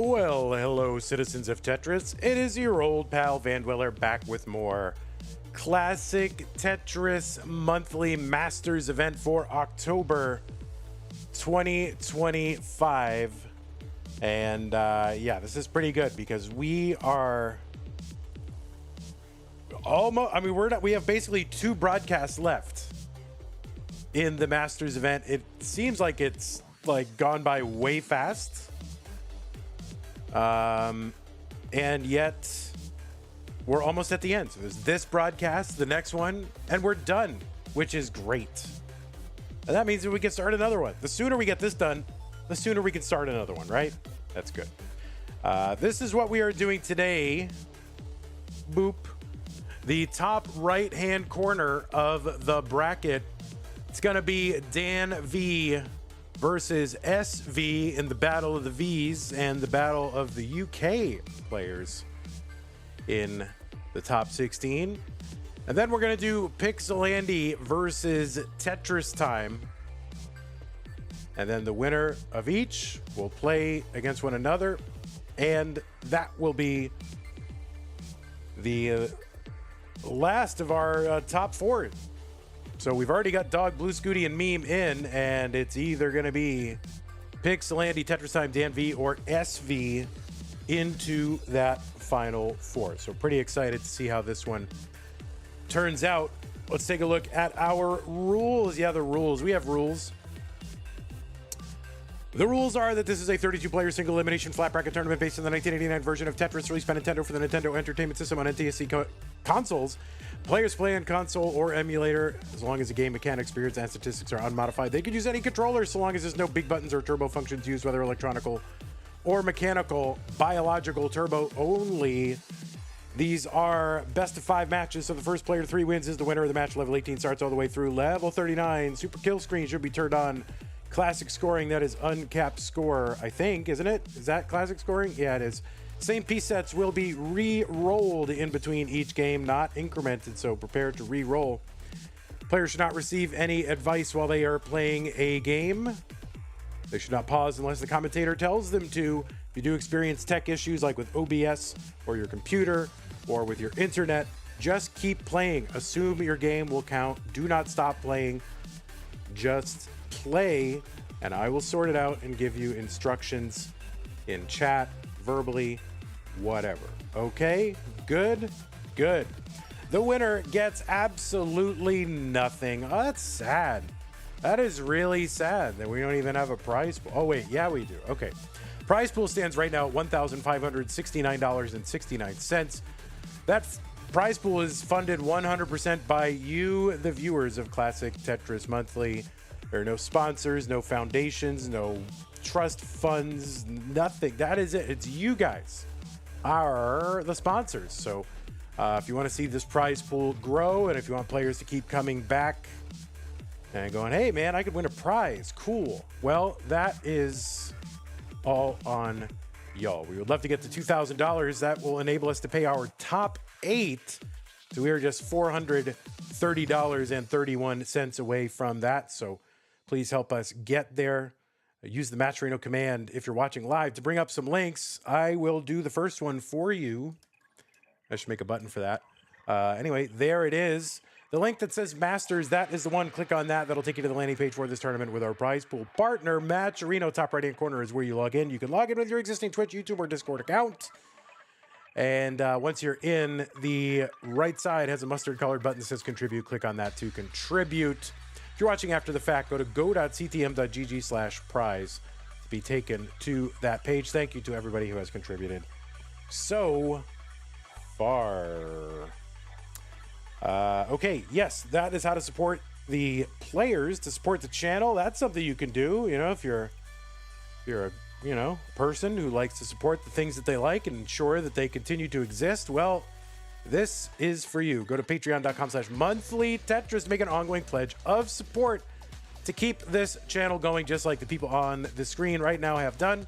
Well, hello, citizens of Tetris. It is your old pal Vandweller back with more classic Tetris Monthly Masters event for October 2025. And yeah, this is pretty good because we are almost, we have basically 2 broadcasts left in the Masters event. It seems like it's gone by way fast. And yet we're almost at the end. So there's this broadcast, the next one, and we're done, which is great. And that means that we can start another one. The sooner we get this done, the sooner we can start another one, right? That's good. This is what we are doing today. Boop. The top right-hand corner of the bracket. It's going to be Danv versus SV in the battle of the V's and the battle of the UK players in the top 16. And then we're going to do Pixelandy versus Tetristime. And then the winner of each will play against one another. And that will be the last of our top 4. So we've already got Dog, Blue Scooty, and Meme in, and it's either going to be Pixelandy, Tetristime, Danv, or SV into that final 4. So pretty excited to see how this one turns out. Let's take a look at our rules. Yeah, the rules. We have rules. The rules are that this is a 32-player single elimination flat bracket tournament based on the 1989 version of Tetris released by Nintendo for the Nintendo Entertainment System on NTSC consoles. Players play on console or emulator as long as the game mechanics, experience, and statistics are unmodified. They can use any controller so long as there's no big buttons or turbo functions used, whether electronical or mechanical. Biological turbo only. These are best of 5 matches, so the first player to 3 wins is the winner of the match. Level 18 starts all the way through level 39. Super kill screen should be turned on. Classic scoring, that is uncapped score, I think, isn't it? Is that classic scoring? Yeah, it is. Same piece sets will be re-rolled in between each game, not incremented, so prepare to re-roll. Players should not receive any advice while they are playing a game. They should not pause unless the commentator tells them to. If you do experience tech issues like with OBS or your computer or with your internet, just keep playing. Assume your game will count. Do not stop playing. Just play, and I will sort it out and give you instructions in chat, verbally, whatever. Okay, good. The winner gets absolutely nothing. Oh, that's sad. That is really sad that we don't even have a prize pool. Oh wait, yeah, we do. Okay, prize pool stands right now at $1,569.69. That prize pool is funded 100% by you, the viewers of Classic Tetris Monthly. There are no sponsors, no foundations, no trust funds, nothing. That is it. It's you guys are the sponsors. So if you want to see this prize pool grow, and if you want players to keep coming back and going, hey man, I could win a prize, cool. Well, that is all on y'all. We would love to get to $2,000. That will enable us to pay our top 8. So we are just $430.31 away from that. So please help us get there. Use the Matcherino command if you're watching live to bring up some links. I will do the first one for you. I should make a button for that. Anyway, there it is. The link that says Masters, that is the one. Click on that. That'll take you to the landing page for this tournament with our prize pool partner, Matcherino. Top right-hand corner is where you log in. You can log in with your existing Twitch, YouTube, or Discord account. And once you're in, the right side has a mustard-colored button that says Contribute. Click on that to contribute. If you're watching after the fact, go to go.ctm.gg/prize to be taken to that page. Thank you to everybody who has contributed so far. Okay, yes, that is how to support the players, to support the channel. That's something you can do, you know, if you're a person who likes to support the things that they like and ensure that they continue to exist. Well, this is for you. Go to patreon.com/monthly Tetris to make an ongoing pledge of support to keep this channel going, just like the people on the screen right now have done.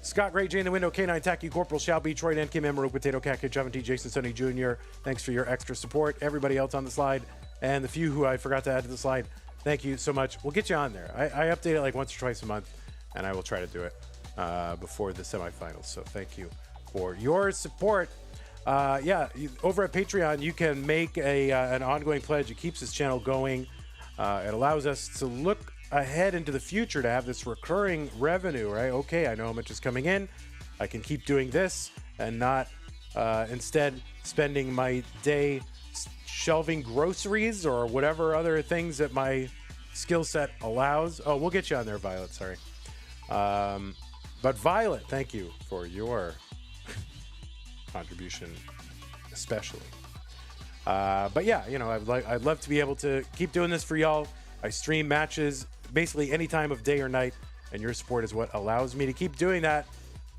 Scott, Great, Jay in the Window, K9, Tacky, Corporal, Shelby, Troy, Dan, Kim, Emerald, Potato, Cat, Kid, Javin T, Jason, Sonny Jr. Thanks for your extra support. Everybody else on the slide, and the few who I forgot to add to the slide, thank you so much. We'll get you on there. I update it like once or twice a month, and I will try to do it. before the semifinals. So thank you for your support. Over at Patreon, you can make an ongoing pledge. It keeps this channel going. It allows us to look ahead into the future to have this recurring revenue, right? Okay, I know how much is coming in. I can keep doing this and not instead spending my day shelving groceries or whatever other things that my skill set allows. Oh, we'll get you on there, Violet. Sorry. But Violet, thank you for your contribution, especially. But yeah, you know, I'd love to be able to keep doing this for y'all. I stream matches basically any time of day or night, and your support is what allows me to keep doing that.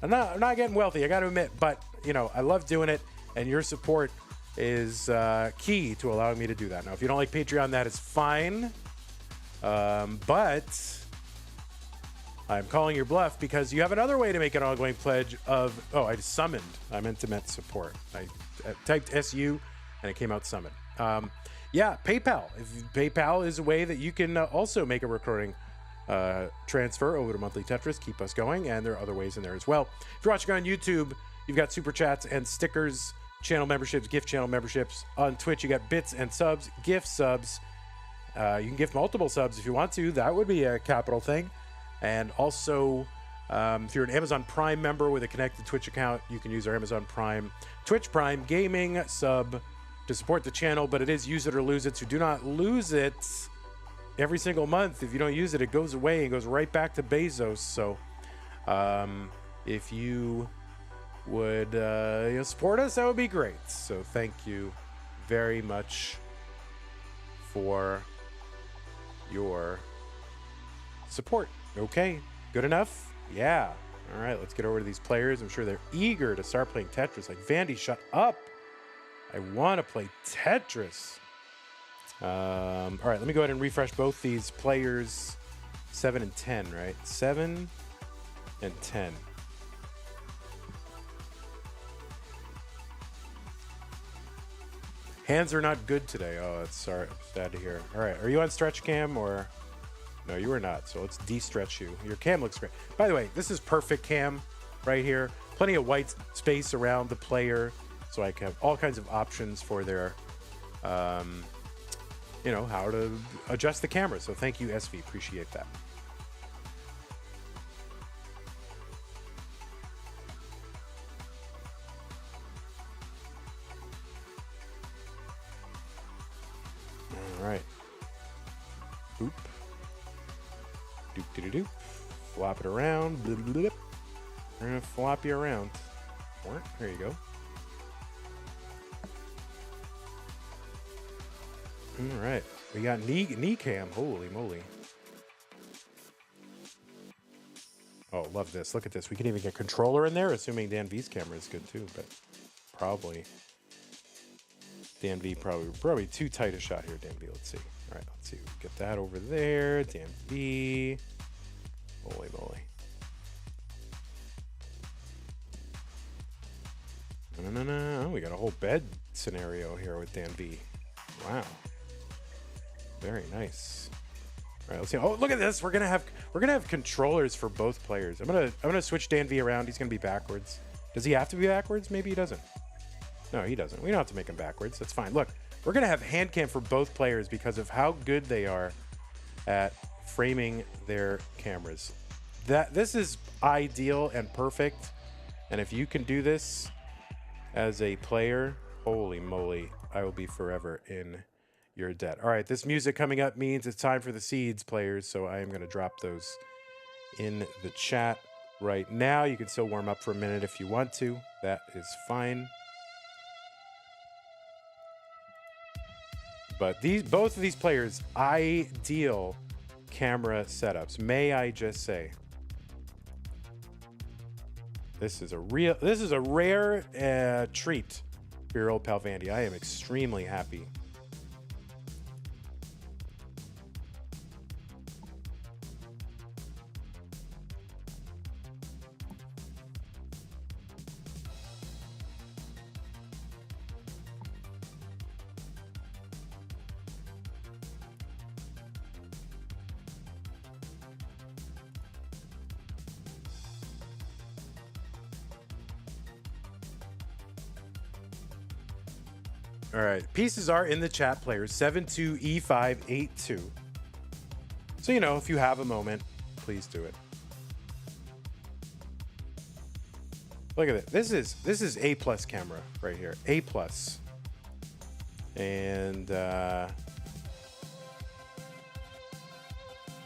I'm not getting wealthy, I got to admit, but you know, I love doing it, and your support is key to allowing me to do that. Now, if you don't like Patreon, that is fine, but I'm calling your bluff because you have another way to make an ongoing pledge of, I just summoned. I meant to met support. I typed SU and it came out summon. PayPal. PayPal is a way that you can also make a recurring transfer over to Monthly Tetris, keep us going, and there are other ways in there as well. If you're watching on YouTube, you've got super chats and stickers, channel memberships, gift channel memberships. On Twitch, you got bits and subs, gift subs. You can gift multiple subs if you want to. That would be a capital thing. And also, if you're an Amazon Prime member with a connected Twitch account, you can use our Amazon Prime, Twitch Prime Gaming sub to support the channel, but it is use it or lose it, so do not lose it every single month. If you don't use it, it goes away and goes right back to Bezos. So if you would support us, that would be great. So thank you very much for your support. Okay, good enough? Yeah. All right, let's get over to these players. I'm sure they're eager to start playing Tetris. Like, Vandy, shut up. I want to play Tetris. All right, let me go ahead and refresh both these players. 7 and 10, right? 7 and 10. Hands are not good today. Oh, that's sorry. Sad to hear. All right, are you on stretch cam or... No, you are not. So let's de-stretch you. Your cam looks great. By the way, this is perfect cam right here. Plenty of white space around the player, so I can have all kinds of options for their, how to adjust the camera. So thank you, SV. Appreciate that. All right. Boop. Doop-de-doop. Flop it around. Blip, blip, blip. We're going to flop you around. There you go. All right. We got knee cam. Holy moly. Oh, love this. Look at this. We can even get controller in there, assuming Danv's camera is good too, but probably. Danv probably too tight a shot here, Danv. Let's see. All right, let's see. Get that over there. Danv. Holy moly. No. We got a whole bed scenario here with Danv. Wow. Very nice. All right, let's see. Oh, look at this. We're gonna have controllers for both players. I'm gonna switch Danv around. He's gonna be backwards. Does he have to be backwards? Maybe he doesn't. No, he doesn't. We don't have to make him backwards. That's fine. Look, we're gonna have hand cam for both players because of how good they are at framing their cameras. This is ideal and perfect. And if you can do this as a player, holy moly, I will be forever in your debt. All right, this music coming up means it's time for the seeds, players. So I am going to drop those in the chat right now. You can still warm up for a minute if you want to. That is fine. But both of these players, ideal camera setups, may I just say. This is a rare treat for your old pal Vandy. I am extremely happy. All right. Pieces are in the chat, players. 72E582. So, you know, if you have a moment, please do it. Look at it. This is A+ camera right here. A+. And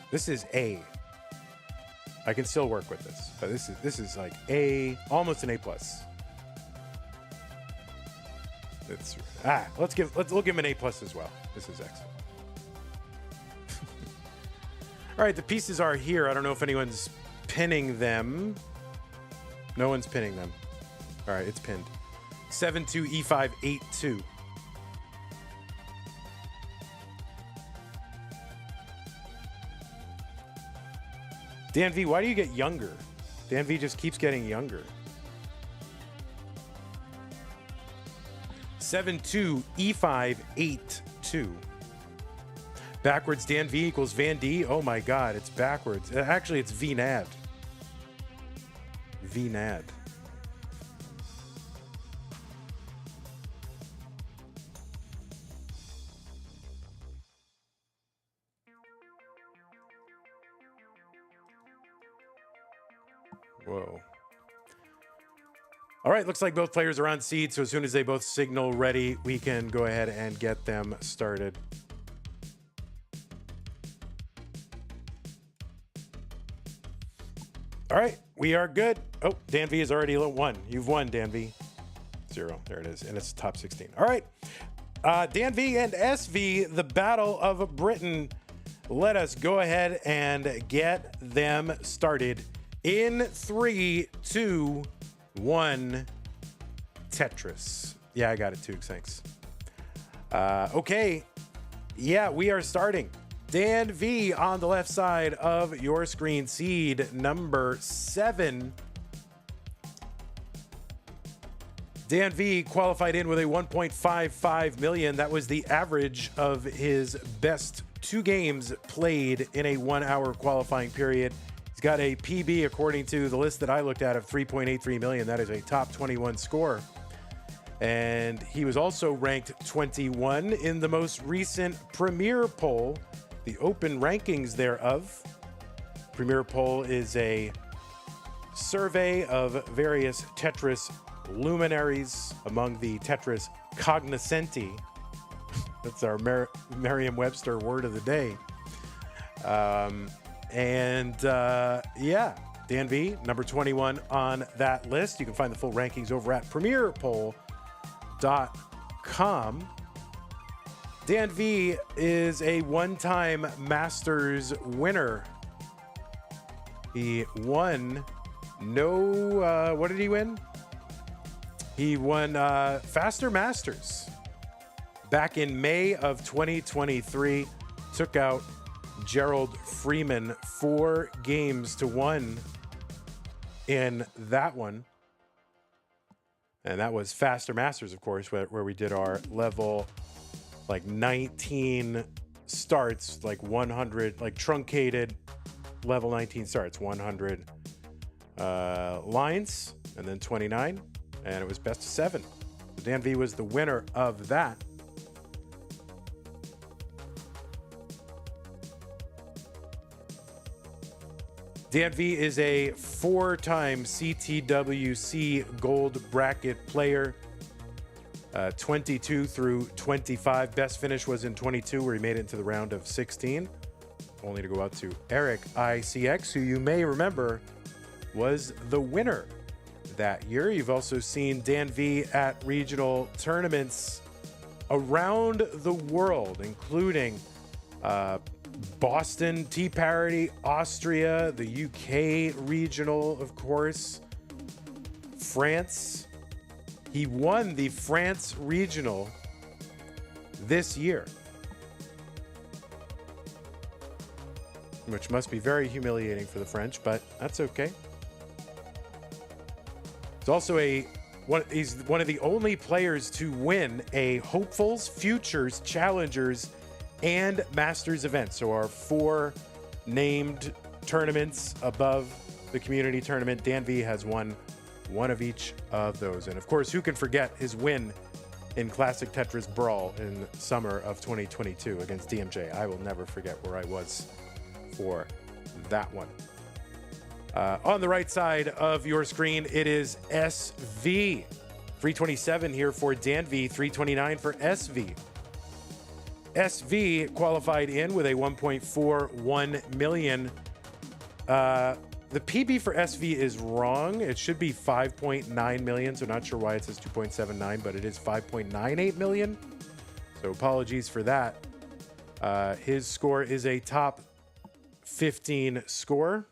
this is A. I can still work with this, but this is like A, almost an A+. We'll give him an A+ as well. This is excellent. All right, the pieces are here. I don't know if anyone's pinning them. No one's pinning them. All right, it's pinned. 72E582. Danv, why do you get younger? Danv just keeps getting younger. 72E582. Backwards Danv equals Van D. Oh my God, it's backwards. Actually, it's VNAD. VNAD. Whoa. All right, looks like both players are on seed, so as soon as they both signal ready, we can go ahead and get them started. All right, we are good. Oh, Danv is already won. You've won, Danv. 0. There it is, and it's top 16. All right, Danv and SV, the Battle of Britain. Let us go ahead and get them started. In 3, 2, 1, Tetris. Yeah, I got it too. Thanks. Okay. Yeah, we are starting. Danv on the left side of your screen, seed number 7. Danv qualified in with a 1.55 million. That was the average of his best 2 games played in a 1-hour qualifying period. He's got a PB, according to the list that I looked at, of 3.83 million. That is a top 21 score. And he was also ranked 21 in the most recent Premier poll, the open rankings thereof. Premier poll is a survey of various Tetris luminaries among the Tetris cognoscenti. That's our Merriam-Webster word of the day. Yeah, Danv, number 21 on that list. You can find the full rankings over at premierpoll.com. Danv is a one-time Masters winner. He won what did he win? He won Faster Masters back in May of 2023. Took out Gerald Freeman 4 games to 1 in that one. And that was Faster Masters, of course, where we did our level like 19 starts, like 100, like truncated level 19 starts, 100 lines, and then 29, and it was best of 7. So Danv was the winner of that. Danv is a 4-time CTWC gold bracket player, 22 through 25. Best finish was in 22, where he made it into the round of 16, only to go out to Eric ICX, who you may remember was the winner that year. You've also seen Danv at regional tournaments around the world, including Boston, Tea Parity, Austria, the UK regional, of course, France. He won the France regional this year, which must be very humiliating for the French, but that's okay. He's also he's one of the only players to win a Hopefuls, Futures, Challengers, and Masters event. So our 4 named tournaments above the community tournament, Danv has won one of each of those. And of course, who can forget his win in Classic Tetris Brawl in summer of 2022 against DMJ. I will never forget where I was for that one. On the right side of your screen, it is SV. 327 here for Danv, 329 for SV. SV qualified in with a 1.41 million. The PB for SV is wrong. It should be 5.9 million, so not sure why it says 2.79, but it is 5.98 million. So apologies for that. His score is a top 15 score.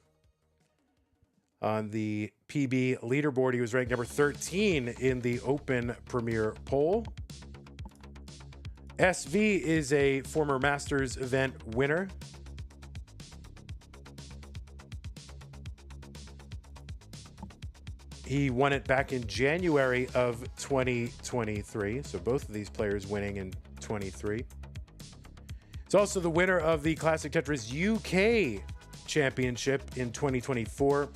On the PB leaderboard, he was ranked number 13 in the Open Premier poll. SV is a former Masters event winner. He won it back in January of 2023. So both of these players winning in 23. He's also the winner of the Classic Tetris UK Championship in 2024.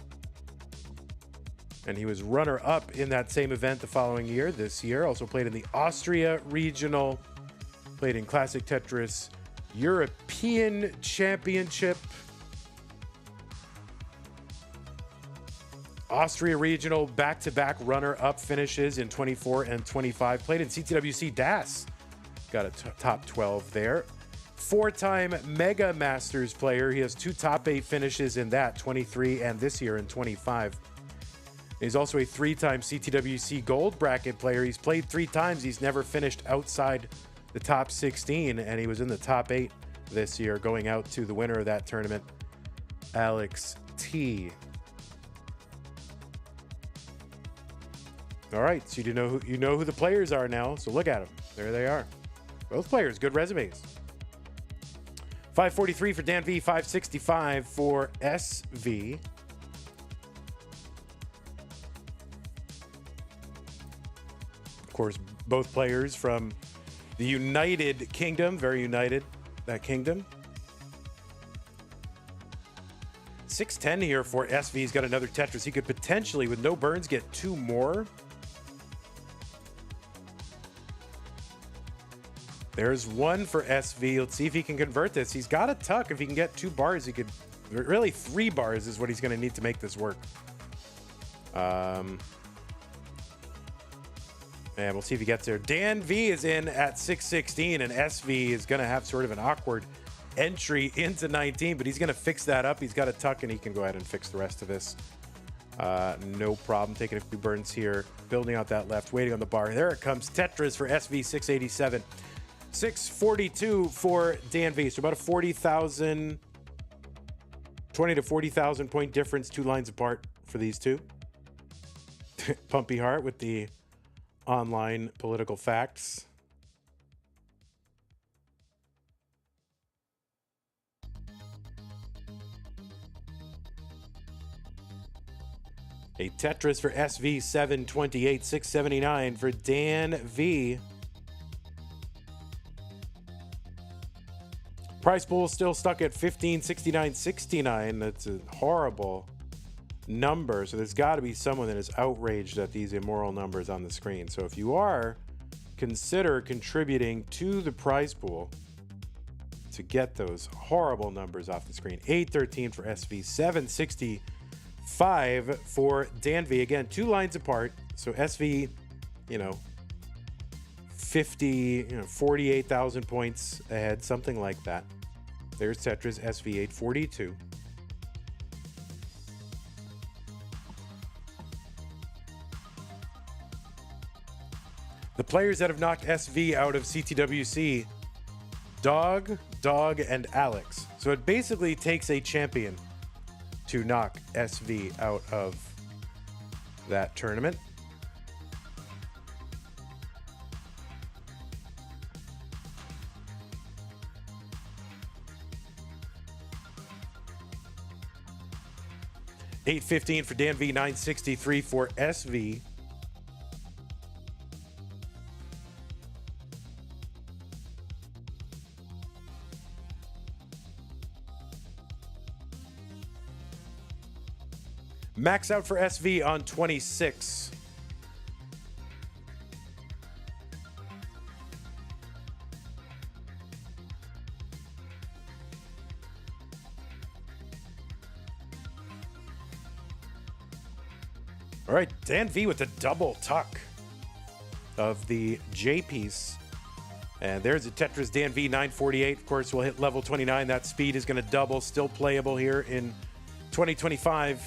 And he was runner-up in that same event the following year, this year. Also played in the Austria Regional. Played in Classic Tetris European Championship. Austria Regional back-to-back runner-up finishes in 24 and 25. Played in CTWC DAS. Got a top 12 there. Four-time Mega Masters player. He has two top 8 finishes in that, 23 and this year in 25. He's also a 3-time CTWC Gold Bracket player. He's played 3 times. He's never finished outside the top 16, and he was in the top 8 this year, going out to the winner of that tournament, Alex T. All right, so you know who the players are now. So look at them. There they are. Both players, good resumes. 543 for Danv, 565 for SV. Of course, both players from the United Kingdom, very united, that kingdom. 610 here for SV. He's got another Tetris. He could potentially, with no burns, get 2 more. There's 1 for SV. Let's see if he can convert this. He's got a tuck. If he can get 2 bars, he could... Really, 3 bars is what he's going to need to make this work. And we'll see if he gets there. Danv is in at 616, and SV is going to have sort of an awkward entry into 19, but he's going to fix that up. He's got a tuck, and he can go ahead and fix the rest of this. No problem. Taking a few burns here. Building out that left. Waiting on the bar. There it comes. Tetris for SV, 687. 642 for Danv. So about a 40,000, 20 to 40,000 point difference, 2 lines apart for these two. Pumpy Heart with the online political facts. A Tetris for SV, 728, 679 for Danv. Price pool still stuck at 1569.69. That's a horrible number. So there's got to be someone that is outraged at these immoral numbers on the screen. So if you are, consider contributing to the prize pool to get those horrible numbers off the screen. 813 for SV, 765 for Danv. Again, 2 lines apart. So SV, 48,000 points ahead, something like that. There's Tetris SV 842. The players that have knocked SV out of CTWC, Dog, and Alex. So it basically takes a champion to knock SV out of that tournament. $815 for Danv, $963 for SV. Max out for SV on 26. All right, Danv with the double tuck of the J piece. And there's a Tetris Danv 948. Of course, we'll hit level 29. That speed is going to double. Still playable here in 2025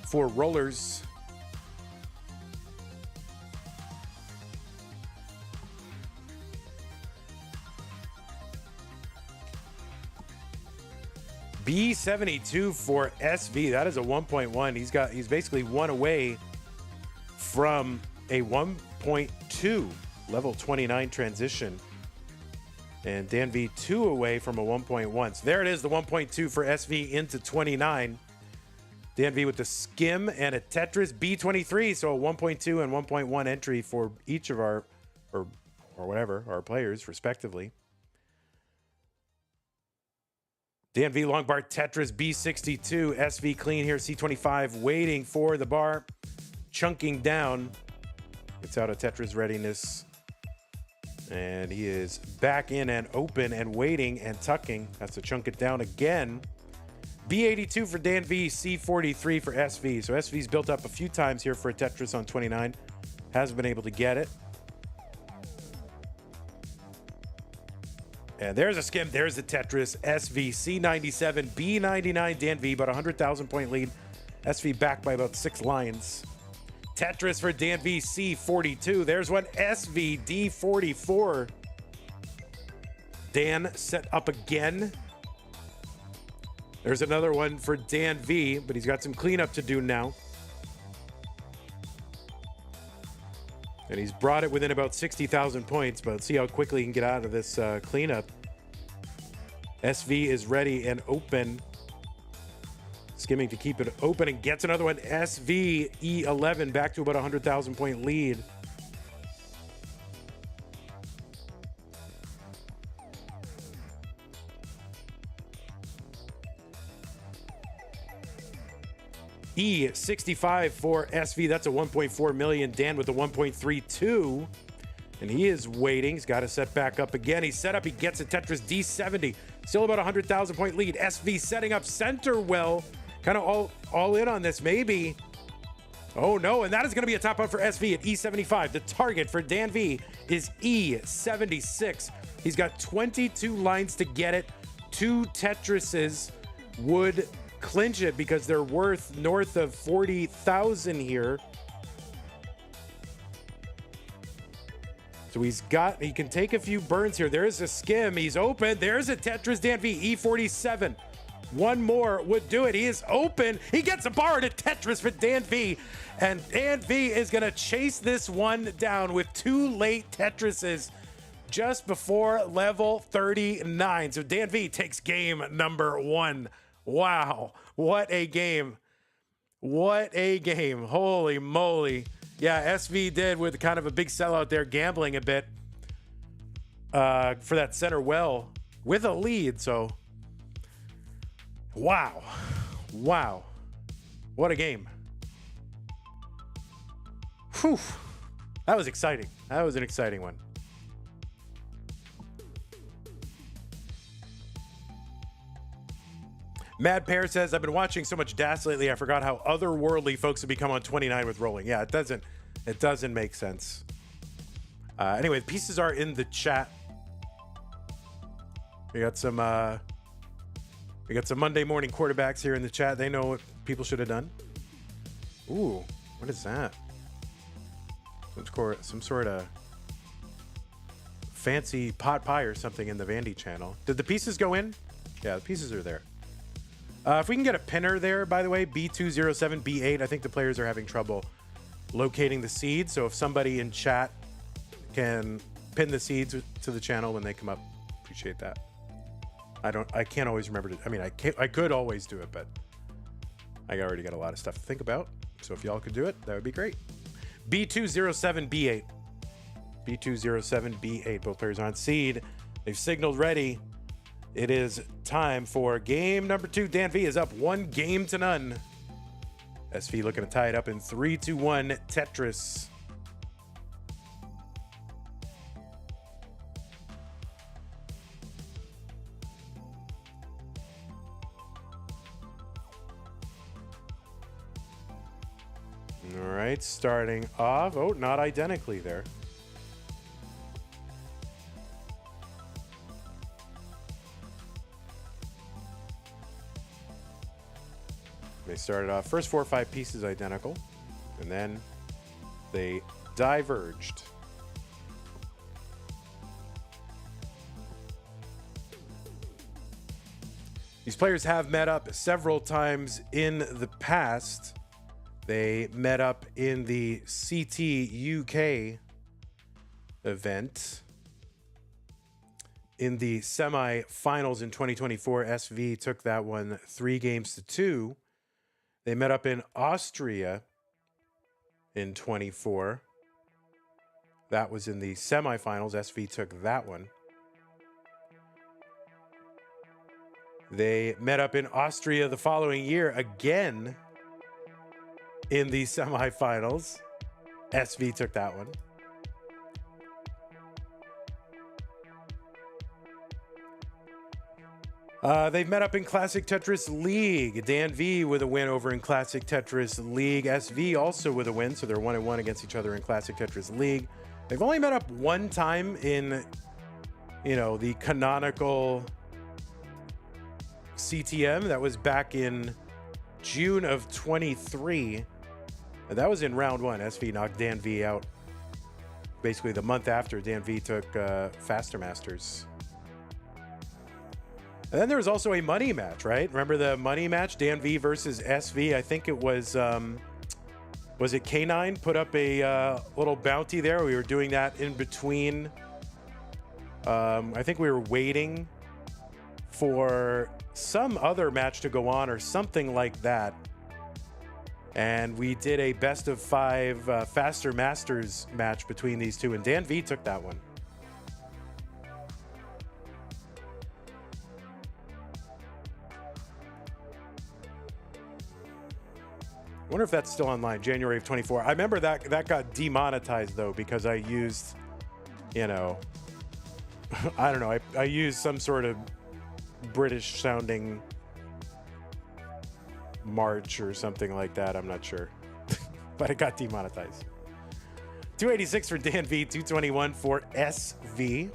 for rollers. B72 for SV. That is a 1.1. He's basically one away from a 1.2 level 29 transition. And Danv 2 away from a 1.1. So there it is, the 1.2 for SV into 29. Danv with the skim and a Tetris B23. So a 1.2 and 1.1 entry for each of our, or whatever, our players, respectively. Danv long bar Tetris B62. SV clean here, C25 waiting for the bar. Chunking down. Gets out of Tetris readiness. And he is back in and open and waiting and tucking. Has to chunk it down again. B82 for Danv, C43 for SV. So SV's built up a few times here for a Tetris on 29. Hasn't been able to get it. And there's a skim. There's the Tetris. SV, C97, B99, Danv, about 100,000 point lead. SV back by about 6 lines. Tetris for Danv, C42. There's one, SV, D44. Dan set up again. There's another one for Danv, but he's got some cleanup to do now. And he's brought it within about 60,000 points, but let's see how quickly he can get out of this cleanup. SV is ready and open. Skimming to keep it open and gets another one. SV E11 back to about 100,000 point lead. E65 for SV. That's a 1.4 million. Dan with the 1.32. And he is waiting. He's got to set back up again. He's set up. He gets a Tetris D70. Still about 100,000 point lead. SV setting up center well. Kind of all in on this, maybe. Oh, no. And that is going to be a top out for SV at E75. The target for Danv is E76. He's got 22 lines to get it. 2 Tetrises would clinch it because they're worth north of 40,000 here. So he can take a few burns here. There's a skim. He's open. There's a Tetris Danv, E47. One more would do it. He is open. He gets a bar to Tetris for Danv. And Danv is going to chase this one down with 2 late Tetrises just before level 39. So Danv takes game number 1. Wow. What a game. What a game. Holy moly. Yeah, SV did with kind of a big sellout there, gambling a bit for that center well with a lead. So, wow. Wow. What a game. Whew. That was exciting. That was an exciting one. Mad Pear says, I've been watching so much DAS lately, I forgot how otherworldly folks have become on 29 with rolling. Yeah, it doesn't make sense. Anyway, the pieces are in the chat. We got some Monday morning quarterbacks here in the chat. They know what people should have done. Ooh, what is that? Some sort of fancy pot pie or something in the Vandy channel. Did the pieces go in? Yeah, the pieces are there. If we can get a pinner there, by the way, B207, B8, I think the players are having trouble locating the seeds. So if somebody in chat can pin the seeds to the channel when they come up, appreciate that. I can't always remember I could always do it, but I already got a lot of stuff to think about. So if y'all could do it, that would be great. B207, B8. B207, B8. Both players are on seed. They've signaled ready. It is time for game number 2. Danv is up 1-0. SV looking to tie it up in 3-1 Tetris. All right, starting off. Oh, not identically there. They started off first 4 or 5 pieces identical, and then they diverged. These players have met up several times in the past. They met up in the CT UK event. In the semi-finals in 2024, SV took that one 3-2. They met up in Austria in 24. That was in the semifinals. SV took that one. They met up in Austria the following year again in the semifinals. SV took that one. They've met up in Classic Tetris League. Danv with a win over in Classic Tetris League. SV also with a win, so they're 1-1 against each other in Classic Tetris League. They've only met up one time in, the canonical CTM. That was back in June of 23. That was in round 1. SV knocked Danv out basically the month after Danv took Faster Masters. And then there was also a money match, right? Remember the money match? Danv versus SV. I think it was it K9 put up a little bounty there? We were doing that in between. I think we were waiting for some other match to go on or something like that. And we did a best of 5 Faster Masters match between these two, and Danv took that one. I wonder if that's still online, January of 24. I remember that got demonetized, though, because I used, I don't know, I used some sort of British-sounding march or something like that. I'm not sure. But it got demonetized. 286 for Danv, 221 for SV.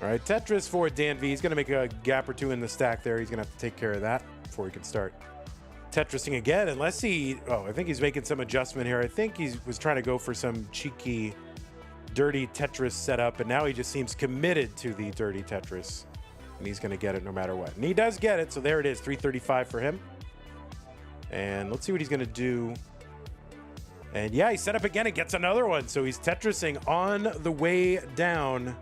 All right, Tetris for Danv. He's going to make a gap or two in the stack there. He's going to have to take care of that before he can start Tetrising again. Unless I think he's making some adjustment here. I think he was trying to go for some cheeky, dirty Tetris setup, and now he just seems committed to the dirty Tetris. And he's going to get it no matter what. And he does get it, so there it is, 335 for him. And let's see what he's going to do. And yeah, he set up again and gets another one. So he's Tetrising on the way down.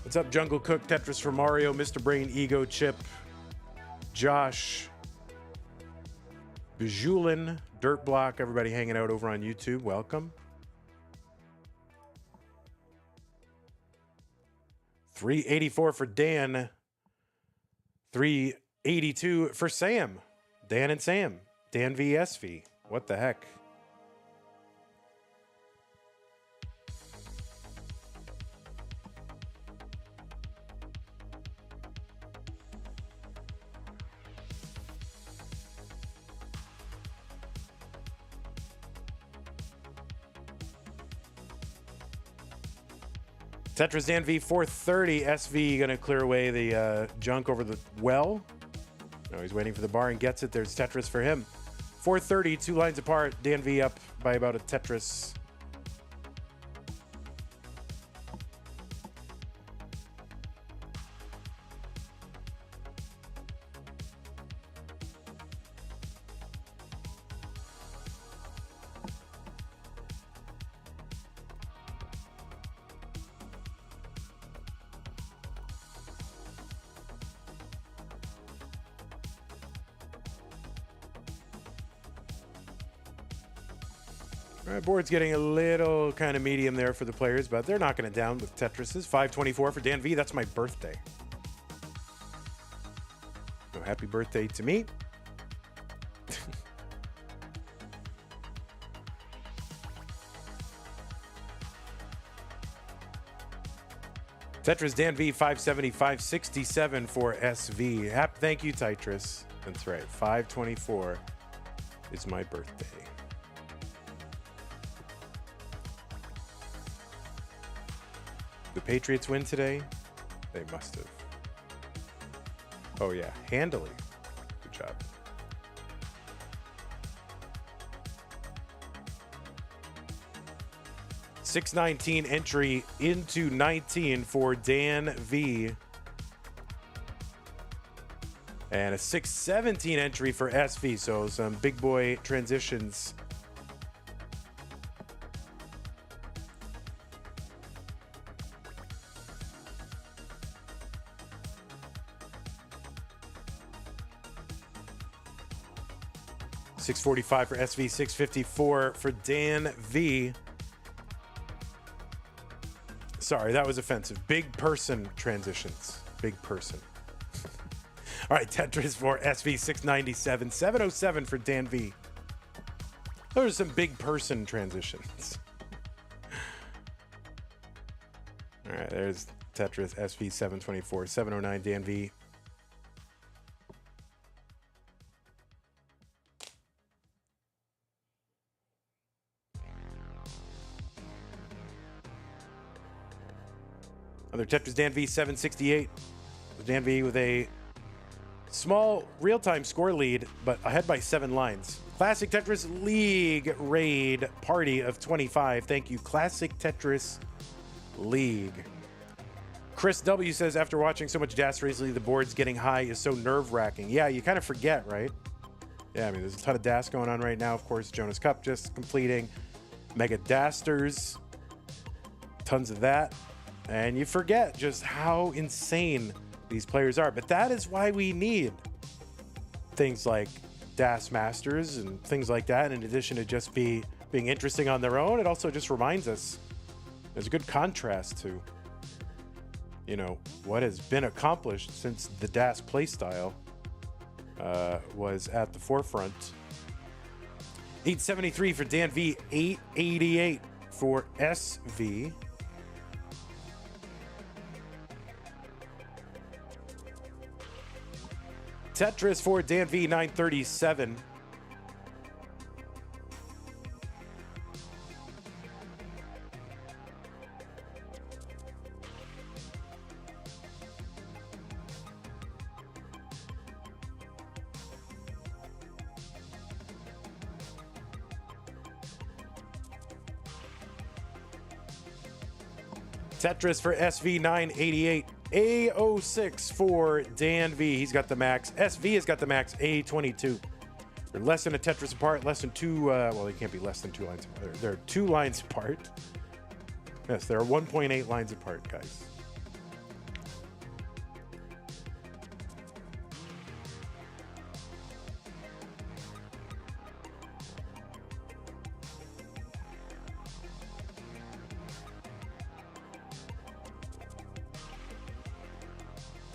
What's up, Jungle Cook, Tetris for Mario, Mr. Brain, Ego Chip, Josh, Bajulin, Dirt Block, everybody hanging out over on YouTube. Welcome. 384 for Dan. 382 for Sam. Dan and Sam. Danv SV. What the heck? Tetris Danv 430. SV going to clear away the junk over the well. No, he's waiting for the bar and gets it. There's Tetris for him. 430, 2 lines apart. Danv up by about a Tetris. All right, board's getting a little kind of medium there for the players, but they're knocking it down with Tetrises. 524 for Danv. That's my birthday. So happy birthday to me. Tetris Danv 570, 567 for SV. Thank you, Tetris. That's right. 524 is my birthday. The Patriots win today? They must have. Oh, yeah. Handily. Good job. $619 entry into 19 for Dan V. And a $617 entry for SV. So some big boy transitions. $645 for SV, $654 for Dan V. Sorry, that was offensive. Big person transitions. Big person. All right, Tetris for SV, 697, 707 for Dan V. Those are some big person transitions. All right, there's Tetris SV, 724, 709 Dan V. Other Tetris Dan V 768. Dan V with a small real-time score lead, but ahead by 7 lines. Classic Tetris League raid party of 25. Thank you, Classic Tetris League. Chris W says, after watching so much DAS recently, the board's getting high is so nerve-wracking. Yeah, you kind of forget, right? Yeah, I mean, there's a ton of DAS going on right now. Of course, Jonas Cup just completing. Mega Dasters. Tons of that. And you forget just how insane these players are. But that is why we need things like DAS Masters and things like that. In addition to just being interesting on their own, it also just reminds us there's a good contrast to, you know, what has been accomplished since the DAS playstyle was at the forefront. 873 for Dan V, 888 for SV. Tetris for Dan V, 937. Tetris for SV, 988. A06 for Dan V. He's got the max. SV has got the max. A22. They're less than a Tetris apart. Less than 2. Well, they can't be less than 2 lines apart. They're 2 lines apart. Yes, they're 1.8 lines apart, guys.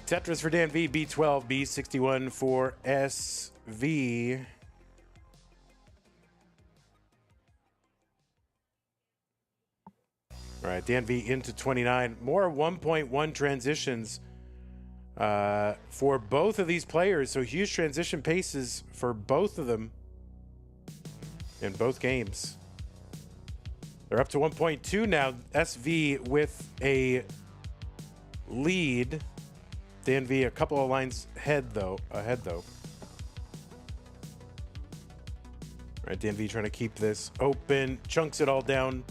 Tetris for Dan V, B12, B61 for SV. All right, Dan V into 29. More 1.1 transitions for both of these players. So huge transition paces for both of them in both games. They're up to 1.2 now. SV with a lead. Dan V a couple of lines ahead though. All right, Dan V trying to keep this open, chunks it all down.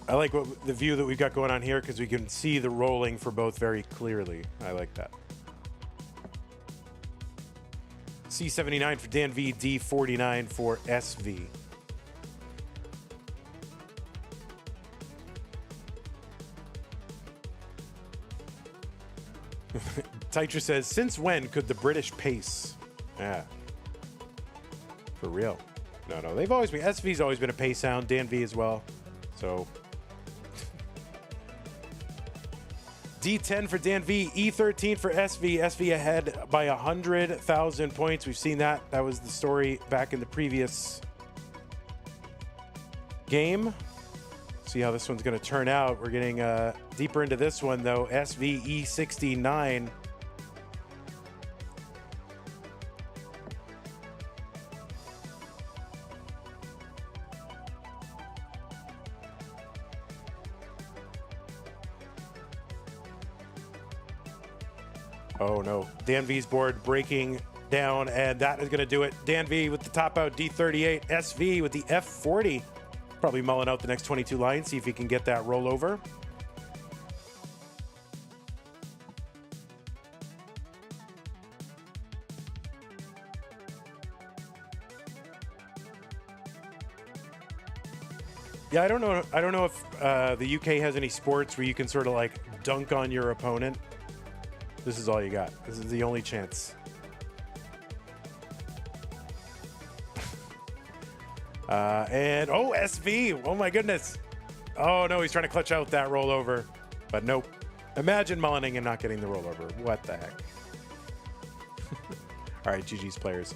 I like the view that we've got going on here because we can see the rolling for both very clearly. I like that. C79 for Dan V, D49 for SV. Tetris says, since when could the British pace? Yeah. For real. No, they've always been, SV's always been a pace sound, Dan V as well. So. D10 for Dan V, E13 for SV. SV ahead by 100,000 points. We've seen that. That was the story back in the previous game. See how this one's going to turn out. We're getting deeper into this one, though. SVE69. Oh, no. Danv's board breaking down, and that is going to do it. Danv with the top out D38. SV with the F40. Probably mulling out the next 22 lines, see if he can get that rollover. Yeah, I don't know if the UK has any sports where you can sort of like dunk on your opponent. This is all you got. This is the only chance. And oh, SV. Oh my goodness. Oh no, he's trying to clutch out that rollover, but nope. Imagine mullining and not getting the rollover. What the heck? All right, GG's players.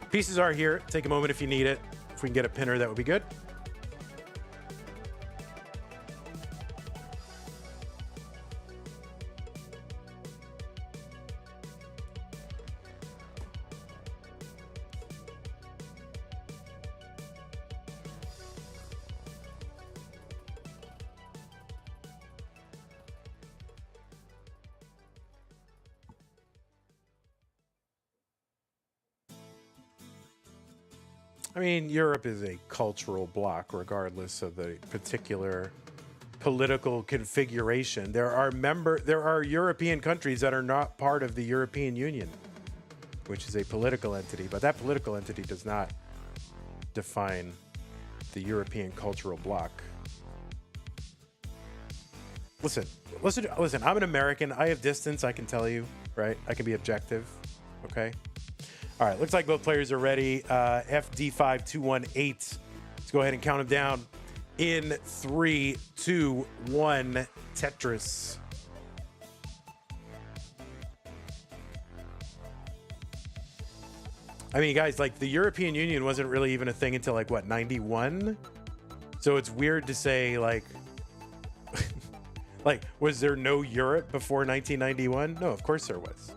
Pieces are here. Take a moment if you need it. If we can get a pinner, that would be good. I mean, Europe is a cultural bloc, regardless of the particular political configuration. There are European countries that are not part of the European Union, which is a political entity, but that political entity does not define the European cultural bloc. Listen, I'm an American. I have distance, I can tell you, right? I can be objective, okay? All right, looks like both players are ready. FD5218. Let's go ahead and count them down. In 3, 2, 1, Tetris. I mean, guys, like the European Union wasn't really even a thing until like what, 91? So it's weird to say like, like, was there no Europe before 1991? No, of course there was.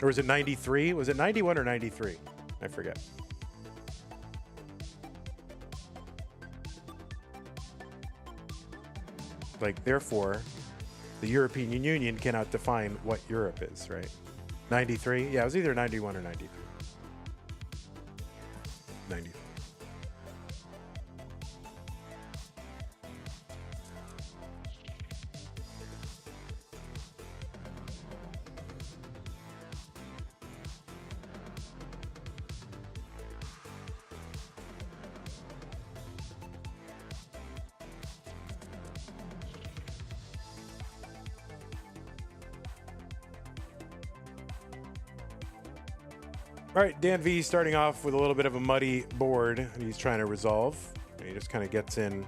Or was it 93? Was it 91 or 93? I forget. Like, therefore, the European Union cannot define what Europe is, right? 93? Yeah, it was either 91 or 93. 93. All right, Danv starting off with a little bit of a muddy board he's trying to resolve. And he just kind of gets in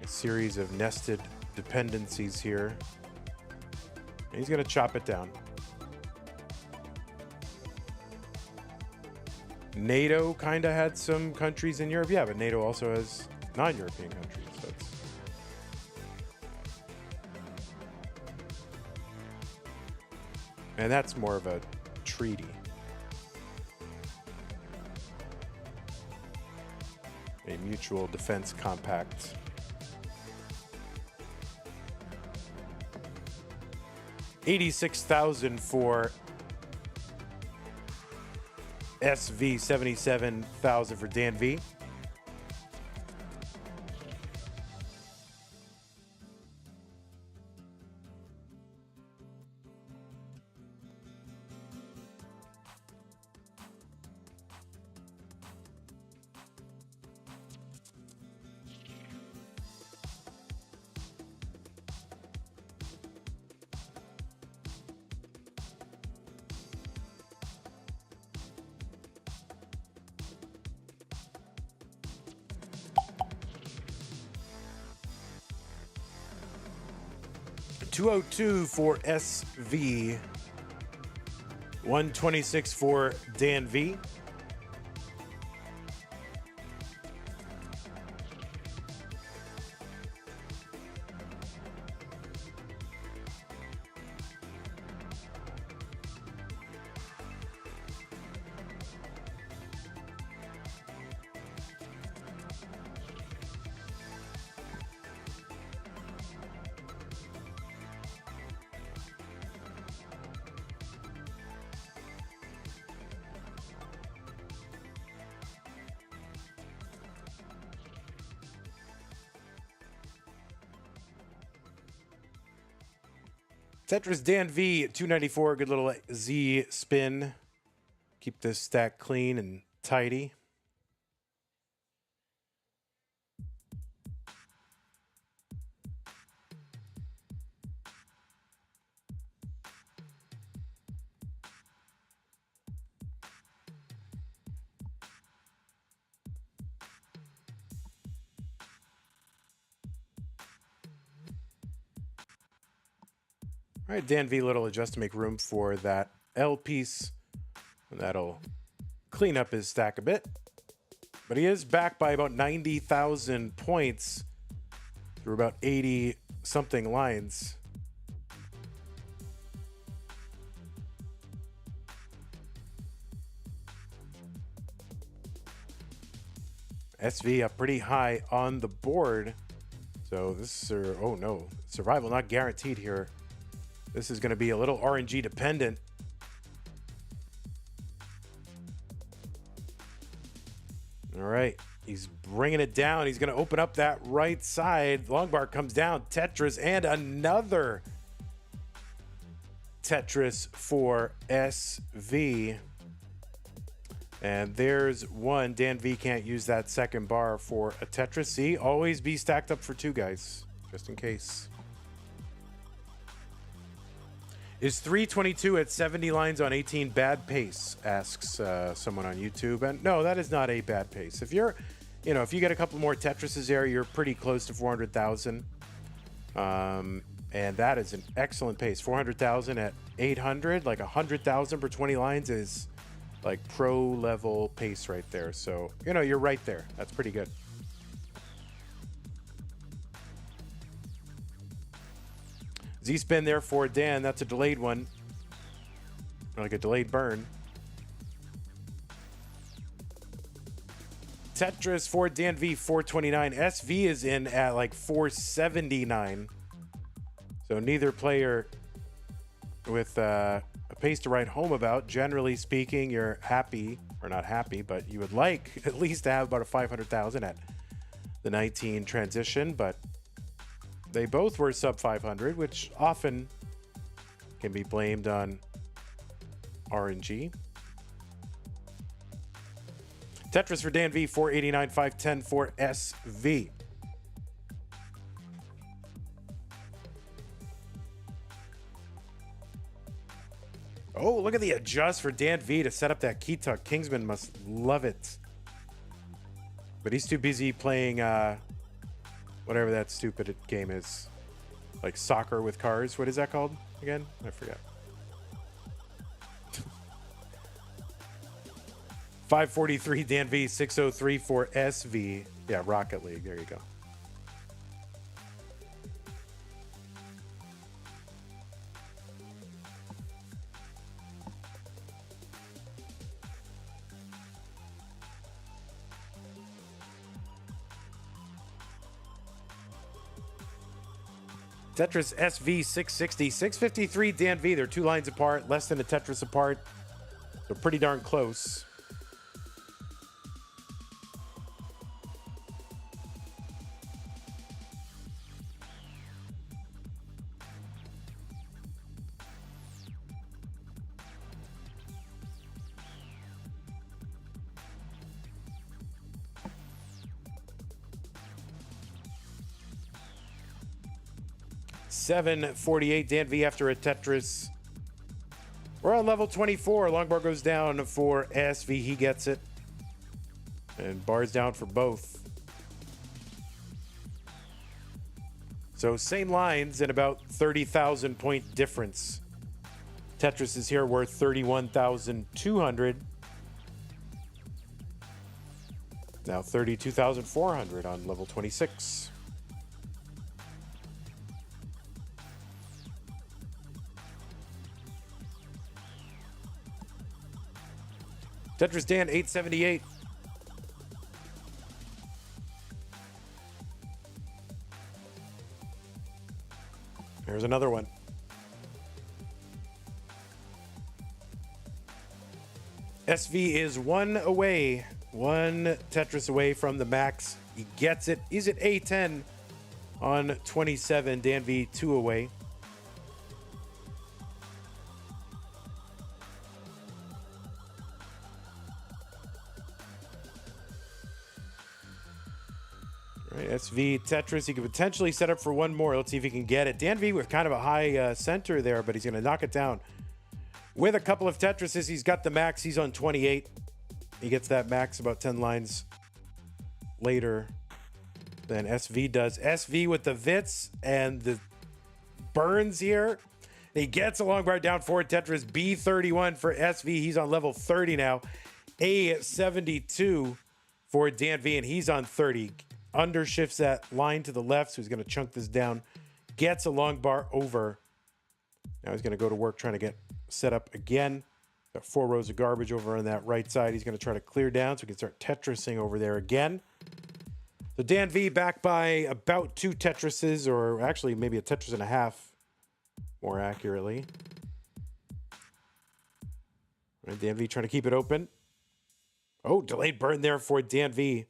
a series of nested dependencies here. And he's going to chop it down. NATO kind of had some countries in Europe. Yeah, but NATO also has non-European countries. So it's... And that's more of a treaty. A mutual defense compact. $86,000 for SV, $77,000 for Danv. $202 for SV. 126 for Danv. Tetris Danv 294, good little Z spin. Keep this stack clean and tidy. All right, Danv, little adjust to make room for that L piece. And that'll clean up his stack a bit. But he is back by about 90,000 points through about 80-something lines. SV up pretty high on the board. So this is, oh no, survival not guaranteed here. This is going to be a little RNG dependent. All right, he's bringing it down. He's going to open up that right side. Long bar comes down. Tetris and another Tetris for SV. And there's one. Danv can't use that second bar for a Tetris. See, always be stacked up for two, guys, just in case. Is 322 at 70 lines on 18 bad pace? Asks someone on YouTube. And no, that is not a bad pace. If you're, if you get a couple more Tetrises there, you're pretty close to 400,000. And that is an excellent pace. 400,000 at 800, like 100,000 per 20 lines is like pro level pace right there. So, you're right there. That's pretty good. Z-spin there for Dan. That's a delayed one. Like a delayed burn. Tetris for Danv 429. SV is in at like 479. So neither player with a pace to write home about. Generally speaking, you're happy, or not happy, but you would like at least to have about a 500,000 at the 19 transition, but they both were sub 500, which often can be blamed on RNG. Tetris for Danv 489, 510 for SV. Oh, look at the adjust for Danv to set up that key tuck. Kingsman must love it. But he's too busy playing whatever that stupid game is. Like soccer with cars. What is that called again? I forget. 543 Danv, 603 for SV. Yeah, Rocket League. There you go. Tetris SV 660, 653 Danv. They're 2 lines apart, less than a Tetris apart. So pretty darn close. $7.48 Danv after a Tetris. We're on level 24. Long bar goes down for SV. He gets it. And bars down for both. So same lines and about 30,000 point difference. Tetris is here worth 31,200. Now 32,400 on level 26. Tetris Dan 878. There's another one. SV is one away. One Tetris away from the max. He gets it. He's at A10 on 27. Danv 2 away. All right, SV Tetris. He could potentially set up for one more. Let's see if he can get it. Danv with kind of a high center there, but he's going to knock it down. With a couple of Tetrises, he's got the max. He's on 28. He gets that max about 10 lines later than SV does. SV with the Vits and the burns here. He gets a long bar down forward Tetris. B31 for SV. He's on level 30 now. A72 for Danv, and he's on 30. Undershifts that line to the left, so he's going to chunk this down. Gets a long bar over. Now he's going to go to work trying to get set up again. Got 4 rows of garbage over on that right side. He's going to try to clear down so he can start Tetrising over there again. So Danv back by about 2 Tetrises, or actually maybe a Tetris and a half, more accurately. All right, Danv trying to keep it open. Oh, delayed burn there for Danv.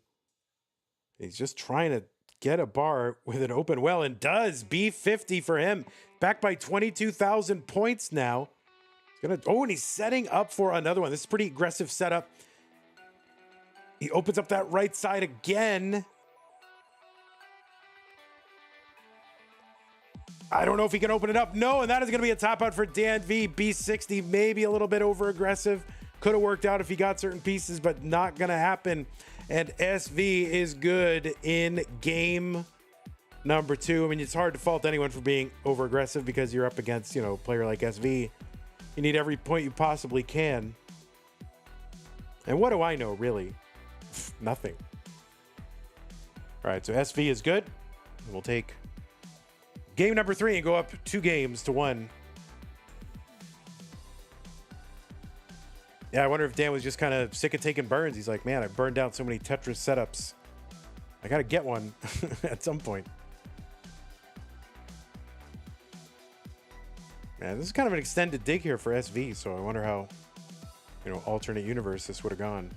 He's just trying to get a bar with it open well, and does. B50 for him. Back by 22,000 points now. And he's setting up for another one. This is a pretty aggressive setup. He opens up that right side again. I don't know if he can open it up. No, and that is going to be a top out for Danv. B60, maybe a little bit over aggressive. Could have worked out if he got certain pieces, but not going to happen. And SV is good in game number 2. I mean, it's hard to fault anyone for being over aggressive because you're up against, a player like SV. You need every point you possibly can. And what do I know, really? Nothing. All right, so SV is good. We'll take game number 3 and go up 2 games to 1. Yeah, I wonder if Dan was just kind of sick of taking burns. He's like, man, I burned down so many Tetris setups. I got to get one at some point. Man, this is kind of an extended dig here for SV, so I wonder how, alternate universe this would have gone.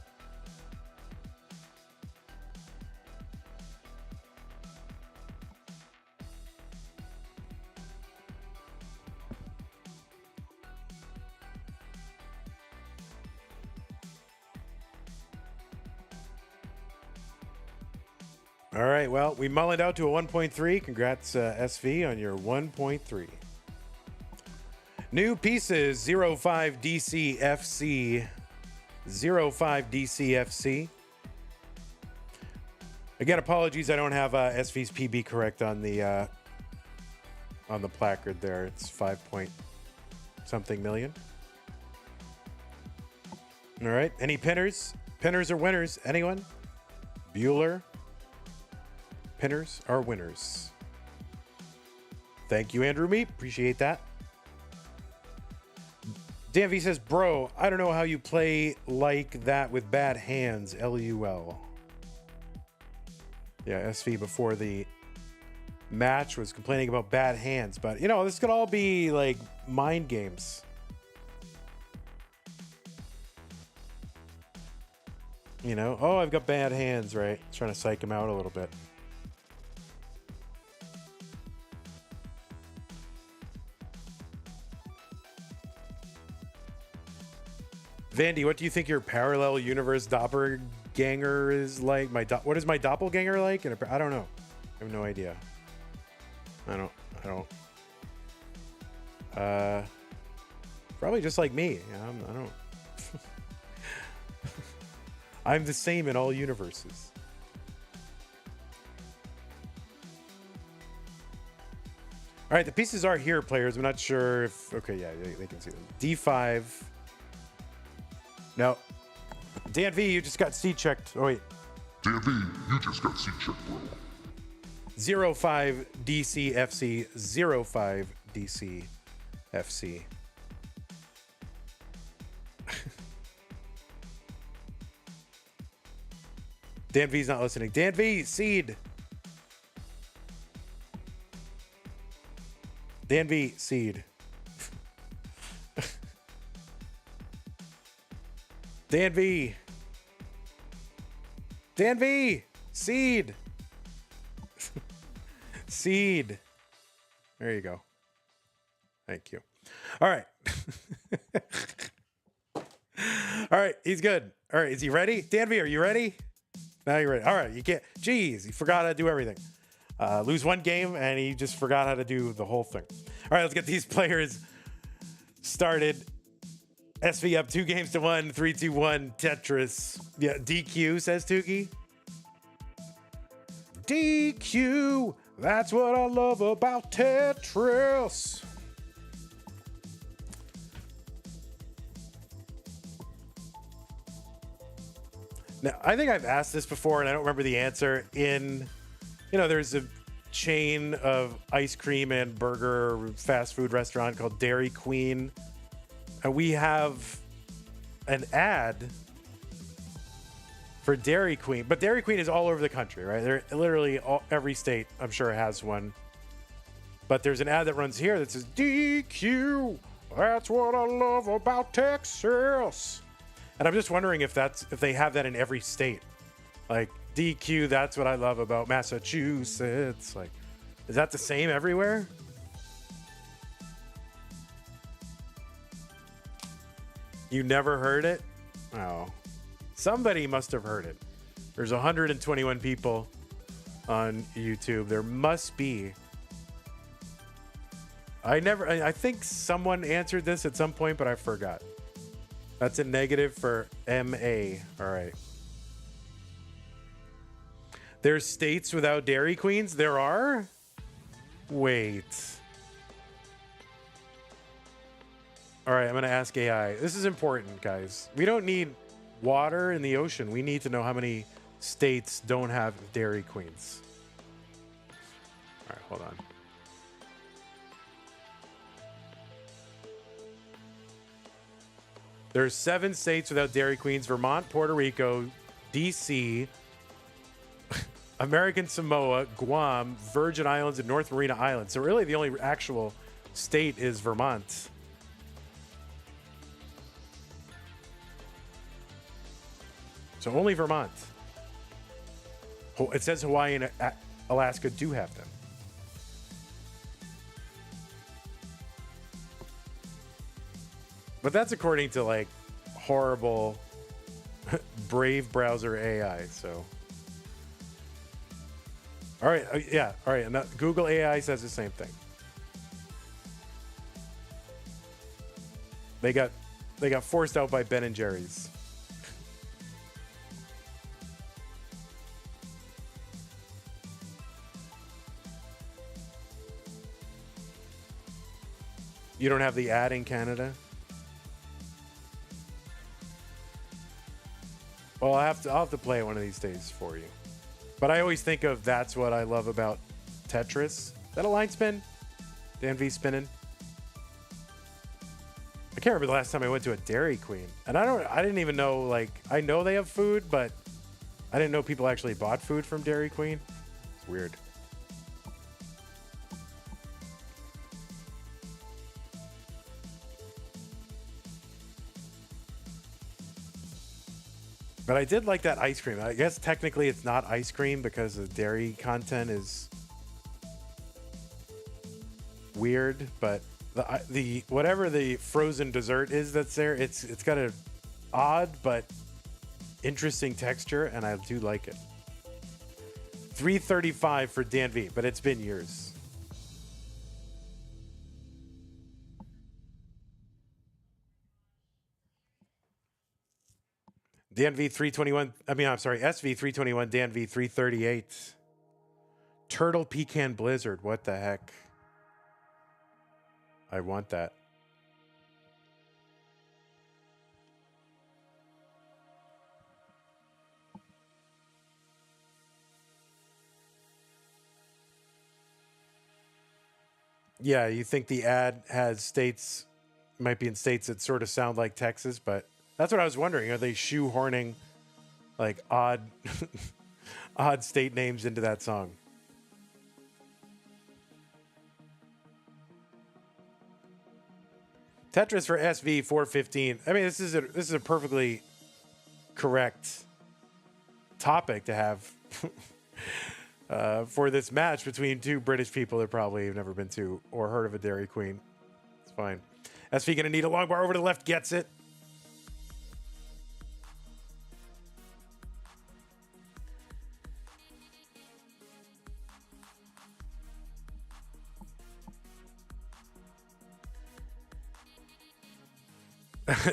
All right, well, we mullened out to a 1.3. Congrats, SV, on your 1.3. New pieces, 05 DCFC. 05 DCFC. Again, apologies, I don't have SV's PB correct on the placard there. It's 5-point-something million. All right, any pinners? Pinners or winners? Anyone? Bueller? Pinners are winners. Thank you, Andrew Meep. Appreciate that. Danv says, bro, I don't know how you play like that with bad hands. LUL. Yeah, SV before the match was complaining about bad hands, but this could all be like mind games. Oh, I've got bad hands, right? Trying to psych him out a little bit. Vandy, what do you think your parallel universe doppelganger is like? What is my doppelganger like? I don't know. I have no idea. I don't. Probably just like me. I don't. I'm the same in all universes. All right, the pieces are here, players. I'm not sure if... Okay, yeah, they can see them. D5. No. Danv, you just got C-checked. Oh, wait. Danv, you just got C-checked, bro. 05 DCFC. 05 DCFC. Danv's not listening. Danv, seed. Danv, seed. Danv. Danv, seed. Seed. There you go. Thank you. All right. All right, he's good. All right, is he ready? Danv, are you ready? Now you're ready. All right, you can't. Jeez, he forgot how to do everything. Lose one game, and he just forgot how to do the whole thing. All right, let's get these players started. SV up 2-1, 3-2-1, Tetris. Yeah, DQ, says Tukey. DQ, that's what I love about Tetris. Now, I think I've asked this before, and I don't remember the answer. There's a chain of ice cream and burger fast food restaurant called Dairy Queen. And we have an ad for Dairy Queen. But Dairy Queen is all over the country, right? They're literally every state, I'm sure, has one. But there's an ad that runs here that says, DQ, that's what I love about Texas. And I'm just wondering if they have that in every state. Like, DQ, that's what I love about Massachusetts. Like, is that the same everywhere? You never heard it? Oh. Somebody must have heard it. There's 121 people on YouTube. There must be. I think someone answered this at some point, but I forgot. That's a negative for MA. All right. There's states without Dairy Queens? There are? Wait. All right, I'm going to ask AI. This is important, guys. We don't need water in the ocean. We need to know how many states don't have Dairy Queens. All right, hold on. There's 7 states without Dairy Queens: Vermont, Puerto Rico, DC, American Samoa, Guam, Virgin Islands, and North Marina Islands. So really the only actual state is Vermont. So only Vermont. It says Hawaii and Alaska do have them. But that's according to like horrible Brave browser AI. So, all right, yeah, all right. And Google AI says the same thing. They got forced out by Ben and Jerry's. You don't have the ad in Canada? Well, I'll have to play it one of these days for you. But I always think of that's what I love about Tetris. Is that a line spin? Danv spinning? I can't remember the last time I went to a Dairy Queen. And I didn't even know, like, I know they have food, but I didn't know people actually bought food from Dairy Queen. It's weird. But I did like that ice cream. I guess technically it's not ice cream because the dairy content is weird, but the whatever the frozen dessert is that's there, it's got an odd but interesting texture, and I do like it. 335 for Danv, but it's been years. Danv 321. SV 321. Danv 338. Turtle Pecan Blizzard. What the heck? I want that. Yeah, you think the ad has states, might be in states that sort of sound like Texas, but that's what I was wondering. Are they shoehorning like odd, odd state names into that song? Tetris for SV 415. I mean, this is a perfectly correct topic to have for this match between two British people that probably have never been to or heard of a Dairy Queen. It's fine. SV gonna need a long bar over to the left, gets it.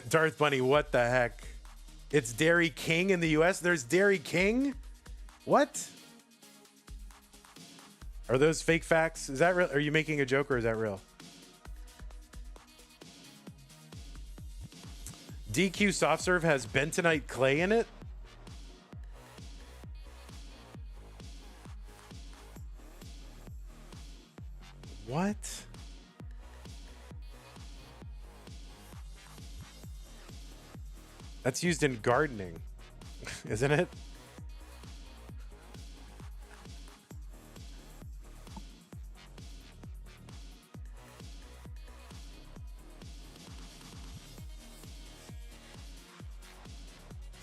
Darth Bunny, what the heck? It's Dairy King in the US? There's Dairy King? What? Are those fake facts? Is that real? Are you making a joke or is that real? DQ soft serve has bentonite clay in it? What? That's used in gardening, isn't it?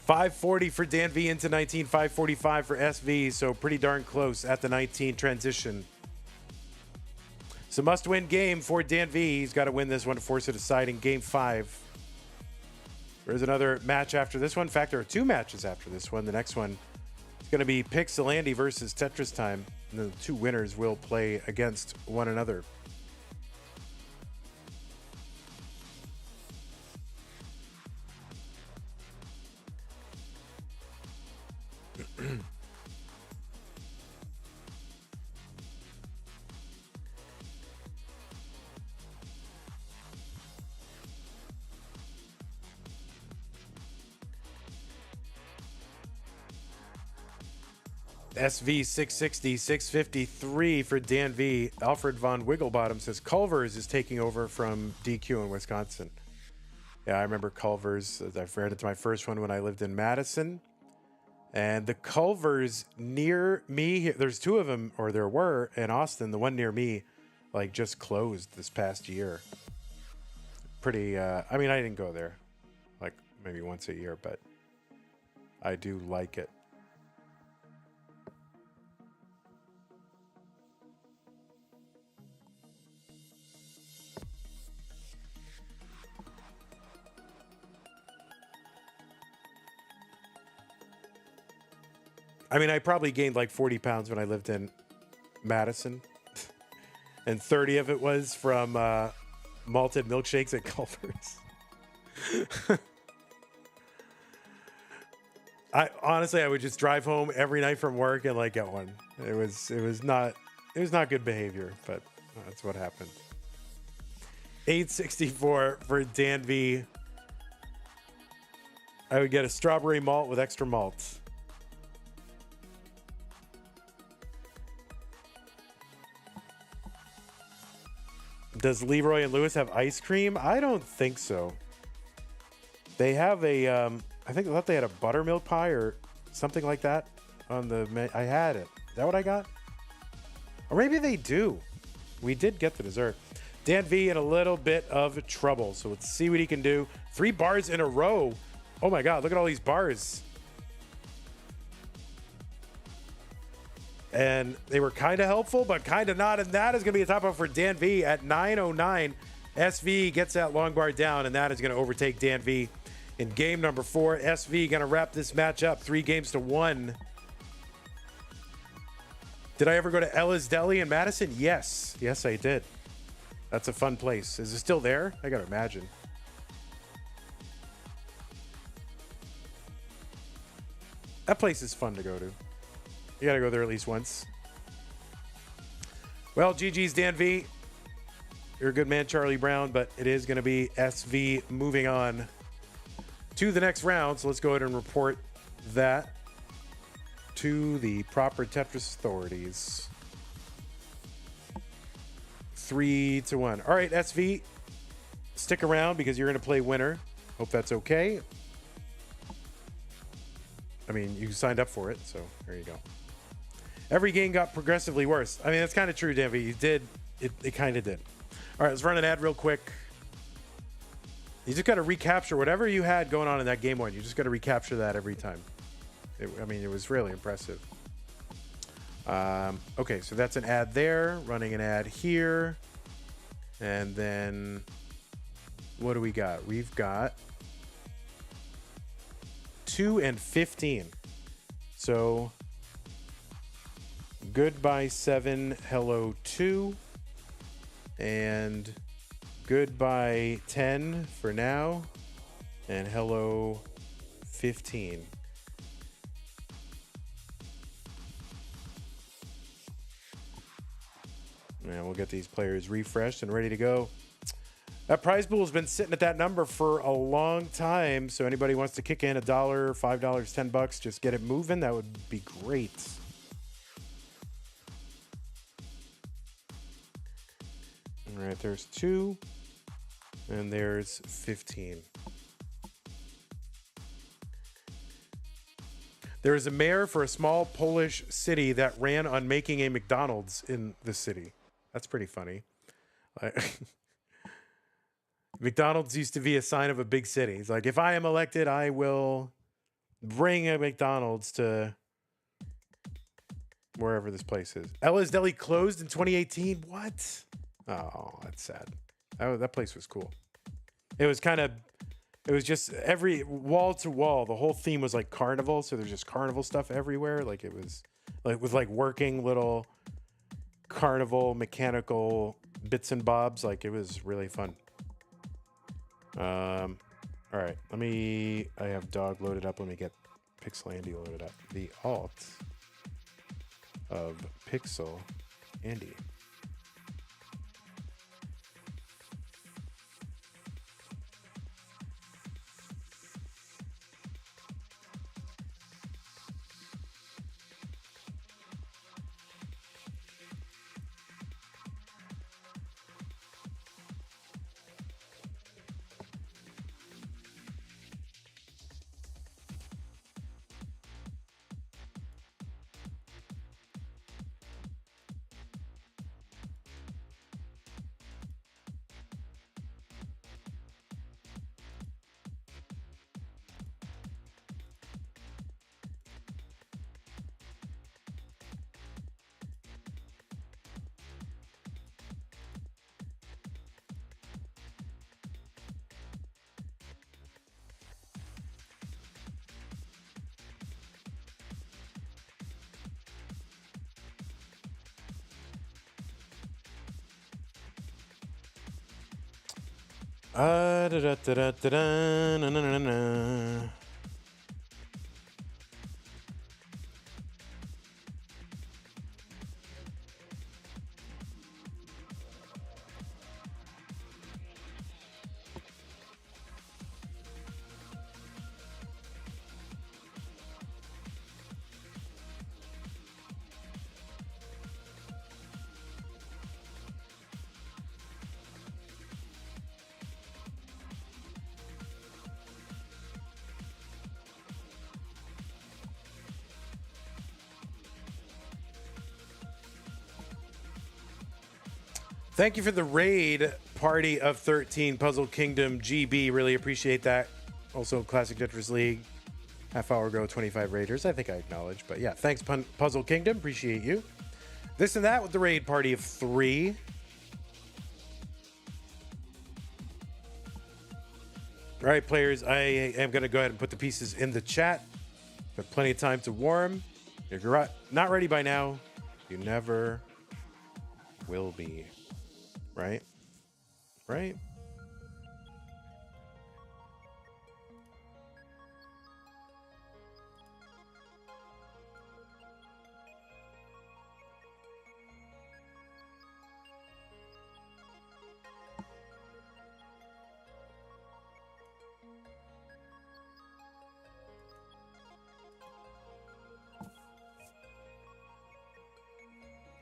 $540 for Danv into 19, $545 for SV, so pretty darn close at the 19 transition. It's a must-win game for Danv. He's got to win this one to force a decide in Game 5. There's another match after this one. In fact, there are two matches after this one. The next one is going to be Pixelandy versus Tetristime. And the two winners will play against one another. SV 660, 653 for Danv. Alfred von Wigglebottom says Culver's is taking over from DQ in Wisconsin. Yeah, I remember Culver's. I ran into my first one when I lived in Madison. And the Culver's near me, there's two of them, or there were in Austin. The one near me, like, just closed this past year. Pretty, I mean, I didn't go there, like, maybe once a year, but I do like it. I mean, I probably gained like 40 pounds when I lived in Madison. And 30 of it was from malted milkshakes at Culver's. I would just drive home every night from work and like get one. It was not good behavior, but that's what happened. 864 for Danv. I would get a strawberry malt with extra malt. Does Leroy and Lewis have ice cream? I don't think so. They have a, I thought they had a buttermilk pie or something like that on the menu. I had it. Is that what I got? Or maybe they do. We did get the dessert. Danv in a little bit of trouble. So let's see what he can do. 3 bars in a row. Oh my God, look at all these bars. And they were kind of helpful, but kind of not. And that is going to be a top up for Danv at 9:09. SV gets that long bar down, and that is going to overtake Danv in game number 4. SV going to wrap this match up 3-1. Did I ever go to Ella's Deli in Madison? Yes. Yes, I did. That's a fun place. Is it still there? I got to imagine. That place is fun to go to. You got to go there at least once. Well, GG's Danv. You're a good man, Charlie Brown, but it is going to be SV moving on to the next round. So let's go ahead and report that to the proper Tetris authorities. 3-1. All right, SV, stick around because you're going to play winner. Hope that's okay. I mean, you signed up for it, so there you go. Every game got progressively worse. I mean, that's kind of true, Danv. You did. It kind of did. All right, let's run an ad real quick. You just got to recapture whatever you had going on in that game one. You just got to recapture that every time. I mean, it was really impressive. Okay, so that's an ad there. Running an ad here. And then what do we got? We've got 2 and 15. So goodbye 7, hello 2. And goodbye 10 for now. And hello 15. And we'll get these players refreshed and ready to go. That prize pool has been sitting at that number for a long time. So anybody wants to kick in $1, $5, $10, just get it moving. That would be great. All right, there's 2. And there's 15. There is a mayor for a small Polish city that ran on making a McDonald's in the city. That's pretty funny. McDonald's used to be a sign of a big city. It's like, if I am elected, I will bring a McDonald's to wherever this place is. Ella's Deli closed in 2018. What? Oh, that's sad. That place was cool. It was just every wall to wall. The whole theme was like carnival. So there's just carnival stuff everywhere. Like it was like with like working little carnival mechanical bits and bobs. Like it was really fun. All right, I have dog loaded up. Let me get Pixel Andy loaded up. The alt of Pixel Andy. Na, na, na, na. Thank you for the raid, Party of 13, Puzzle Kingdom GB. Really appreciate that. Also, Classic Tetris League. Half hour ago, 25 raiders. I think I acknowledged. But yeah, thanks, Puzzle Kingdom. Appreciate you. This and that with the raid party of 3. All right, players. I am going to go ahead and put the pieces in the chat. Got plenty of time to warm. If you're not ready by now, you never will be. Right? Right?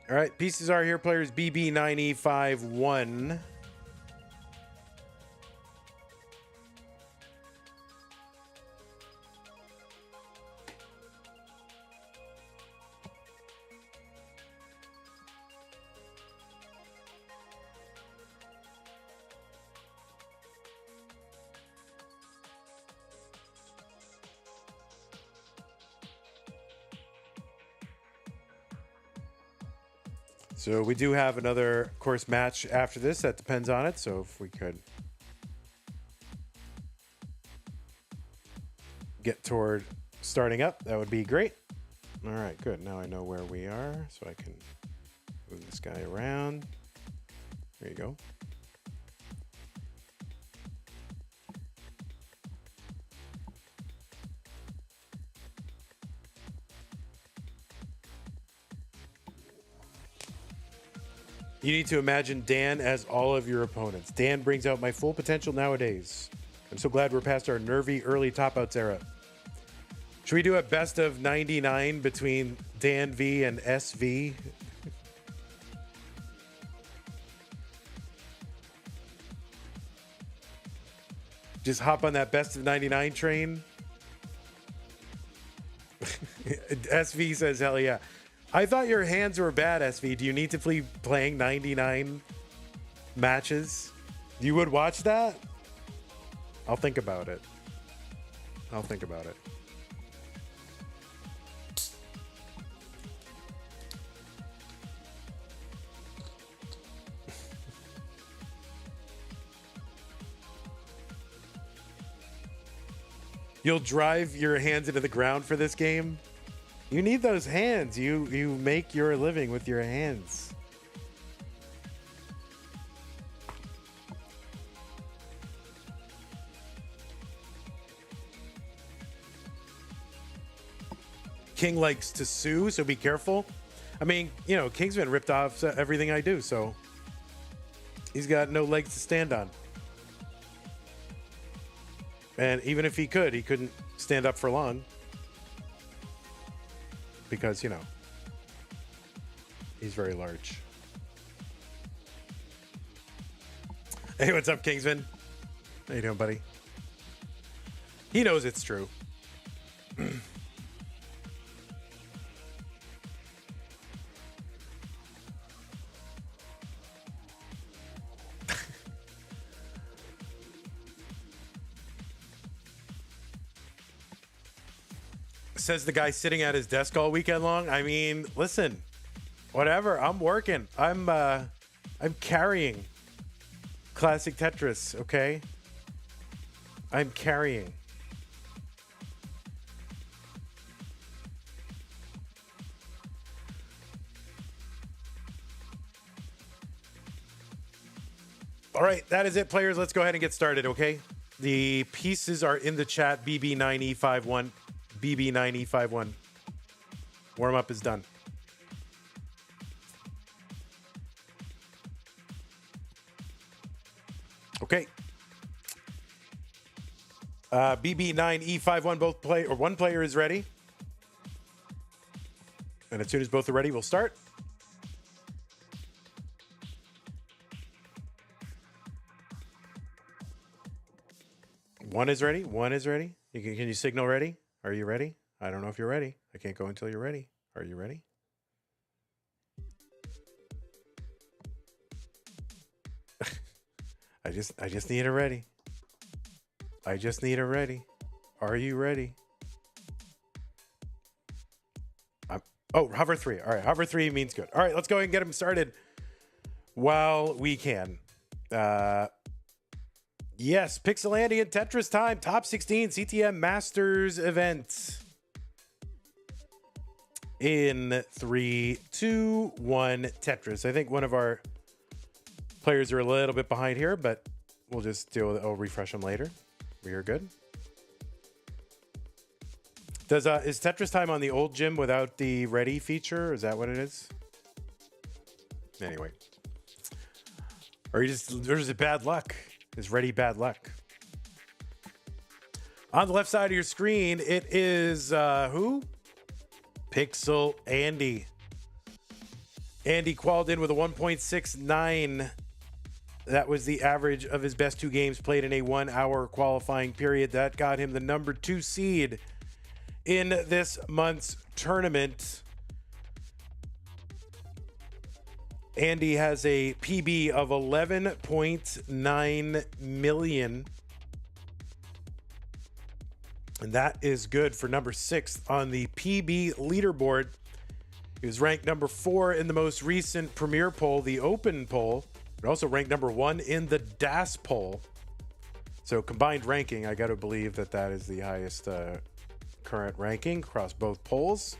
All right, pieces are here. Players BB9E51. So we do have another, of course, match after this. That depends on it. So if we could get toward starting up, that would be great. All right, good. Now I know where we are, so I can move this guy around. There you go. You need to imagine Dan as all of your opponents. Dan brings out my full potential nowadays. I'm so glad we're past our nervy early top-outs era. Should we do a best of 99 between Dan V and SV? Just hop on that best of 99 train? SV says, hell yeah. I thought your hands were bad, SV. Do you need to be playing 99 matches? You would watch that? I'll think about it. I'll think about it. You'll drive your hands into the ground for this game? You need those hands. You make your living with your hands. King likes to sue, so be careful. I mean, you know, King's been ripped off everything I do, so he's got no legs to stand on. And even if he couldn't stand up for long. Because, you know, he's very large. Hey, what's up, Kingsman? How you doing, buddy? He knows it's true. Says the guy sitting at his desk all weekend long. I mean, listen, whatever. I'm working. I'm carrying classic Tetris. Okay, I'm carrying. All right, that is it, players. Let's go ahead and get started. Okay, the pieces are in the chat. BB9E51. BB9E51. Warm up is done. Okay. BB9E51 one player is ready. And as soon as both are ready, we'll start. One is ready. One is ready. Can you signal ready? Are you ready? I don't know if you're ready. I can't go until you're ready. Are you ready? I just need a ready. I just need a ready. Are you ready? Oh, hover 3. All right, hover 3 means good. All right, let's go ahead and get them started while we can. Yes, Pixelandian Tetris time, top 16 CTM Masters event. In 3, 2, 1, Tetris. I think one of our players are a little bit behind here, but we'll just deal with it. I'll refresh them later. We're good. Is Tetris time on the old gym without the ready feature? Is that what it is? Anyway. Or there's a bad luck. Is ready bad luck? On the left side of your screen, it is who? Pixel Andy. Andy qualified in with a 1.69. That was the average of his best 2 games played in a 1-hour qualifying period. That got him the number 2 seed in this month's tournament. Andy has a PB of 11.9 million. And that is good for number 6 on the PB leaderboard. He was ranked number 4 in the most recent Premier poll, the Open poll. But also ranked number 1 in the DAS poll. So combined ranking, I got to believe that that is the highest current ranking across both polls.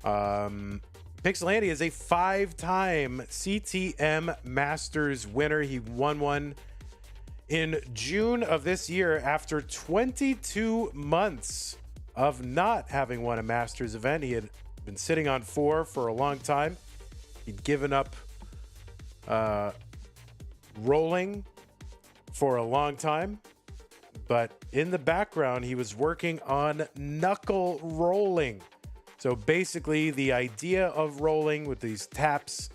Pixelandia is a 5-time CTM Masters winner. He won one in June of this year after 22 months of not having won a Masters event. He had been sitting on 4 for a long time. He'd given up rolling for a long time, but in the background he was working on knuckle rolling. So basically the idea of rolling with these taps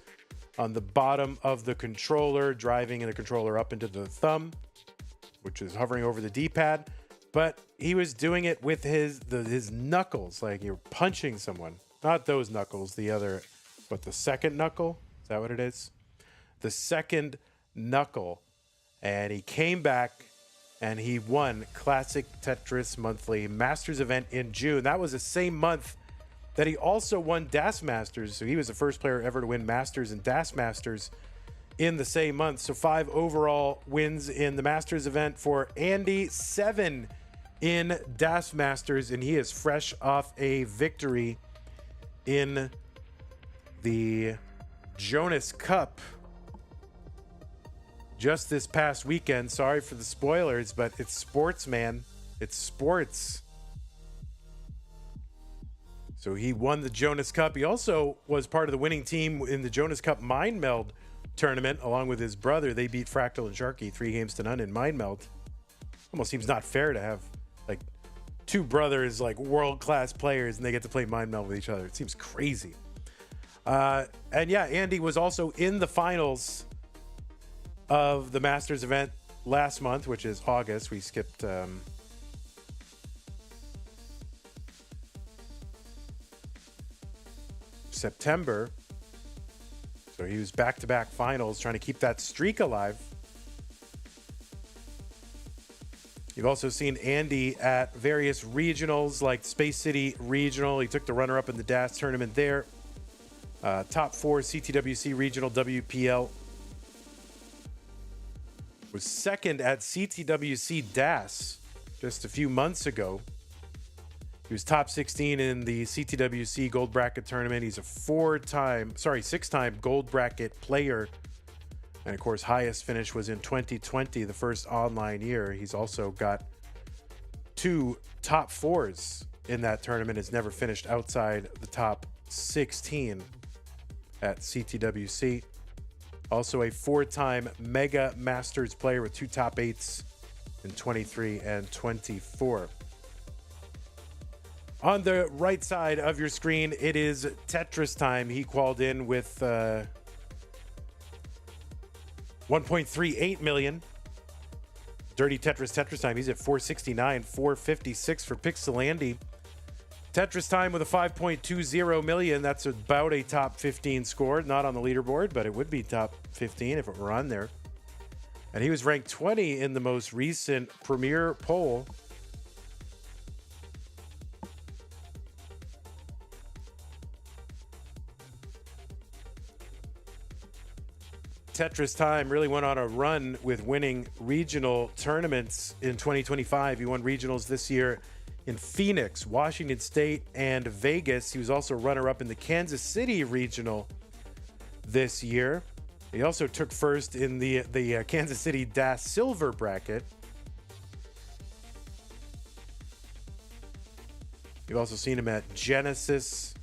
on the bottom of the controller, driving the controller up into the thumb, which is hovering over the D-pad, but he was doing it with his knuckles, like you're punching someone. Not those knuckles, the other, but the second knuckle, is that what it is? The second knuckle. And he came back and he won Classic Tetris Monthly Masters event in June. That was the same month that he also won DAS Masters. So he was the first player ever to win Masters and DAS Masters in the same month. So 5 overall wins in the Masters event for Andy, 7 in DAS Masters, and he is fresh off a victory in the Jonas Cup just this past weekend. Sorry for the spoilers, but it's sports, man. It's sports. So he won the Jonas Cup. He also was part of the winning team in the Jonas Cup Mind Meld tournament, along with his brother. They beat Fractal and Sharky 3-0 in Mind Meld. Almost seems not fair to have like 2 brothers, like world-class players, and they get to play Mind Meld with each other. It seems crazy. And yeah, Andy was also in the finals of the Masters event last month, which is August. We skipped September. So he was back-to-back finals, trying to keep that streak alive. You've also seen Andy at various regionals like Space City Regional. He took the runner-up in the DAS tournament there. Top 4 CTWC Regional WPL. Was second at CTWC DAS just a few months ago. He was top 16 in the CTWC Gold Bracket tournament. He's a 6-time Gold Bracket player. And of course, highest finish was in 2020, the first online year. He's also got 2 top 4s in that tournament. Has never finished outside the top 16 at CTWC. Also a 4-time Mega Masters player with 2 top 8s in 23 and 24. On the right side of your screen, it is Tetristime. He called in with 1.38 million. Dirty Tetristime. He's at 469, 456 for Pixelandia. Tetristime with a 5.20 million. That's about a top 15 score. Not on the leaderboard, but it would be top 15 if it were on there. And he was ranked 20 in the most recent Premier poll. Tetristime really went on a run with winning regional tournaments in 2025. He won regionals this year in Phoenix, Washington State, and Vegas. He was also runner-up in the Kansas City Regional this year. He also took first in the Kansas City DAS Silver bracket. You've also seen him at Genesis.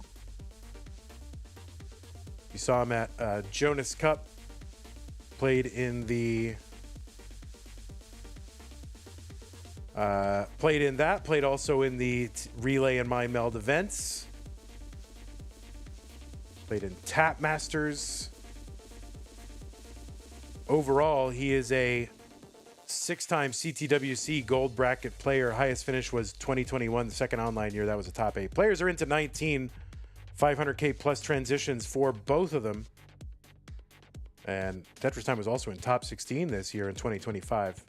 You saw him at Jonas Cup. Played in the played also in the relay and mind meld events. Played in Tap Masters. Overall, he is a 6-time CTWC gold bracket player. Highest finish was 2021, the second online year. That was a top 8. Players are into 19 500K plus transitions for both of them. And Tetristime was also in top 16 this year in 2025.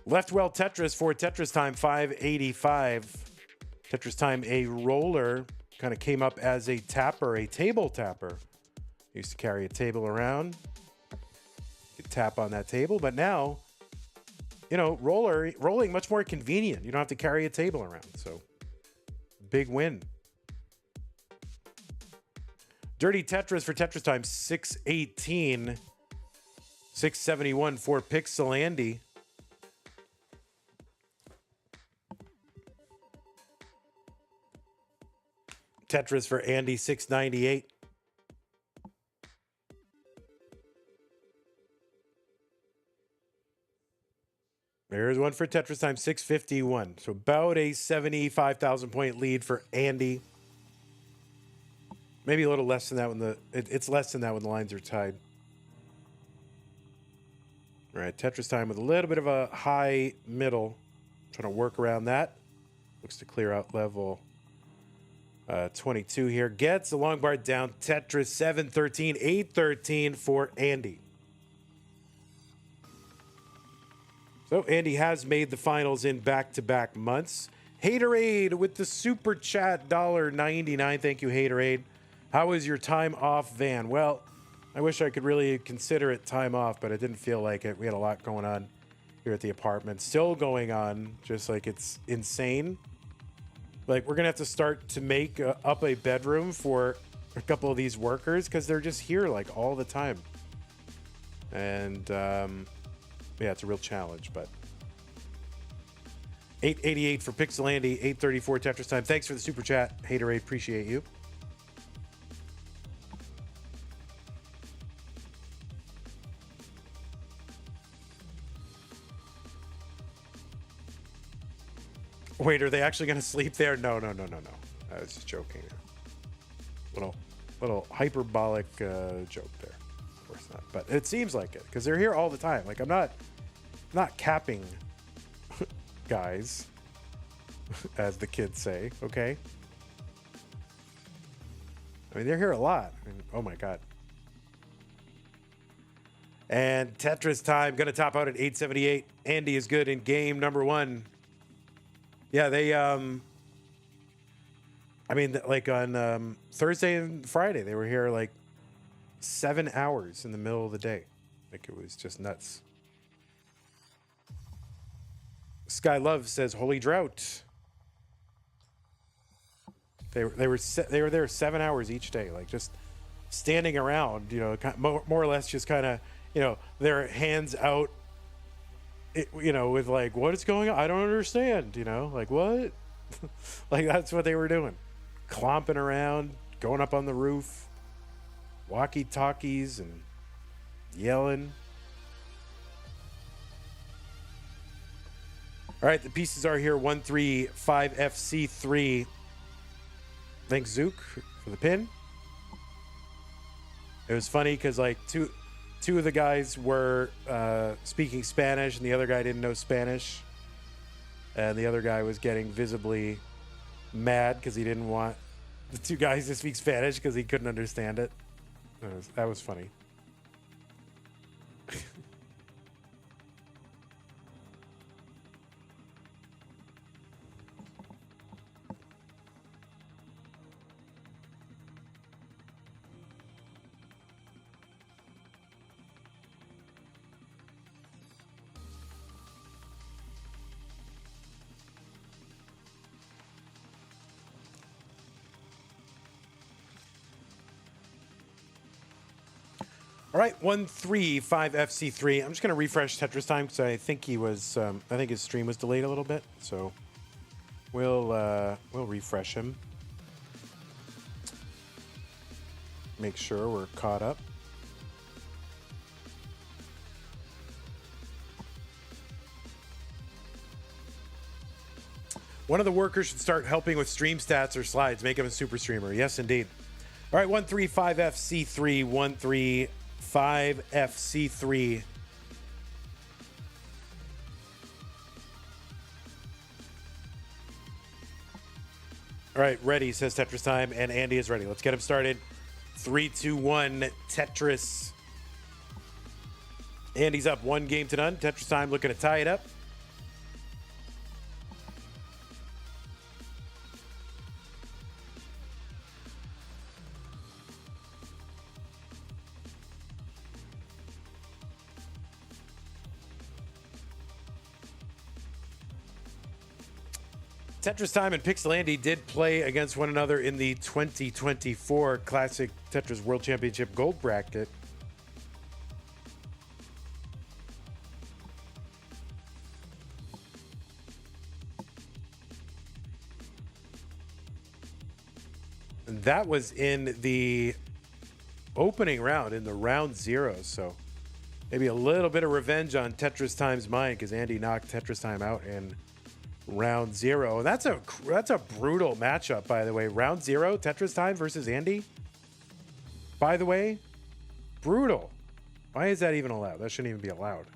Left well Tetris for Tetristime 585. Tetristime, a roller, kind of came up as a tapper, a table tapper. Used to carry a table around. You could tap on that table, but now, you know, rolling much more convenient. You don't have to carry a table around. So, big win. Dirty Tetris for Tetristime 618. 671 for Pixel Andy. Tetris for Andy 698. There's one for Tetristime 651. So about a 75,000 point lead for Andy. Maybe a little less than that when it's less than that when the lines are tied. All right, Tetristime with a little bit of a high middle. Trying to work around that. Looks to clear out level 22 here. Gets the long bar down. Tetris 713, 813 for Andy. So Andy has made the finals in back-to-back months. Haterade with the super chat, $1.99. Thank you, Haterade. How was your time off, Van? Well, I wish I could really consider it time off, but I didn't feel like it. We had a lot going on here at the apartment. Still going on, just like it's insane. Like, we're going to have to start to make up a bedroom for a couple of these workers because they're just here, like, all the time. And, yeah, it's a real challenge, but... 888 for Pixel Andy, 834 Tetristime. Thanks for the super chat. Haterade, appreciate you. Wait, are they actually going to sleep there? No. I was just joking. Little hyperbolic joke there. Of course not. But it seems like it because they're here all the time. Like, I'm not capping, guys, as the kids say. Okay. I mean, they're here a lot. I mean, oh my God. And Tetristime going to top out at 878. Andy is good in game number 1. Yeah, they, I mean, like on Thursday and Friday, they were here like 7 hours in the middle of the day. Like, it was just nuts. Sky Love says, "Holy drought." They were there 7 hours each day, like just standing around, you know, more or less just kind of, you know, their hands out. You know, with like, what is going on? I don't understand, you know, like what? Like, that's what they were doing. Clomping around, going up on the roof, walkie-talkies and yelling. All right, the pieces are here. 135FC3. Thanks, Zook, for the pin. It was funny because like two of the guys were speaking Spanish and the other guy didn't know Spanish. And the other guy was getting visibly mad because he didn't want the two guys to speak Spanish because he couldn't understand it. That was funny. All right, 135FC3. I'm just going to refresh Tetristime because I think he was, I think his stream was delayed a little bit. So we'll refresh him. Make sure we're caught up. One of the workers should start helping with stream stats or slides. Make him a super streamer. Yes, indeed. All right, 135FC3, 135FC3. All right, ready, says Tetris Time, and Andy is ready. Let's get him started. 3, 2, 1, Tetris. Andy's up 1 game to none. Tetris Time looking to tie it up. Tetris Time and Pixel Andy did play against one another in the 2024 Classic Tetris World Championship Gold Bracket. And that was in the opening round, in the round 0. So maybe a little bit of revenge on Tetris Time's mind because Andy knocked Tetris Time out in round 0. And that's a brutal matchup, by the way. Round 0, Tetris Time versus Andy. By the way, brutal. Why is that even allowed? That shouldn't even be allowed.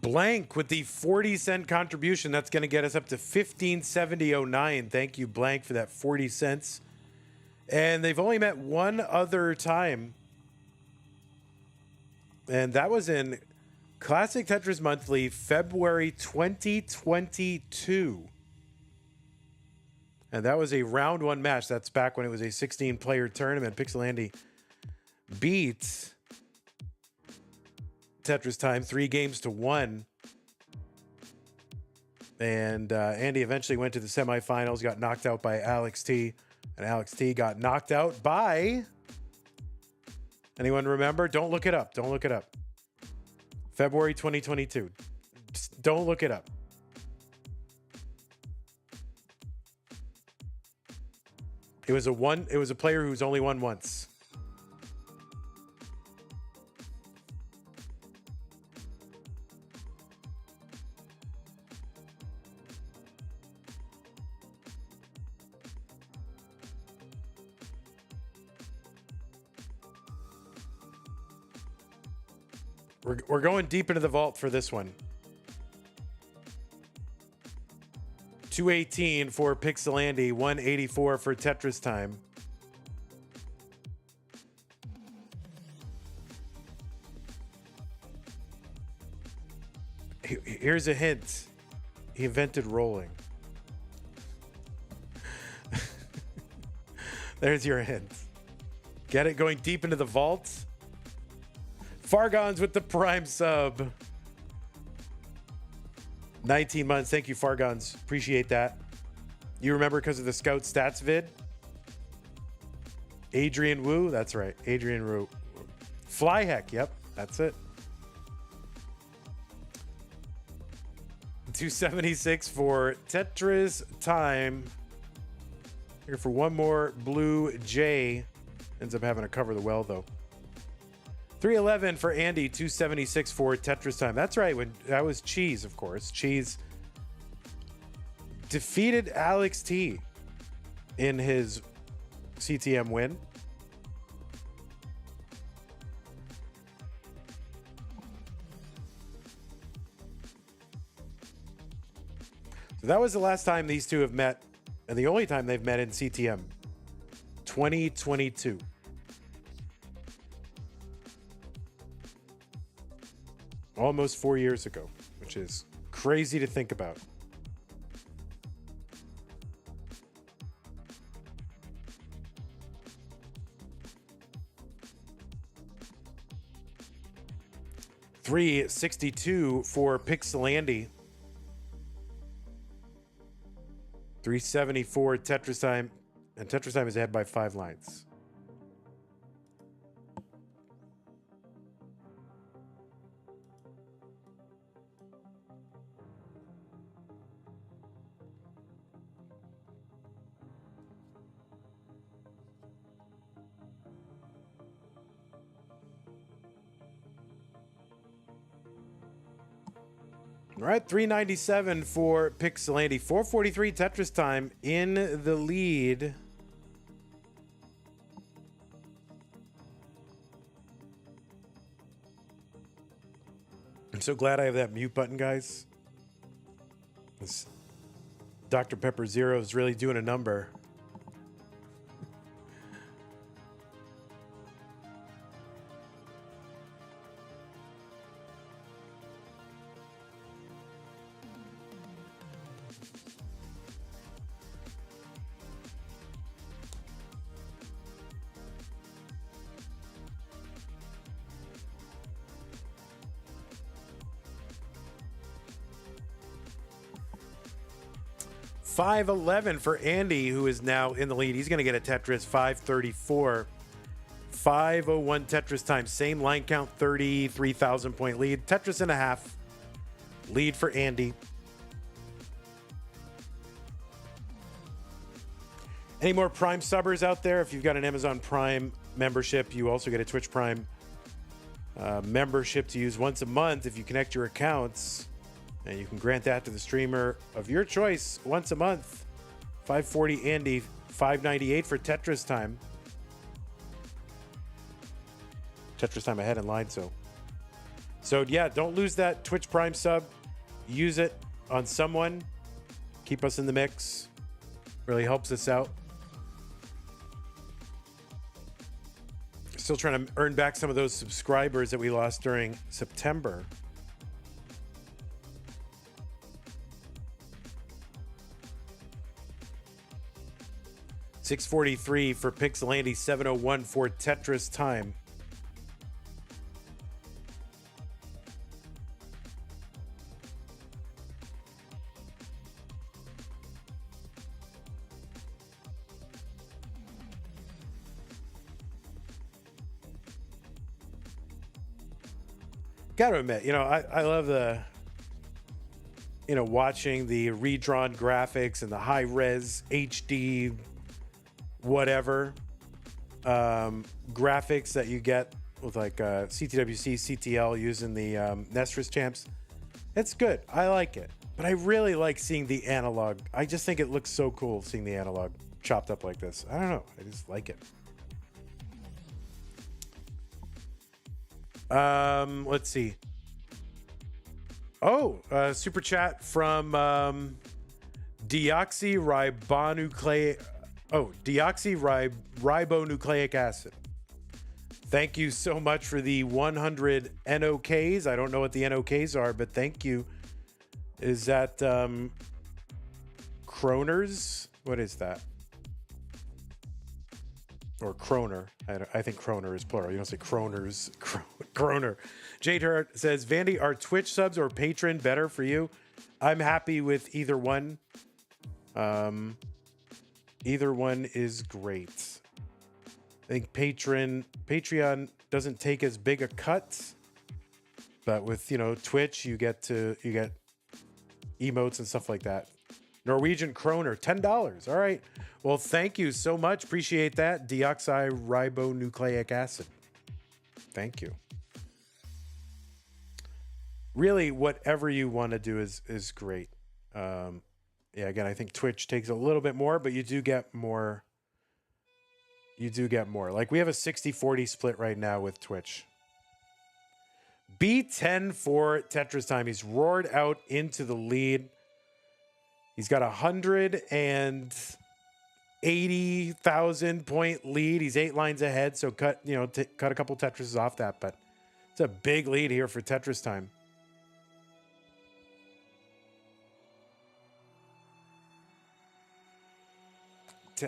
Blank with the 40-cent contribution. That's going to get us up to 1570.09. Thank you, Blank, for that 40 cents. And they've only met one other time. And that was in Classic Tetris Monthly, February 2022. And that was a round 1 match. That's back when it was a 16-player tournament. Pixel Andy beat Tetris Time 3 games to 1. And Andy eventually went to the semifinals, got knocked out by Alex T. And Alex T got knocked out by... Anyone remember? Don't look it up. Don't look it up. February 2022. Just don't look it up. It was a player who's only won once. We're going deep into the vault for this one. 218 for Pixel Andy, 184 for Tetris Time. Here's a hint. He invented rolling. There's your hint. Get it? Going deep into the vault. Fargons with the Prime sub. 19 months. Thank you, Fargons. Appreciate that. You remember because of the Scout Stats vid? Adrian Wu. That's right. Adrian Wu. Flyheck. Yep. That's it. 276 for Tetris Time. Here for one more Blue Jay. Ends up having to cover the well, though. 311 for Andy, 276 for Tetris Time. That's right. When that was Cheese, of course. Cheese defeated Alex T in his CTM win. So that was the last time these two have met, and the only time they've met in CTM. 2022. Almost 4 years ago, which is crazy to think about. $362 for Pixel Andy. 374 Tetris Time, and Tetris Time is ahead by 5 lines. All right, 397 for Pixelandy. 443 Tetristime in the lead. I'm so glad I have that mute button, guys. This Dr. Pepper Zero is really doing a number. $511 for Andy, who is now in the lead. He's going to get a Tetris. 534. 501 Tetris time. Same line count, 33,000 point lead. Tetris and a half. Lead for Andy. Any more Prime subbers out there? If you've got an Amazon Prime membership, you also get a Twitch Prime membership to use once a month if you connect your accounts. And you can grant that to the streamer of your choice once a month. 540 Andy, 598 for Tetris time. Tetris time ahead in line, so yeah, don't lose that Twitch Prime sub. Use it on someone. Keep us in the mix. Really helps us out. Still trying to earn back some of those subscribers that we lost during September. $643 for Pixelandy, $701 for Tetris time. Gotta admit, I love the, watching the redrawn graphics and the high res HD whatever graphics that you get with like CTWC, CTL using the Tetris champs. It's good. I like it. But I really like seeing the analog. I just think it looks so cool seeing the analog chopped up like this. I don't know. I just like it. Let's see. Oh, super chat from deoxyribonucleic acid. Thank you so much for the 100 NOKs. I don't know what the NOKs are, but thank you. Is that Kroners? What is that? Or Kroner. I think Kroner is plural. You don't say Kroners. Kroner. Jade Hurt says, Vandy, are Twitch subs or Patreon better for you? I'm happy with either one. Either one is great. I think Patreon doesn't take as big a cut, but with Twitch, you get emotes and stuff like that. Norwegian Kroner, $10. All right. Well, thank you so much. Appreciate that. Deoxyribonucleic acid. Thank you. Really, whatever you want to do is great. Yeah, again, I think Twitch takes a little bit more, but you do get more. Like we have a 60-40 split right now with Twitch. B10 for Tetris time. He's roared out into the lead. He's got 180,000 point lead. He's 8 lines ahead, so cut a couple Tetrises off that, but it's a big lead here for Tetris time.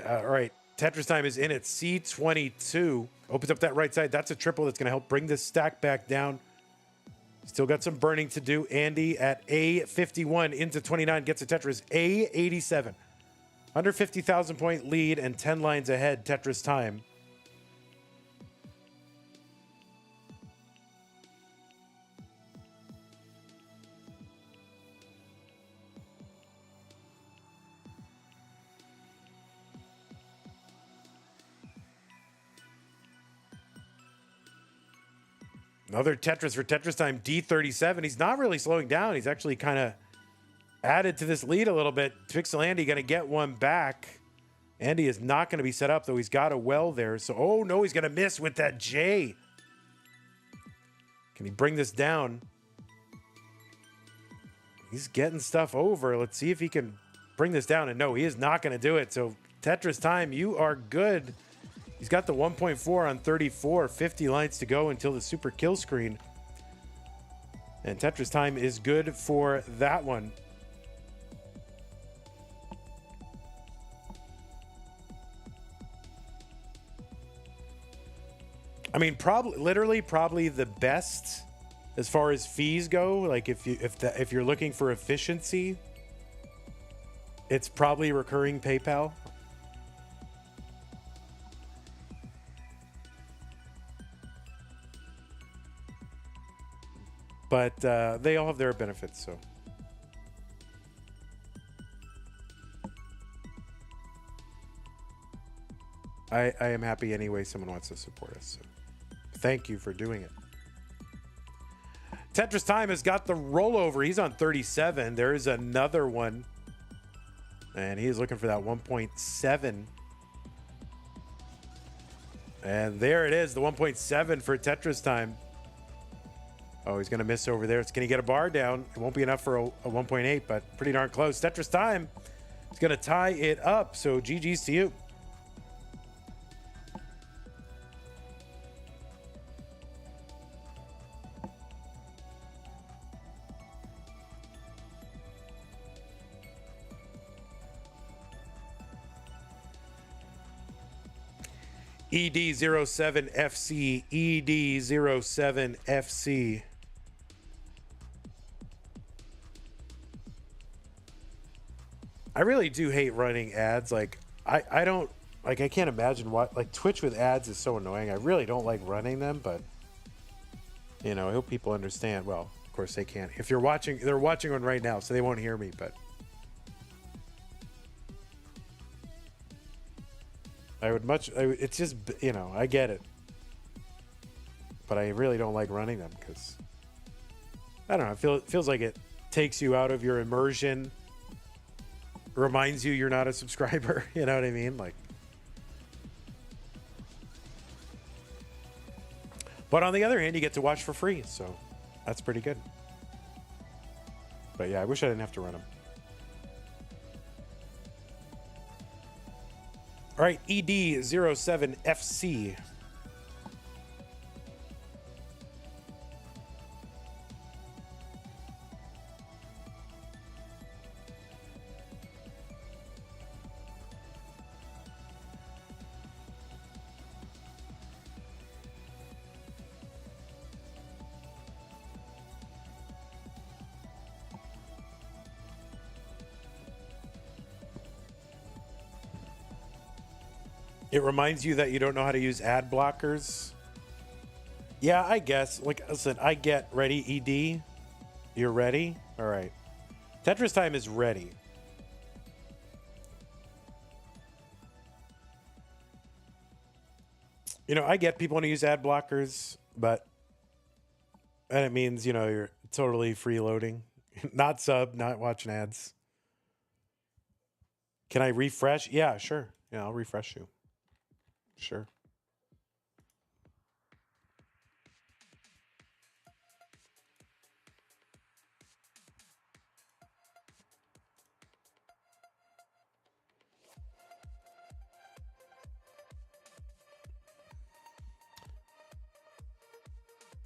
All right, Tetris time is in at C22. Opens up that right side. That's a triple that's going to help bring this stack back down. Still got some burning to do. Andy at A51 into 29 gets a Tetris. A87. 150,000 point lead and 10 lines ahead. Tetris time. Another Tetris for Tetristime, D37. He's not really slowing down. He's actually kind of added to this lead a little bit. Pixel Andy going to get one back. Andy is not going to be set up, though. He's got a well there. So, oh, no, he's going to miss with that J. Can he bring this down? He's getting stuff over. Let's see if he can bring this down. And no, he is not going to do it. So, Tetristime, you are good. He's got the 1.4 on 34. 50 lines to go until the super kill screen. And Tetristime is good for that one. I mean, probably the best as far as fees go. Like if you're looking for efficiency, it's probably recurring PayPal. But they all have their benefits, so. I am happy any way someone wants to support us. So thank you for doing it. Tetristime has got the rollover. He's on 37. There is another one. And he's looking for that 1.7. And there it is, the 1.7 for Tetristime. Oh, he's going to miss over there. It's going to get a bar down. It won't be enough for a 1.8, but pretty darn close. Tetristime is going to tie it up. So GG's to you. ED07FC, ED07FC. I really do hate running ads. Like, I don't, like, I can't imagine what, like, Twitch with ads is so annoying. I really don't like running them, but, you know, I hope people understand. Well, of course they can't. If you're watching, they're watching one right now, so they won't hear me, but. It's just, you know, I get it. But I really don't like running them because, I don't know, it feels like it takes you out of your immersion, reminds you you're not a subscriber, you know what I mean? Like, but on the other hand, you get to watch for free, so that's pretty good. But yeah, I wish I didn't have to run them. All right, ED07FC. It reminds you that you don't know how to use ad blockers. Yeah, I guess. Like, listen, I get ready, ED. You're ready? All right. Tetristime is ready. You know, I get people want to use ad blockers, but and it means, you know, you're totally freeloading. Not sub, not watching ads. Can I refresh? Yeah, sure. Yeah, I'll refresh you. Sure.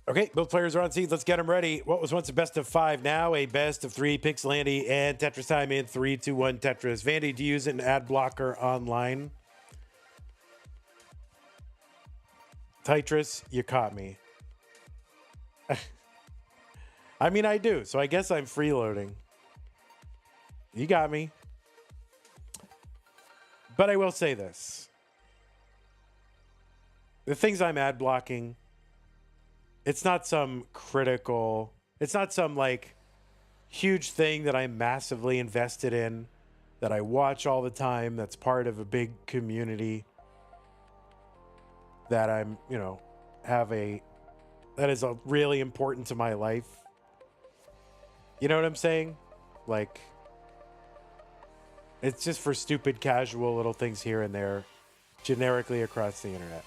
Okay, both players are on seats. Let's get them ready. What was once a best of 5, now a best of 3. Pixel Andy and Tetristime in 3, 2, 1 Tetris. Vandy, do you use an ad blocker online? Tetris, you caught me. I mean, I do, so I guess I'm freeloading. You got me. But I will say this. The things I'm ad blocking, it's not some critical, it's not some like huge thing that I'm massively invested in, that I watch all the time, that's part of a big community, that I'm, you know, have a that is really important to my life. You know what I'm saying? Like, it's just for stupid, casual little things here and there, generically across the internet.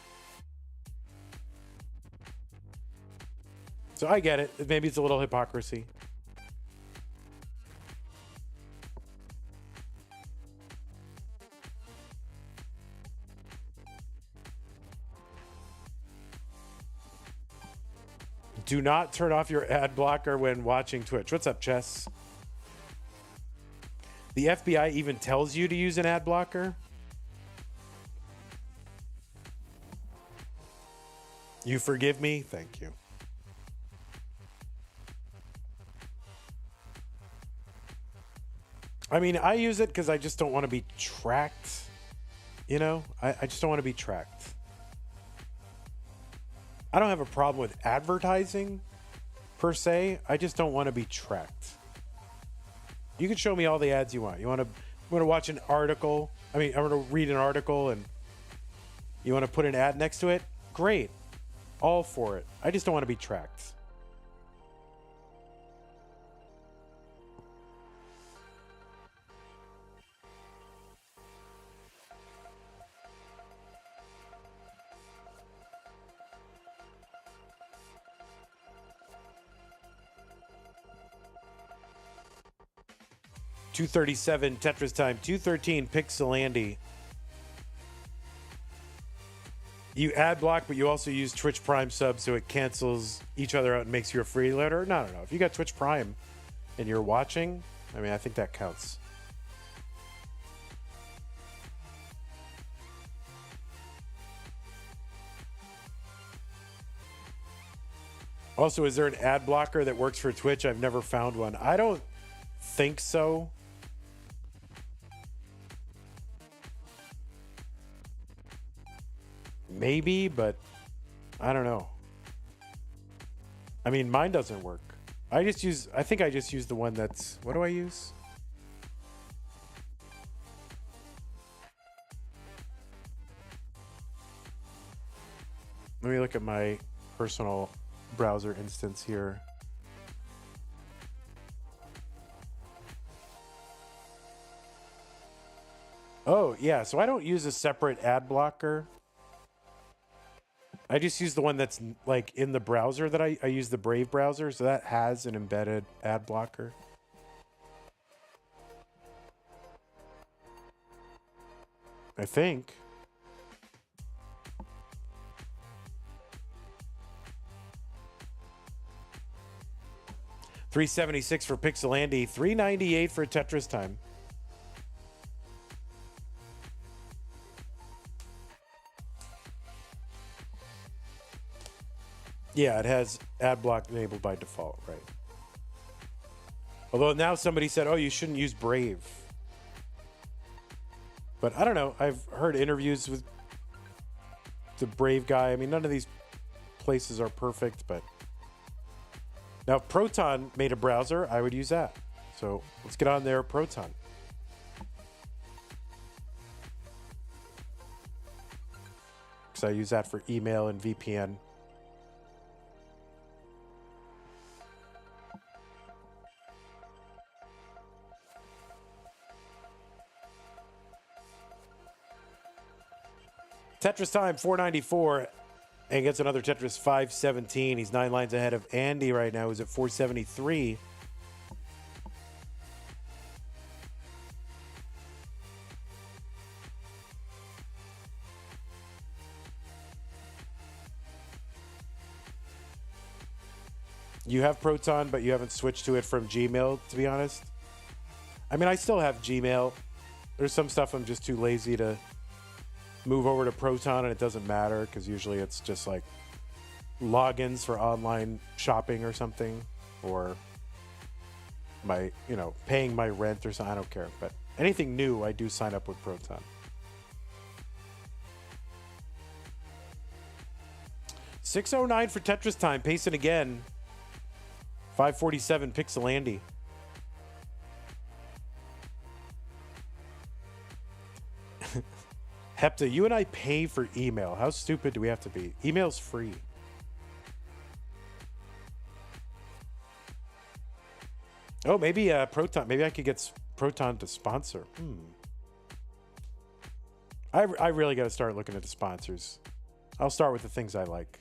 So I get it. Maybe it's a little hypocrisy. Do not turn off your ad blocker when watching Twitch. What's up, Chess? The FBI even tells you to use an ad blocker? You forgive me? Thank you. I mean, I use it because I just don't want to be tracked. You know? I just don't want to be tracked. I don't have a problem with advertising, per se. I just don't want to be tracked. You can show me all the ads you want. You want to watch an article? I mean, I want to read an article and you want to put an ad next to it? Great. All for it. I just don't want to be tracked. $237 Tetris time. $213 Pixelandy. You ad block, but you also use Twitch Prime sub, so it cancels each other out and makes you a freeloader. No. If you got Twitch Prime and you're watching, I mean, I think that counts. Also, is there an ad blocker that works for Twitch? I've never found one. I don't think so. Maybe, but I don't know. I mean, mine doesn't work. I think I just use the one that's, what do I use? Let me look at my personal browser instance here. Oh, yeah. So I don't use a separate ad blocker. I just use the one that's like in the browser that I use the Brave browser. So that has an embedded ad blocker. I think. $376 for Pixelandy, $398 for Tetris time. Yeah, it has ad block enabled by default, right? Although now somebody said, oh, you shouldn't use Brave. But I don't know. I've heard interviews with the Brave guy. I mean, none of these places are perfect, but now if Proton made a browser, I would use that. So let's get on there, Proton. Because I use that for email and VPN. Tetris time, 494, and gets another Tetris 517. He's 9 lines ahead of Andy right now, who's at 473. You have Proton, but you haven't switched to it from Gmail, to be honest. I mean, I still have Gmail. There's some stuff I'm just too lazy to move over to Proton, and it doesn't matter because usually it's just like logins for online shopping or something, or my, paying my rent or something. I don't care. But anything new, I do sign up with Proton. $609 for Tetris time. Pacing again. $547 Pixelandy. Hepta, you and I pay for email. How stupid do we have to be? Email's free. Oh, maybe Proton. Maybe I could get Proton to sponsor. I really got to start looking at the sponsors. I'll start with the things I like.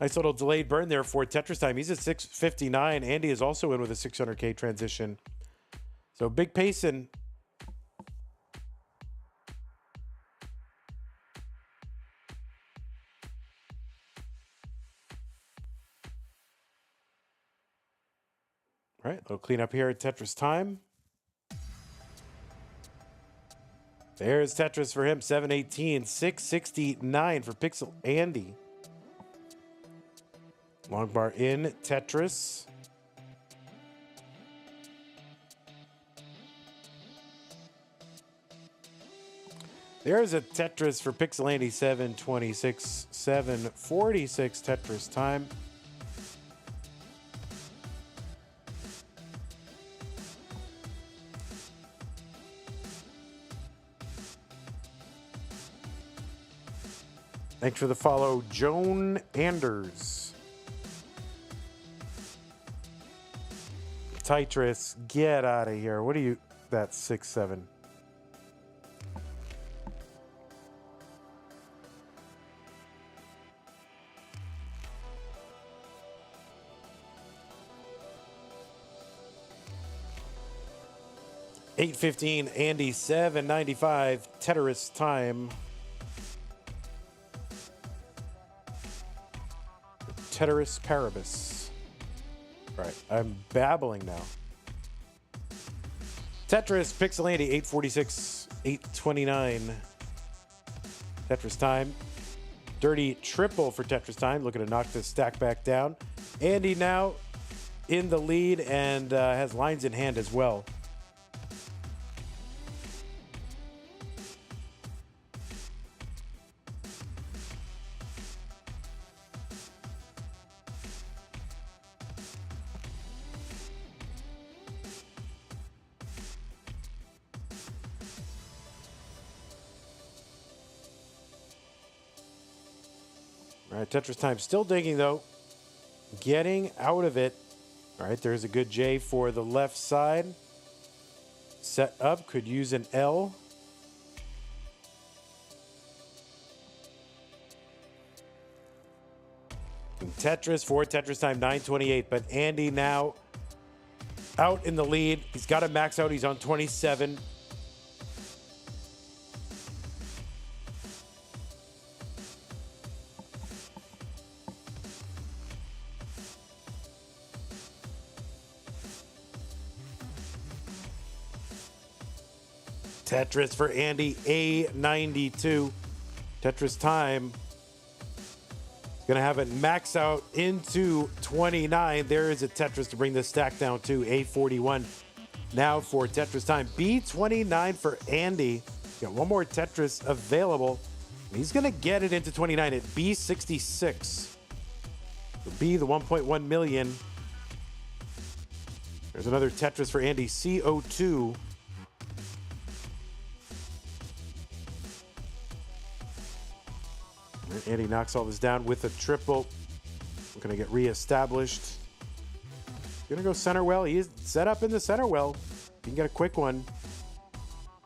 Nice little delayed burn there for Tetristime. He's at 659. Andy is also in with a 600K transition. So big pacing. All right, little cleanup here at Tetris time. There's Tetris for him, 718, 669 for Pixel Andy. Long bar in Tetris. There's a Tetris for Pixel Andy, 726, 746 Tetris time. Thanks for the follow, Joan Anders. Tetris, get out of here. What are you? That's 6-7. $8.15, Andy, $7.95, Tetris time. Tetris Paribus. All right, I'm babbling now. Tetris, Pixel Andy, 846, 829. Tetris time. Dirty triple for Tetris time. Looking to knock this stack back down. Andy now in the lead and has lines in hand as well. All right, Tetris time. Still digging, though. Getting out of it. All right, there's a good J for the left side. Set up. Could use an L. And Tetris for Tetris time, 928. But Andy now out in the lead. He's got to max out. He's on 27. Tetris for Andy, A92. Tetris time. Going to have it max out into 29. There is a Tetris to bring this stack down to A41. Now for Tetris time. B29 for Andy. Got one more Tetris available. He's going to get it into 29 at B66. B, the 1.1 million. There's another Tetris for Andy, CO2. Andy knocks all this down with a triple. We're going to get reestablished. Going to go center well. He is set up in the center well. You can get a quick one.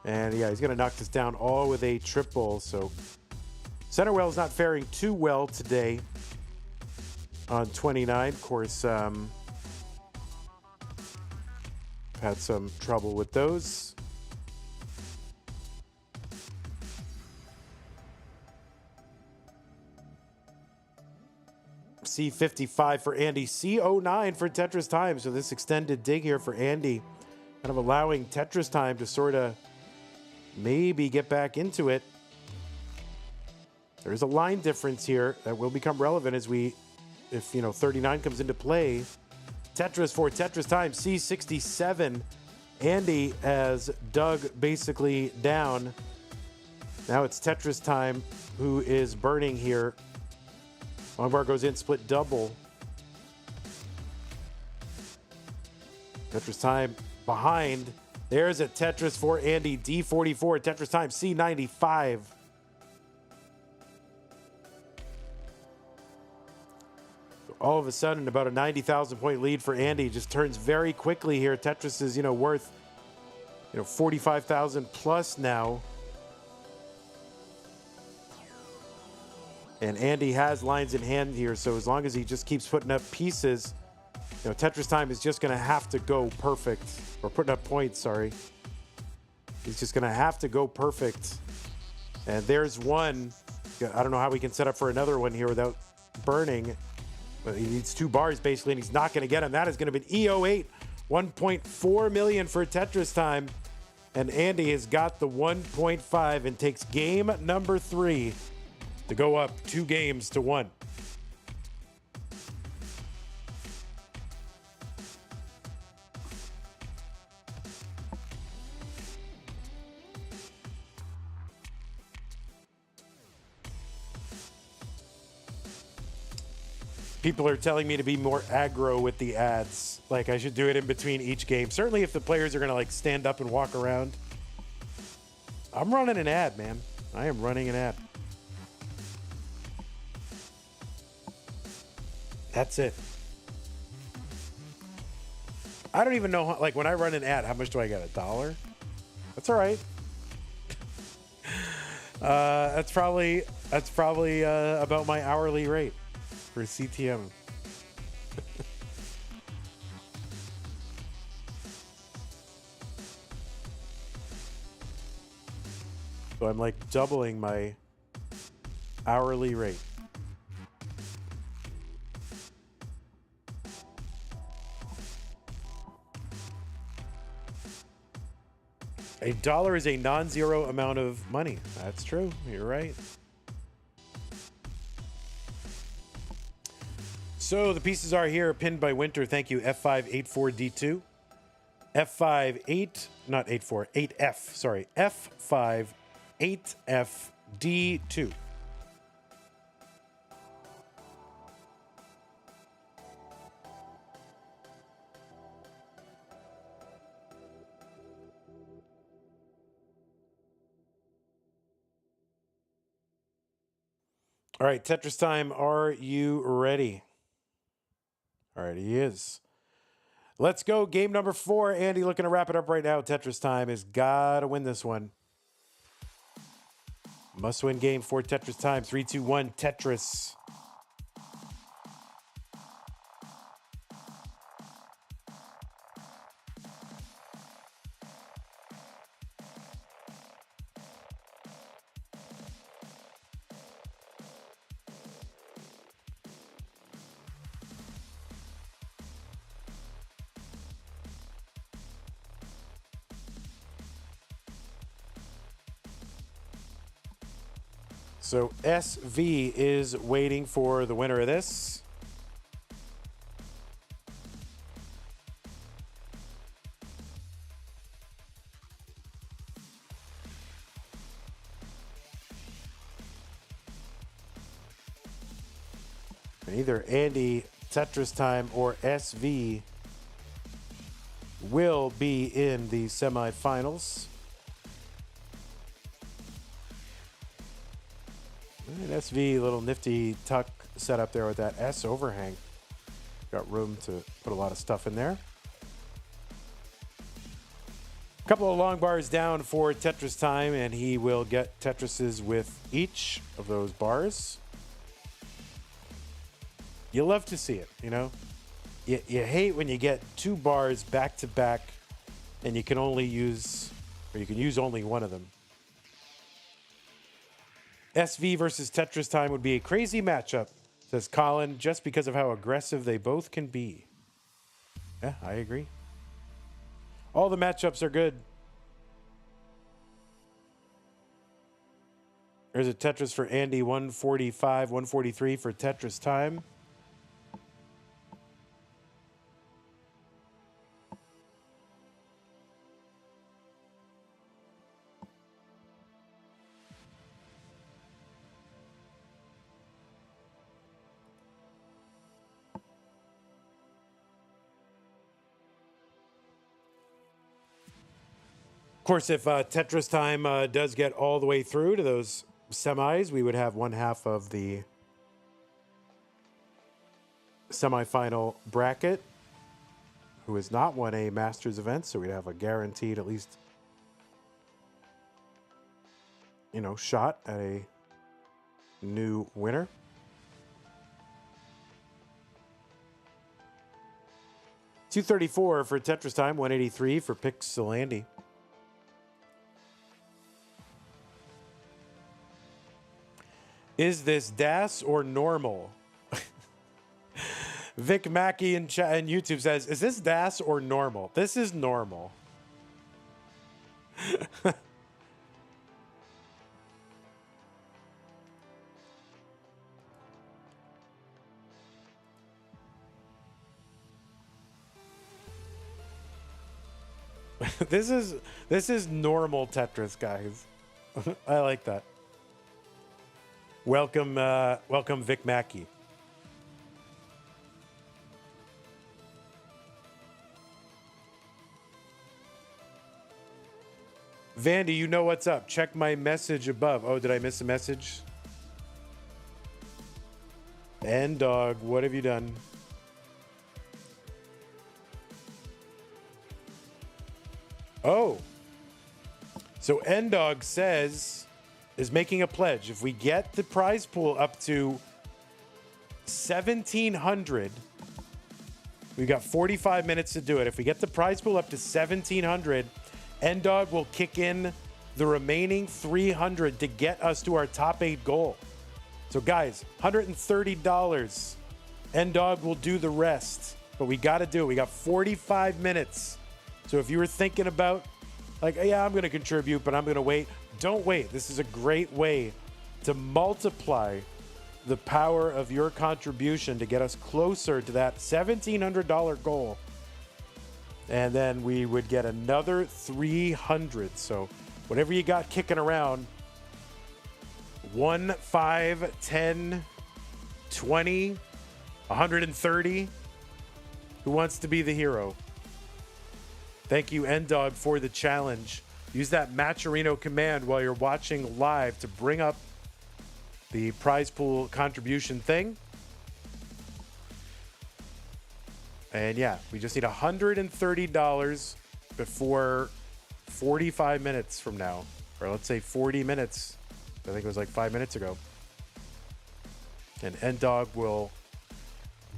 And yeah, he's going to knock this down all with a triple. So center well is not faring too well today on 29. Of course, had some trouble with those. C55 for Andy, C09 for Tetris time. So this extended dig here for Andy, kind of allowing Tetris time to sort of maybe get back into it. There's a line difference here that will become relevant as if 39 comes into play. Tetris for Tetris time, C67. Andy has dug basically down. Now it's Tetris time who is burning here. Long bar goes in, split double. Tetris time behind. There's a Tetris for Andy, D44. Tetris time, C95. All of a sudden, about a 90,000 point lead for Andy just turns very quickly here. Tetris is, worth, 45,000 plus now. And Andy has lines in hand here, so as long as he just keeps putting up pieces, Tetristime is just going to have to go perfect. Or putting up points, sorry. He's just going to have to go perfect. And there's one. I don't know how we can set up for another one here without burning. But he needs 2 bars, basically, and he's not going to get them. That is going to be E08. 1.4 million for Tetristime. And Andy has got the 1.5 and takes game number 3 to go up 2 games to 1. People are telling me to be more aggro with the ads. Like I should do it in between each game. Certainly if the players are going to stand up and walk around. I'm running an ad, man. I am running an ad. That's it. I don't even know, when I run an ad, how much do I get? $1? That's all right. That's probably about my hourly rate for CTM. So I'm doubling my hourly rate. $1 is a non-zero amount of money. That's true. You're right. So the pieces are here, pinned by Winter. Thank you, F584D2. F5 not 84, 8F, sorry. F5 8FD2. All right, Tetristime, are you ready? All right, he is. Let's go. Game number 4. Andy looking to wrap it up right now. Tetristime has got to win this one. Must-win game for Tetristime. 3, 2, 1, Tetris. So SV is waiting for the winner of this. And either Andy, Tetristime, or SV will be in the semifinals. And SV, little nifty tuck set up there with that S overhang. Got room to put a lot of stuff in there. A couple of long bars down for Tetristime, and he will get Tetrises with each of those bars. You love to see it, you know? You hate when you get 2 bars back to back and you can only use, or you can use only one of them. SV versus Tetristime would be a crazy matchup, says Colin, just because of how aggressive they both can be. Yeah, I agree. All the matchups are good. There's a Tetris for Andy, 145, 143 for Tetristime. Of course, if Tetristime does get all the way through to those semis, we would have 1/2 of the semifinal bracket, who has not won a Masters event, so we'd have a guaranteed at least, shot at a new winner. $234 for Tetristime, $183 for Pixelandy. Is this DAS or normal? Vic Mackey in YouTube says, is this DAS or normal? This is normal. This is normal Tetris, guys. I like that. Welcome Vic Mackey. Vandy, you know what's up. Check my message above. Oh, did I miss a message? N-Dog, what have you done? Oh. So N-Dog is making a pledge. If we get the prize pool up to 1,700, we've got 45 minutes to do it. If we get the prize pool up to 1,700, N-Dog will kick in the remaining 300 to get us to our top 8 goal. So guys, $130. N-Dog will do the rest, but we got to do it. We got 45 minutes. So if you were thinking about, like, yeah, I'm going to contribute, but I'm going to wait. Don't wait. This is a great way to multiply the power of your contribution to get us closer to that $1,700 goal. And then we would get another 300. So whatever you got kicking around, 1, 5, 10, 20, 130. Who wants to be the hero? Thank you, N-Dog, for the challenge. Use that Matcherino command while you're watching live to bring up the prize pool contribution thing. And yeah, we just need $130 before 45 minutes from now. Or let's say 40 minutes. I think it was like 5 minutes ago. And N-Dog will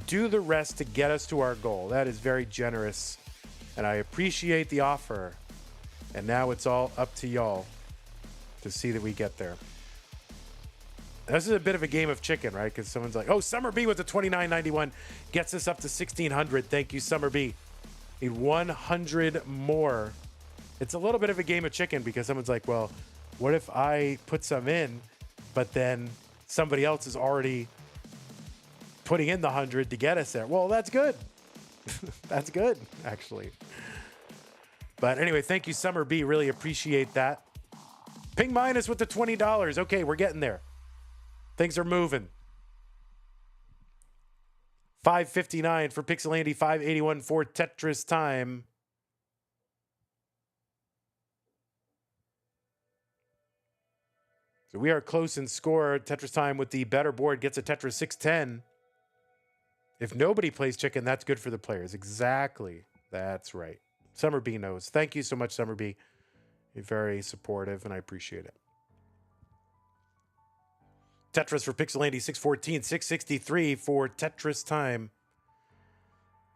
do the rest to get us to our goal. That is very generous. And I appreciate the offer. And now it's all up to y'all to see that we get there. This is a bit of a game of chicken, right? Because someone's like, oh, Summer B with the $29.91 gets us up to 1,600. Thank you, Summer B. Need 100 more. It's a little bit of a game of chicken because someone's like, well, what if I put some in, but then somebody else is already putting in the 100 to get us there? Well, that's good. That's good, actually. But anyway, thank you, Summer B. Really appreciate that. Ping Minus with the $20. Okay, we're getting there. Things are moving. $5.59 for Pixelandy, $5.81 for Tetristime. So we are close in score. Tetristime with the better board gets a Tetris 610. If nobody plays chicken, that's good for the players. Exactly. That's right. Summer B knows. Thank you so much, Summer B. You're very supportive, and I appreciate it. Tetris for Pixelandy, 614, 663 for Tetristime.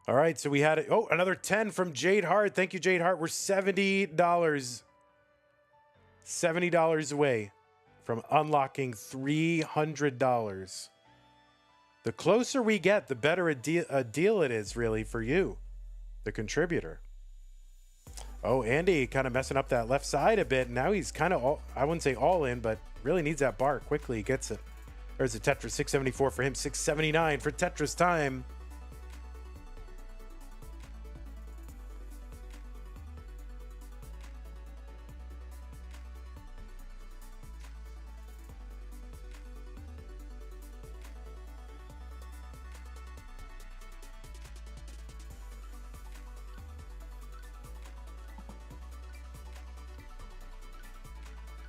All right, so we had another 10 from Jade Hart. Thank you, Jade Hart. We're $70. $70 away from unlocking $300. The closer we get, the better a deal it is, really, for you, the contributor. Oh, Andy kind of messing up that left side a bit. Now he's kind of, I wouldn't say all in, but really needs that bar. Quickly he gets it. There's a Tetris, 674 for him, 679 for Tetristime.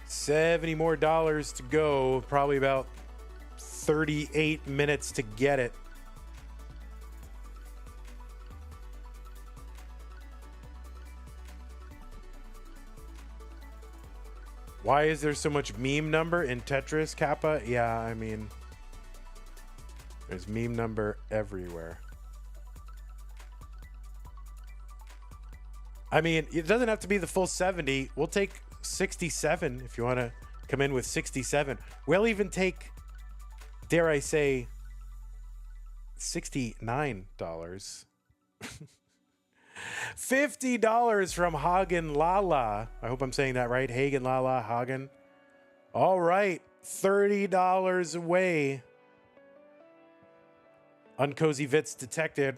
$70 more to go. Probably about 38 minutes to get it. Why is there so much meme number in Tetris, Kappa? Yeah, I mean, there's meme number everywhere. I mean, it doesn't have to be the full 70. We'll take 67 if you want to come in with 67. We'll even take, dare I say, $69. $50 from Hagen Lala. I hope I'm saying that right. Hagen Lala, Hagen. All right. $30 away. Uncozy Vits detected.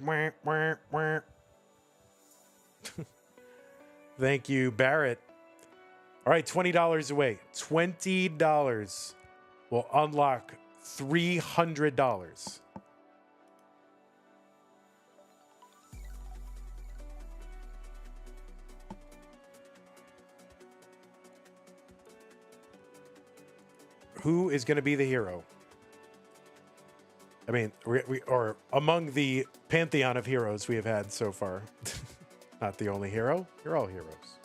Thank you, Barrett. All right, $20 away. $20 will unlock $300. Who is going to be the hero? I mean, we are among the pantheon of heroes we have had so far. Not the only hero. You're all heroes.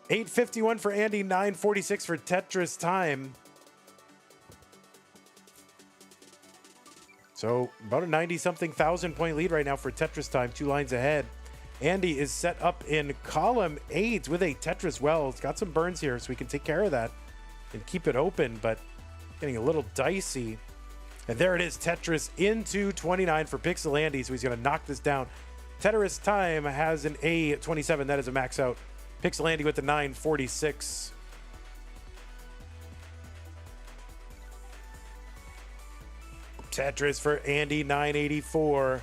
851 for Andy, 946 for Tetris Time. So about a 90-something thousand point lead right now for Tetris Time, 2 lines ahead. Andy is set up in column 8 with a Tetris well. It's got some burns here, so we can take care of that and keep it open, but getting a little dicey. And there it is, Tetris into 29 for Pixel Andy, so he's going to knock this down. Tetris Time has an A27. That is a max out. Pixel Andy with the 946. Tetris for Andy, 984.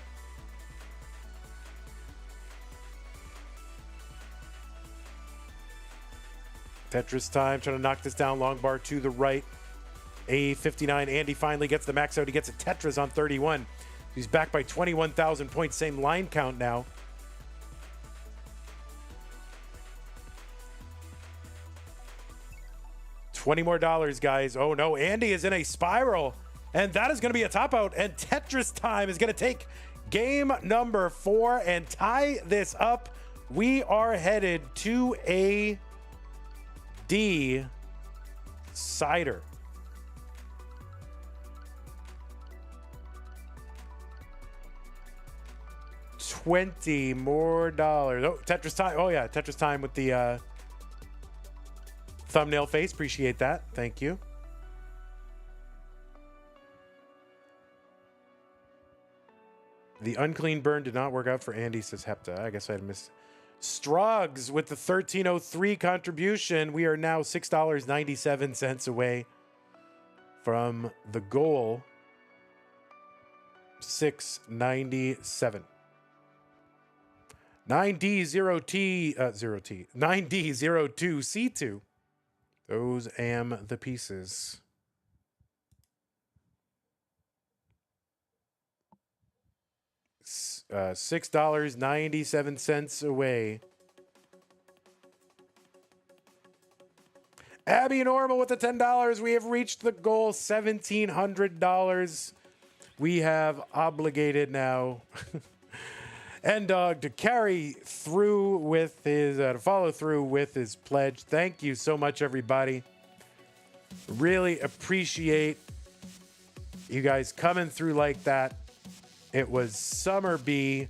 Tetris Time trying to knock this down. Long bar to the right. A59. Andy finally gets the max out. He gets a Tetris on 31. He's back by 21,000 points. Same line count now. $20 more, guys. Oh no, Andy is in a spiral. And that is going to be a top out. And Tetris Time is going to take game number 4 and tie this up. We are headed to a D cider. $20 more. Oh, Tetris Time. Oh yeah, Tetris Time with the thumbnail face. Appreciate that. Thank you. The unclean burn did not work out for Andy, says Hepta. I guess I had missed. Struggs with the 1303 contribution. We are now $6.97 away from the goal. 697. 9D0T 0T 9D02C2. Those am the pieces. $6.97 away. Abby Normal with the $10. We have reached the goal, $1,700. We have obligated now. And to carry through with his, to follow through with his pledge. Thank you so much, everybody. Really appreciate you guys coming through like that. It was Summer B.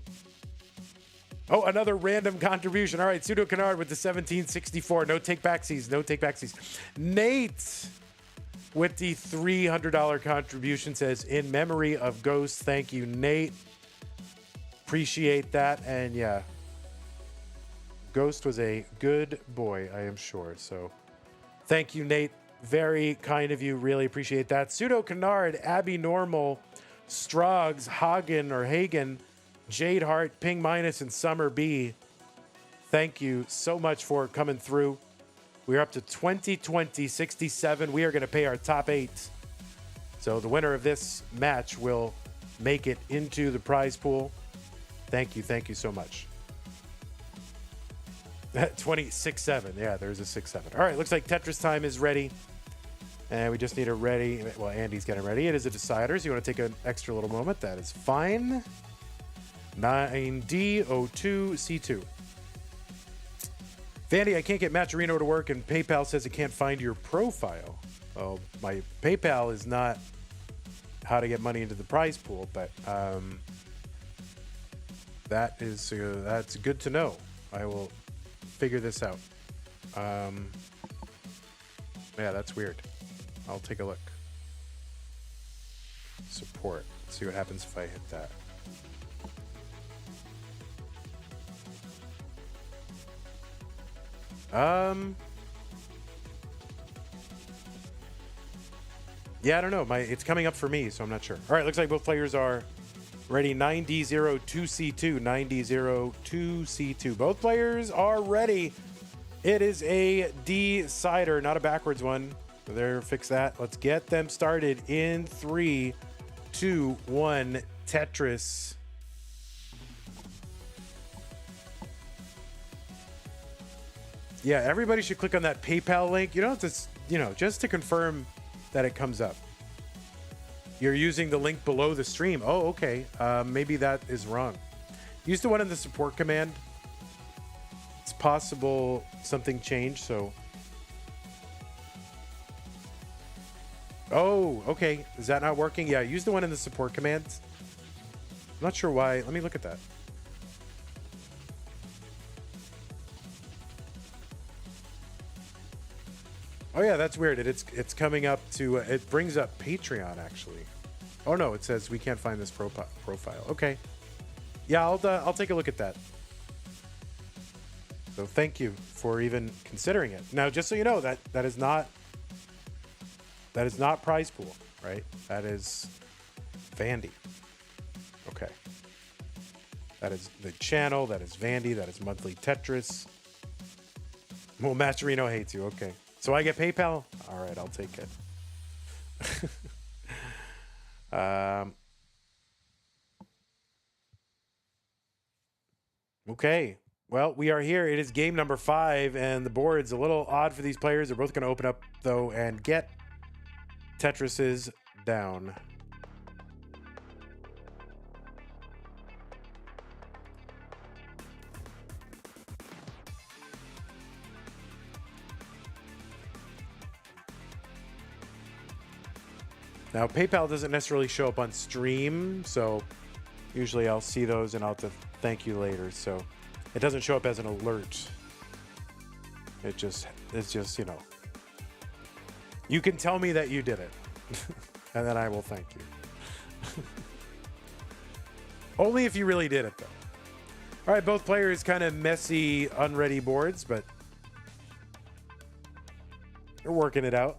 Oh, another random contribution. All right, Pseudo Canard with the 1764. No take backsies. No take backsies. Nate with the $300 contribution says, in memory of Ghost. Thank you, Nate. Appreciate that. And yeah, Ghost was a good boy, I am sure. So thank you, Nate. Very kind of you. Really appreciate that. Pseudo Canard, Abby Normal, Stroggs, Hagen or Hagen, Jade Hart, Ping Minus, and Summer B. Thank you so much for coming through. We're up to 20-20-67. We are going to pay our top 8. So the winner of this match will make it into the prize pool. Thank you so much. 26-7. Yeah, there's a 6-7. All right, looks like Tetris Time is ready. And we just need a ready. Well, Andy's getting ready. It is a decider, so you want to take an extra little moment. That is fine. 9D02C2. Vandy, I can't get Matcherino to work, and PayPal says it can't find your profile. Well, my PayPal is not how to get money into the prize pool, but that's good to know. I will figure this out. Yeah, that's weird. I'll take a look. Support. Let's see what happens if I hit that. Yeah, I don't know. It's coming up for me, so I'm not sure. All right, looks like both players are ready. 9D02C2. 9D02C2. Both players are ready. It is a decider, not a backwards one. So there, fix that. Let's get them started in 3, 2, 1. Tetris. Yeah, everybody should click on that PayPal link. You don't have to, just to confirm that it comes up. You're using the link below the stream. Oh, okay. Maybe that is wrong. Use the one in the support command. It's possible something changed, so. Oh, okay. Is that not working? Yeah, use the one in the support command. I'm not sure why. Let me look at that. Oh yeah, that's weird. It's coming up to it brings up Patreon actually. Oh no, it says we can't find this profile. Okay, yeah, I'll take a look at that. So thank you for even considering it. Now, just so you know, that is not prize pool, right? That is Vandy. Okay, that is the channel. That is Vandy. That is monthly Tetris. Well, Masterino hates you. Okay. So I get PayPal? All right, I'll take it. Okay. Well, we are here. It is game number 5, and the board's a little odd for these players. They're both going to open up, though, and get Tetrises down. Now, PayPal doesn't necessarily show up on stream, so usually I'll see those and I'll have to thank you later. So it doesn't show up as an alert. It's just, you can tell me that you did it, and then I will thank you. Only if you really did it, though. All right, both players kind of messy, unready boards, but they're working it out.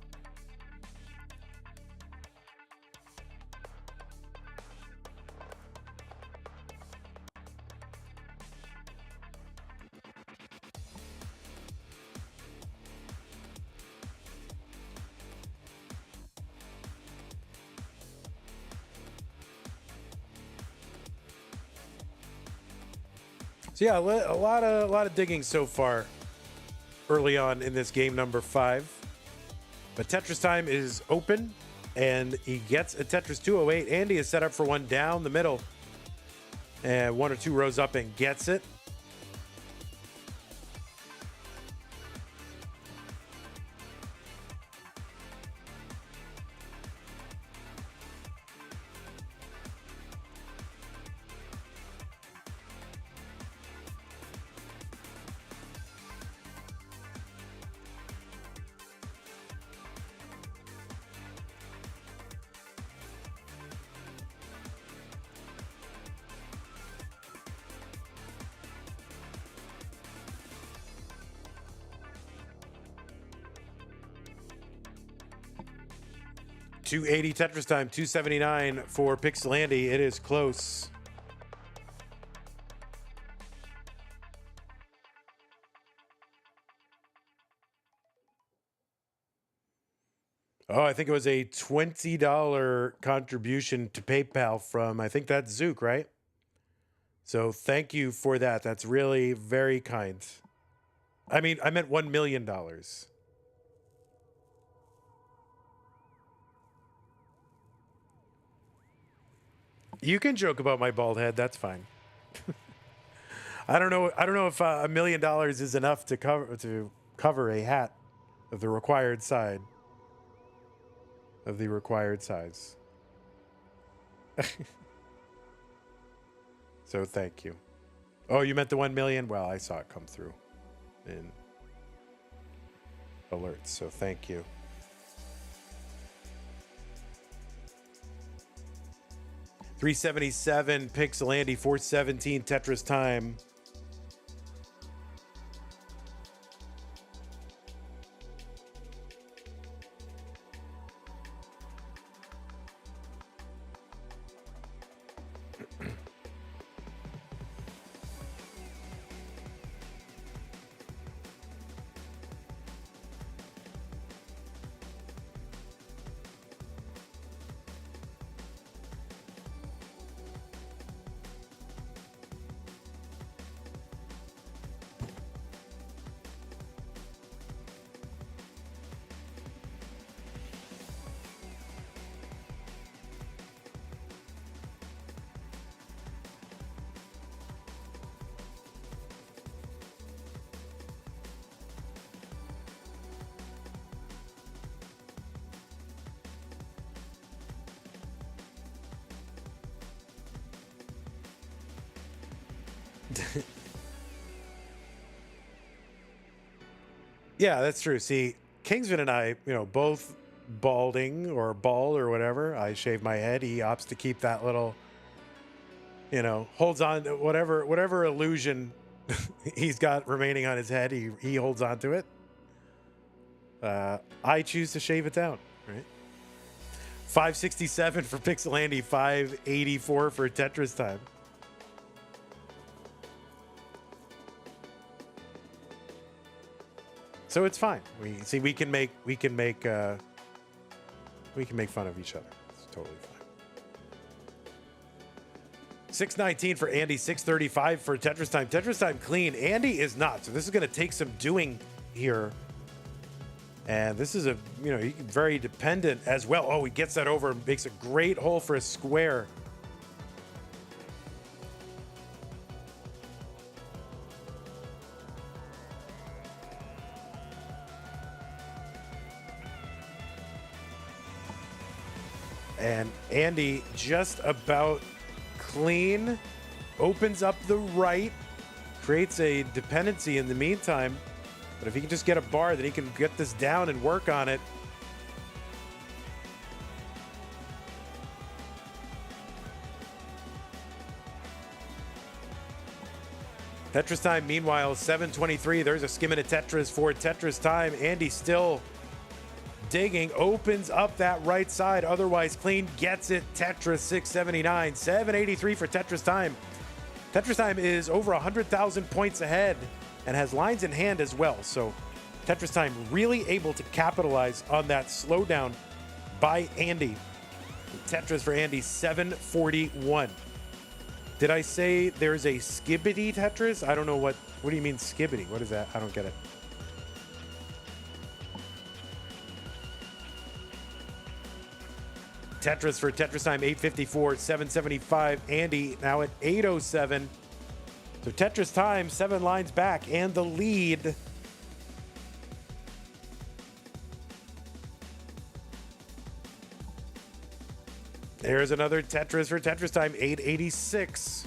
So yeah, a lot of digging so far early on in this game number 5. But Tetristime is open, and he gets a Tetris 208. Andy is set up for one down the middle, and 1 or 2 rows up and gets it. $280 Tetris time, $279 for Pixel Andy. It is close. Oh, I think it was a $20 contribution to PayPal from, I think that's Zook, right? So thank you for that. That's really very kind. I mean, I meant $1 million. You can joke about my bald head. That's fine. I don't know. I don't know if $1 million is enough to cover a hat of the required size. So thank you. Oh, you meant the 1 million? Well, I saw it come through in alerts. So thank you. $377 Pixel Andy, $417 Tetristime. Yeah, that's true. See, Kingsman and I, both balding or bald or whatever. I shave my head. He opts to keep that little, holds on to whatever illusion he's got remaining on his head. He holds on to it. I choose to shave it down, right? 567 for Pixel Andy, 584 for Tetristime. So it's fine. We can make fun of each other. It's totally fine. 619 for Andy, 635 for Tetristime. Tetristime clean. Andy is not. So this is going to take some doing here. And this is very dependent as well. Oh, he gets that over and makes a great hole for a square. And Andy just about clean, opens up the right, creates a dependency in the meantime. But if he can just get a bar, then he can get this down and work on it. Tetristime, meanwhile, 723. There's a skim into Tetris for Tetristime. Andy still digging, opens up that right side, otherwise clean, gets it. Tetris 679, 783 for Tetristime. Tetristime is over 100,000 points ahead and has lines in hand as well. So Tetristime really able to capitalize on that slowdown by Andy. Tetris for Andy, 741. Did I say there's a skibbity Tetris? I don't know what do you mean skibbity? What is that? I don't get it. Tetris for Tetristime, 854, 775. Andy now at 807. So Tetristime 7 lines back and the lead. There's another Tetris for Tetristime, 886.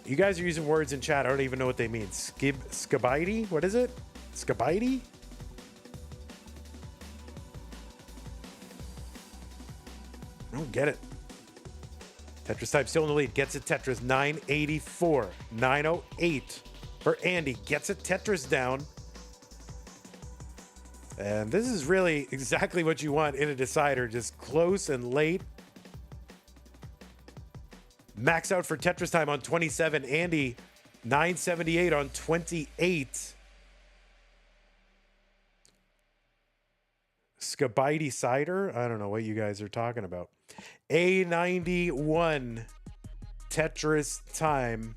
You guys are using words in chat. I don't even know what they mean. Skibidi? What is it? Skibidi? I don't get it. Tetristime still in the lead. Gets it Tetris, 984. 908 for Andy. Gets it Tetris down. And this is really exactly what you want in a decider. Just close and late. Max out for Tetristime on 27. Andy, 978 on 28. Skibidi cider? I don't know what you guys are talking about. A91 Tetristime.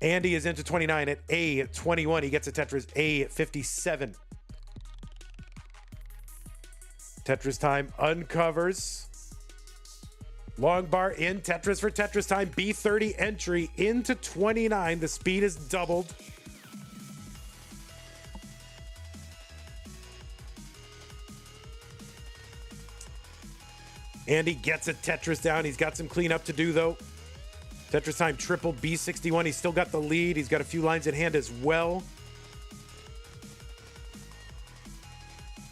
Andy is into 29 at A21. He gets a Tetris A57. Tetristime uncovers. Long bar in Tetris for Tetris time. B30 entry into 29. The speed is doubled. Andy gets a Tetris down. He's got some cleanup to do, though. Tetris time triple B61. He's still got the lead. He's got a few lines in hand as well.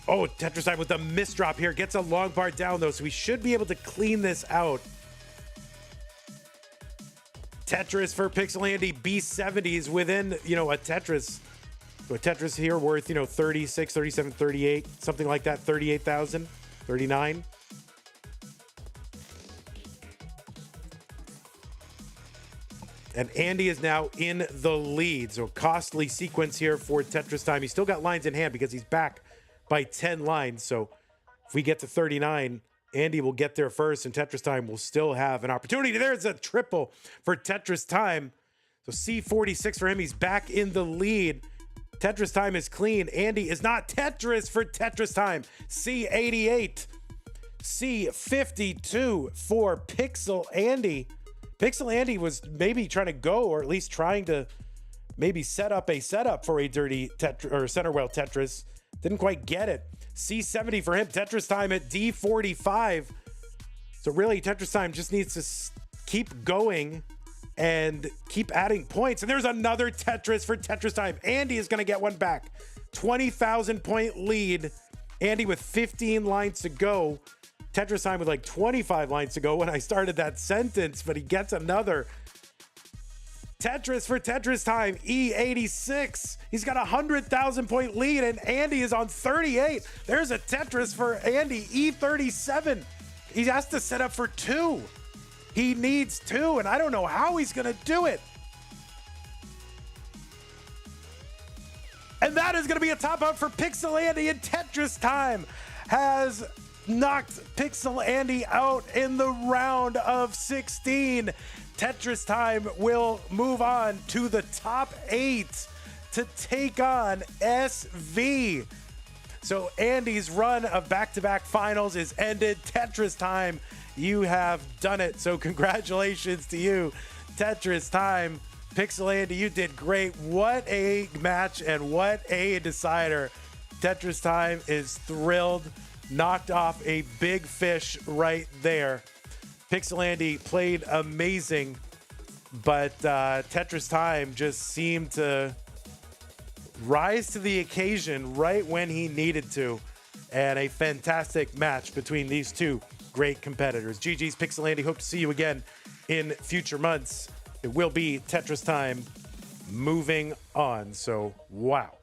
Oh, Tetris time with the misdrop here. Gets a long bar down, though, so we should be able to clean this out. Tetris for Pixel Andy. B70s within, a Tetris. So a Tetris here worth, 36, 37, 38, something like that. 38,000, 39. And Andy is now in the lead. So costly sequence here for Tetris time. He's still got lines in hand because he's back by 10 lines. So if we get to 39, Andy will get there first, and Tetris time will still have an opportunity. There's a triple for Tetris time. So C46 for him. He's back in the lead. Tetris time is clean. Andy is not. Tetris for Tetris time. C88. C52 for Pixel Andy. Pixel Andy was maybe trying to go, or at least trying to maybe set up a setup for a dirty Tetris or center well Tetris. Didn't quite get it. C70 for him. Tetris time at D45. So really, Tetris time just needs to keep going and keep adding points. And there's another Tetris for Tetris time. Andy is going to get one back. 20,000 point lead. Andy with 15 lines to go. Tetris time with like 25 lines to go when I started that sentence, but he gets another. Tetris for Tetris time, E86. He's got a 100,000 point lead, and Andy is on 38. There's a Tetris for Andy, E37. He has to set up for 2. He needs 2, and I don't know how he's going to do it. And that is going to be a top out for Pixel Andy, and Tetris time has knocked Pixel Andy out in the round of 16. Tetris time will move on to the top 8 to take on SV. So Andy's run of back-to-back finals is ended. Tetris time, you have done it. So congratulations to you, Tetris time. Pixel Andy, you did great. What a match and what a decider. Tetris time is thrilled. Knocked off a big fish right there. Pixel Andy played amazing, but Tetris time just seemed to rise to the occasion right when he needed to. And a fantastic match between these two great competitors. GG's Pixel Andy. Hope to see you again in future months. It will be Tetris time moving on. So, wow.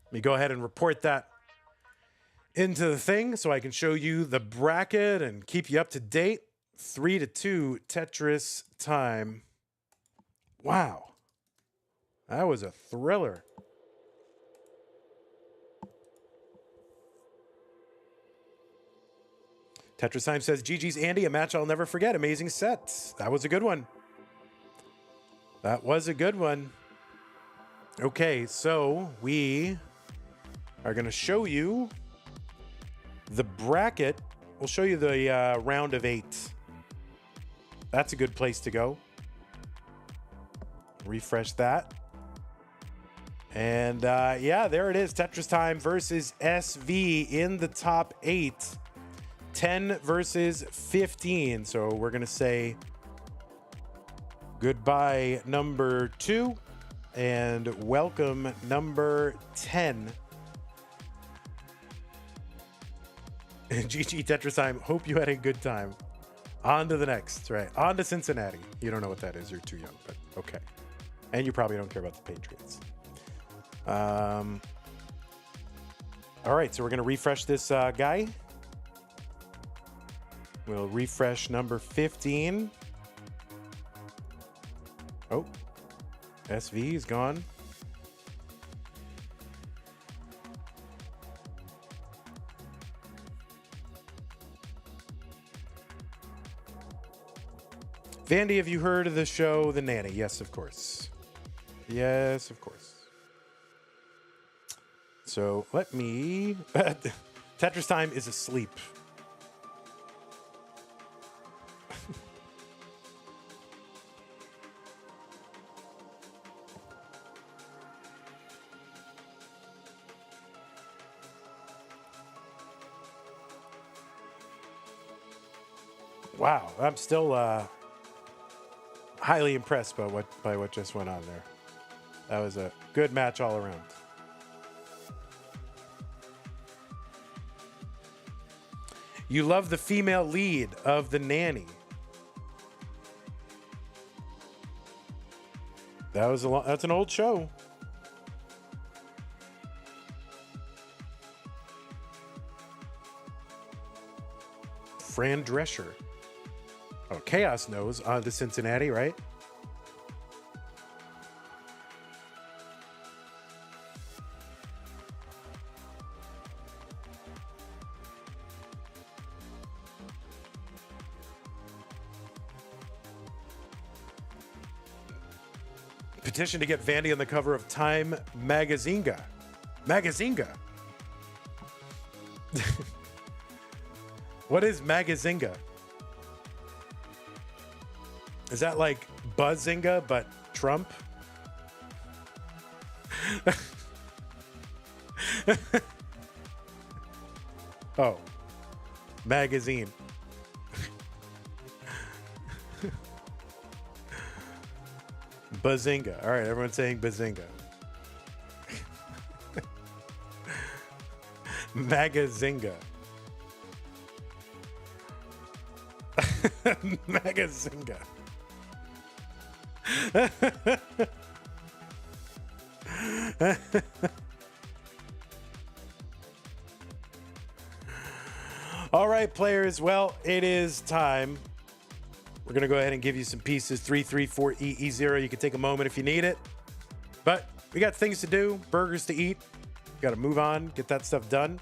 Let me go ahead and report that into the thing so I can show you the bracket and keep you up to date. 3-2 Tetris time. Wow. That was a thriller. Tetris time says, GG's Andy, a match I'll never forget. Amazing set. That was a good one. That was a good one. Okay, so we are going to show you the bracket. We'll show you the round of 8. That's a good place to go. Refresh that. And yeah, there it is. Tetris time versus SV in the top 8. 10 versus 15. So we're going to say goodbye, number 2, and welcome, number 10. GG Tetris time. Hope you had a good time. On to the next, right? On to Cincinnati. You don't know what that is. You're too young, but okay. And you probably don't care about the Patriots. All right, so we're going to refresh this guy. We'll refresh number 15. Oh, SV is gone. Vandy, have you heard of the show The Nanny? Yes, of course. Yes, of course. So let me... Tetris time is asleep. Wow, I'm still highly impressed by what just went on there. That was a good match all around. You love the female lead of The Nanny. That's an old show. Fran Drescher. Oh, Chaos knows the Cincinnati, right? Petition to get Vandy on the cover of Time Magazinga. Magazinga. What is Magazinga? Is that like Buzzinga but Trump? Oh, magazine. Bazinga. All right, everyone's saying Bazinga. Magazinga. Magazinga. All right, players. Well, it is time. We're going to go ahead and give you some pieces. 334EE0. You can take a moment if you need it. But we got things to do, burgers to eat. Got to move on, get that stuff done.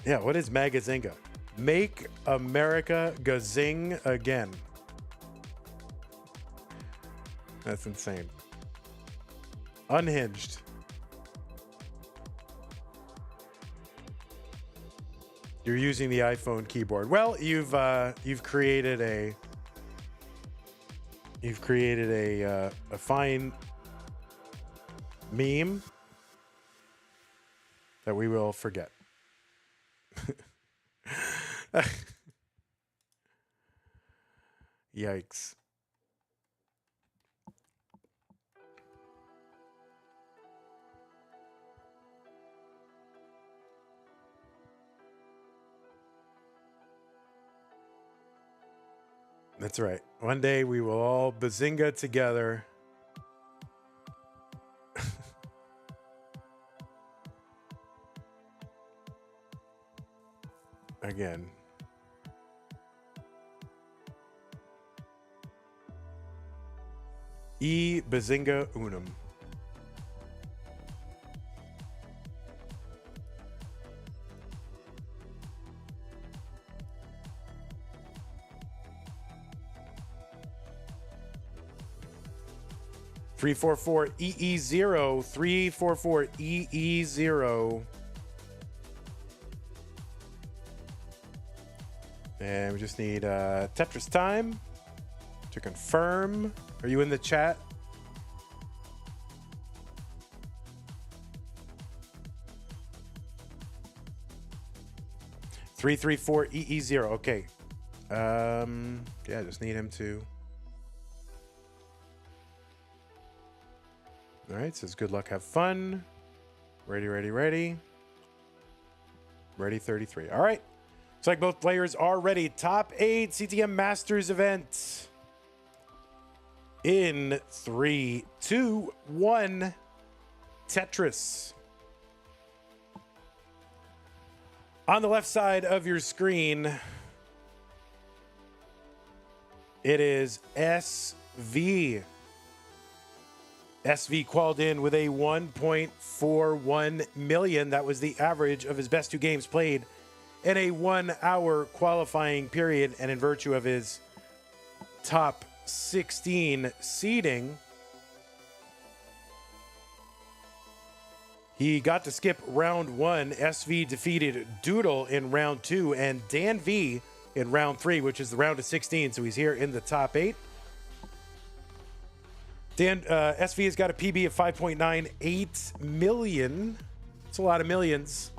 Yeah, what is Magazinga? Make America gazing again. That's insane. Unhinged. You're using the iPhone keyboard. Well, you've created a fine meme that we will forget. Yikes. That's right. One day we will all bazinga together. Again. E bazinga unum. Three 4 EE0 344 EE0. And we just need Tetristime to confirm. Are you in the chat? Three 4 EE0. Okay. Yeah, just need him to. All right, says good luck, have fun. Ready, ready, ready. Ready 33. All right. Looks like both players are ready. Top 8 CTM Masters event. In 3, 2, 1. Tetris. On the left side of your screen, it is SV. SV qualified in with a 1.41 million. That was the average of his best 2 games played in a 1-hour qualifying period. And in virtue of his top 16 seeding, he got to skip round 1. SV defeated Doodle in round 2 and Danv in round 3, which is the round of 16. So he's here in the top 8. SV has got a PB of 5.98 million. It's a lot of millions.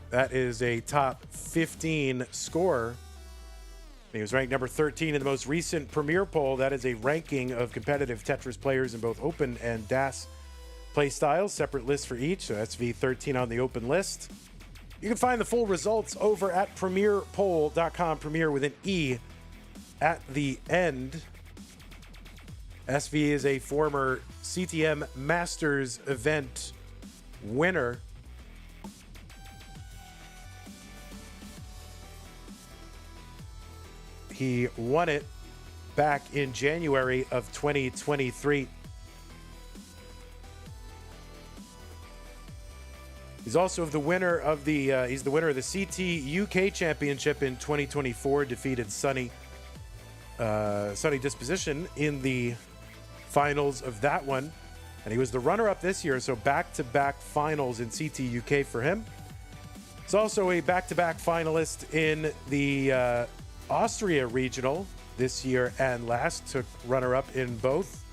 That is a top 15 score. He was ranked number 13 in the most recent Premier poll. That is a ranking of competitive Tetris players in both open and DAS play styles. Separate lists for each. So SV 13 on the open list. You can find the full results over at premierpoll.com. Premier with an E at the end. SV is a former CTM Masters event winner. He won it back in January of 2023. He's also the winner of the CT UK Championship in 2024. Defeated Sunny Disposition in the finals of that one, and he was the runner-up this year. So back-to-back finals in CT UK for him. He's also a back-to-back finalist in the Austria regional this year and last. Took runner-up in both.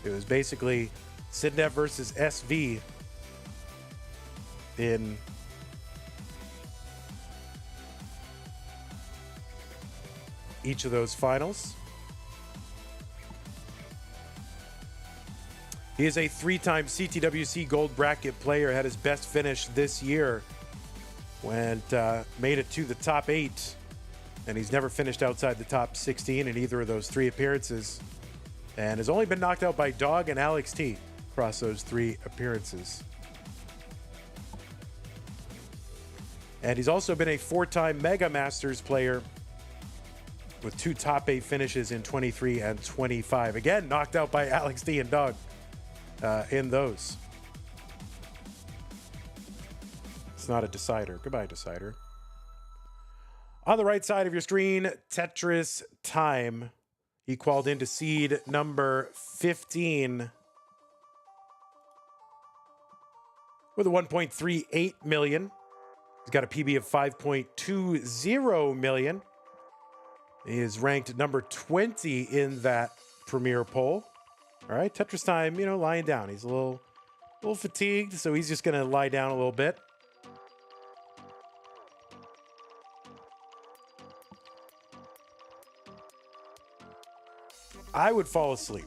It was basically Sidnev versus SV in each of those finals. He is a three-time CTWC Gold Bracket player. Had his best finish this year. Made it to the top 8. And he's never finished outside the top 16 in either of those 3 appearances. And has only been knocked out by Dog and Alex T across those 3 appearances. And he's also been a 4-time Mega Masters player with 2 top 8 finishes in 23 and 25. Again, knocked out by Alex T and Dog in those. It's not a decider. Goodbye, decider. On the right side of your screen, Tetris Time. He qualified into seed number 15 with a 1.38 million. He's got a PB of 5.20 million. He is ranked number 20 in that Premier poll. All right, Tetris Time, lying down. He's a little fatigued, so he's just going to lie down a little bit. I would fall asleep.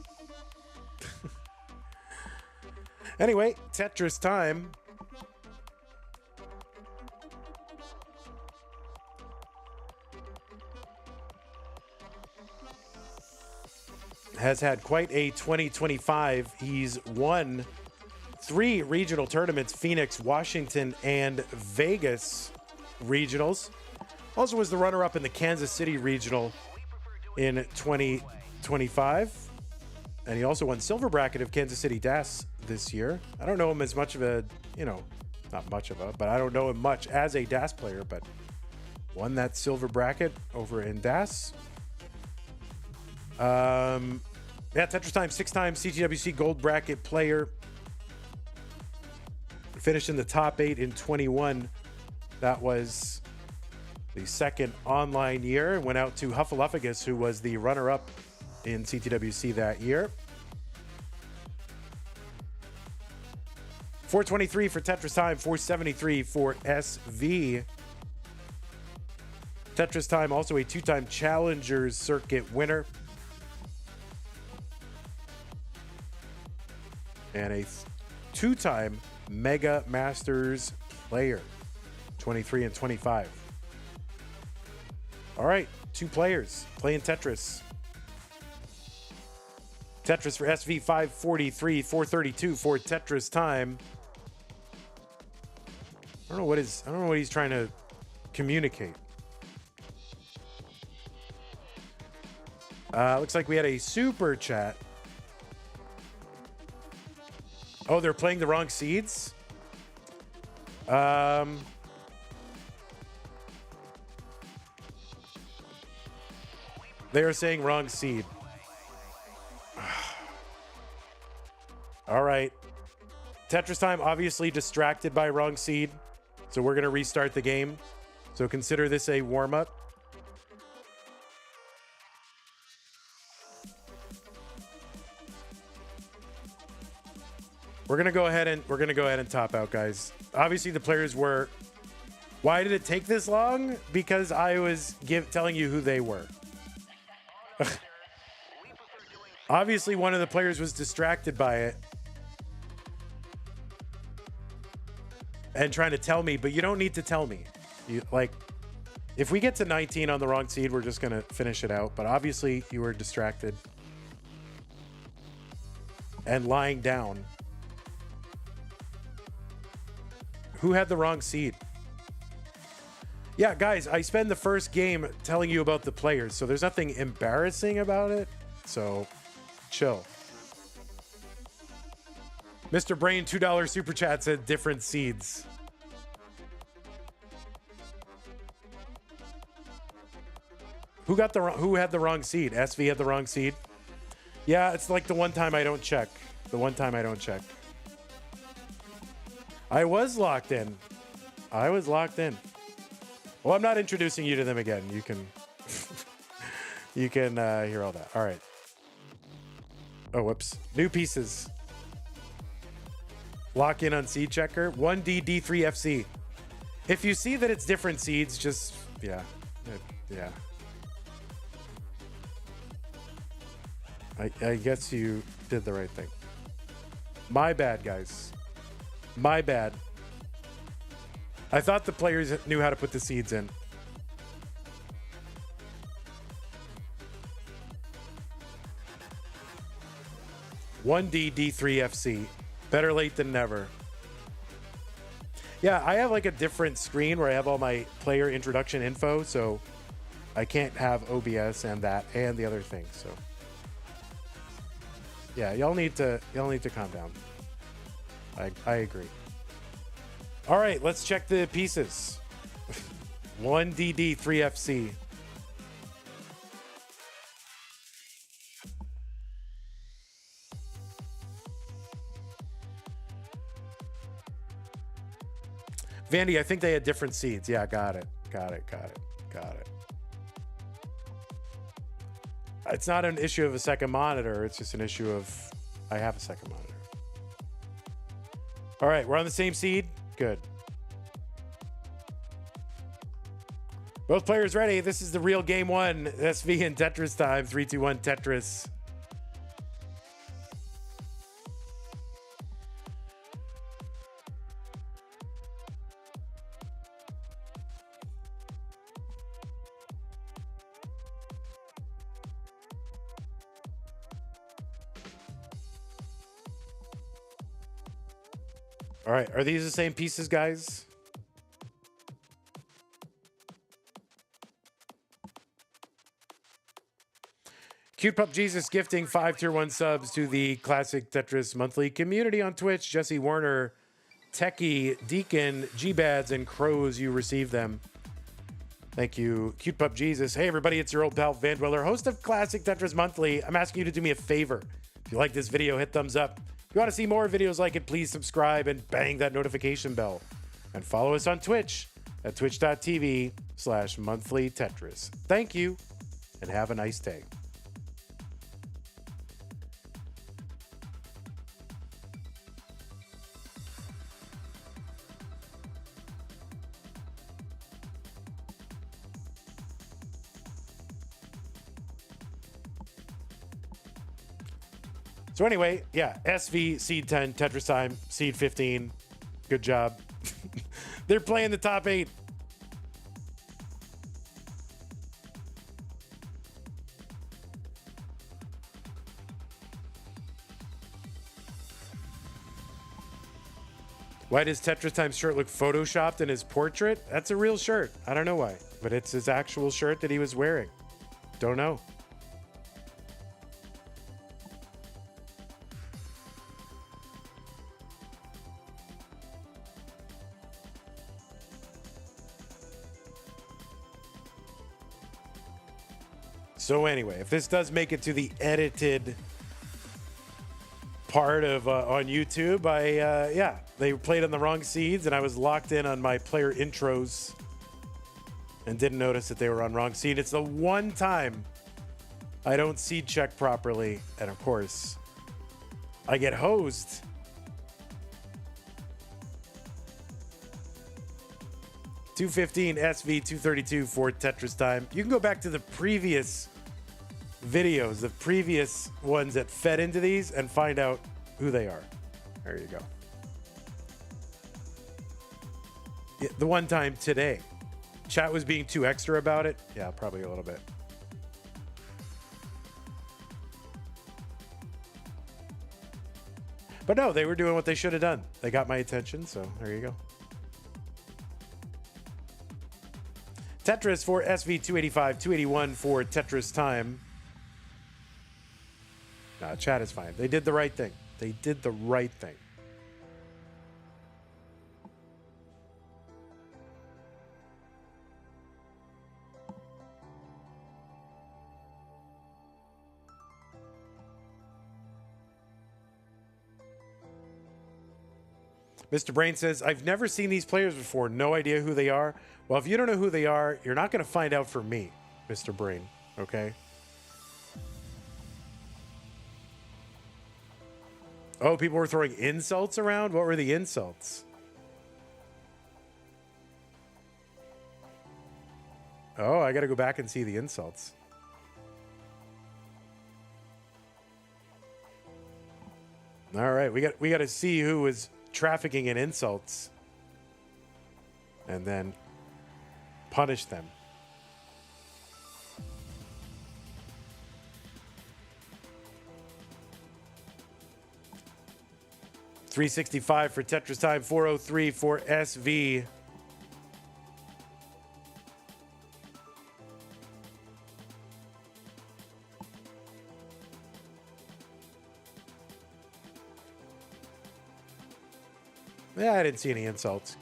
Anyway, Tetris Time. Has had quite a 2025. He's won 3 regional tournaments: Phoenix, Washington, and Vegas regionals. Also was the runner-up in the Kansas City regional in 2025. And he also won silver bracket of Kansas City DAS this year. I don't know him as much of a, not much of a, but I don't know him much as a DAS player, but won that silver bracket over in DAS. Tetris Time, 6-time CTWC Gold Bracket player. Finished in the top 8 in 21. That was the second online year. Went out to Huffaluffagus, who was the runner-up in CTWC that year. 423 for Tetris Time, 473 for SV. Tetris Time, also a 2-time Challengers Circuit winner. And a 2-time Mega Masters player, 23 and 25. All right, 2 players playing Tetris. Tetris for SV, 543, 432 for Tetris Time. I don't know what he's trying to communicate. Looks like we had a super chat. Oh, they're playing the wrong seeds? They are saying wrong seed. All right. Tetris Time obviously distracted by wrong seed, so we're going to restart the game. So consider this a warm-up. We're gonna go ahead and top out, guys. Obviously, the players were. Why did it take this long? Because I was telling you who they were. Obviously, one of the players was distracted by it and trying to tell me, but you don't need to tell me. You like, if we get to 19 on the wrong seed, we're just gonna finish it out. But obviously, you were distracted and lying down. Who had the wrong seed? Yeah, guys, I spend the first game telling you about the players, so there's nothing embarrassing about it. So, chill. Mr. Brain, $2 super chat said different seeds. Who had the wrong seed? SV had the wrong seed. Yeah, it's like the one time I don't check. The one time I don't check. I was locked in. I was locked in. Well, I'm not introducing you to them again. You can you can hear all that. All right. Oh, whoops. New pieces. Lock in on seed checker. 1D D3FC. If you see that it's different seeds, just yeah. I guess you did the right thing. My bad, guys. My bad. I thought the players knew how to put the seeds in. D D3FC. Better late than never. Yeah, I have like a different screen where I have all my player introduction info, so I can't have OBS and that and the other thing. So yeah, y'all need to calm down. I agree. All right, let's check the pieces. 1DD 3FC. Vandy, I think they had different seeds. Yeah, got it. It's not an issue of a second monitor. It's just an issue of I have a second monitor. All right, we're on the same seed. Good. Both players ready. This is the real game one. SV and Tetristime. 3, 2, 1, Tetris. All right, are these the same pieces, guys? Cute Pup Jesus gifting 5 tier 1 subs to the classic Tetris Monthly community on Twitch. Jesse Warner, Techie, Deacon, G-Bads, and Crows, you received them. Thank you, Cute Pup Jesus. Hey, everybody, it's your old pal, Vandweller, host of Classic Tetris Monthly. I'm asking you to do me a favor. If you like this video, hit thumbs up. If you want to see more videos like it, please subscribe and bang that notification bell. And follow us on Twitch at twitch.tv/monthlytetris. Thank you, and have a nice day. So anyway, yeah, SV, Seed 10, Tetristime, Seed 15. Good job. They're playing the top 8. Why does Tetristime's shirt look photoshopped in his portrait? That's a real shirt. I don't know why, but it's his actual shirt that he was wearing. Don't know. So anyway, if this does make it to the edited part of on YouTube, yeah, they played on the wrong seeds, and I was locked in on my player intros and didn't notice that they were on wrong seed. It's the one time I don't seed check properly, and of course, I get hosed 215 SV 232 for Tetristime. You can go back to the previous videos, the previous ones that fed into these, and find out who they are. There you go. Yeah, the one time today. Chat was being too extra about it. Yeah, probably a little bit. But no, they were doing what they should have done. They got my attention, so there you go. Tetris for SV285, 281 for Tetristime. Nah, chat is fine. They did the right thing. They did the right thing. Mr. Brain says, I've never seen these players before. No idea who they are. Well, if you don't know who they are, you're not going to find out for me, Mr. Brain. Okay? Oh, people were throwing insults around? What were the insults? Oh, I got to go back and see the insults. All right, we got to see who was trafficking in insults and then punish them. $365 for Tetristime, 403 for SV. Yeah, I didn't see any insults.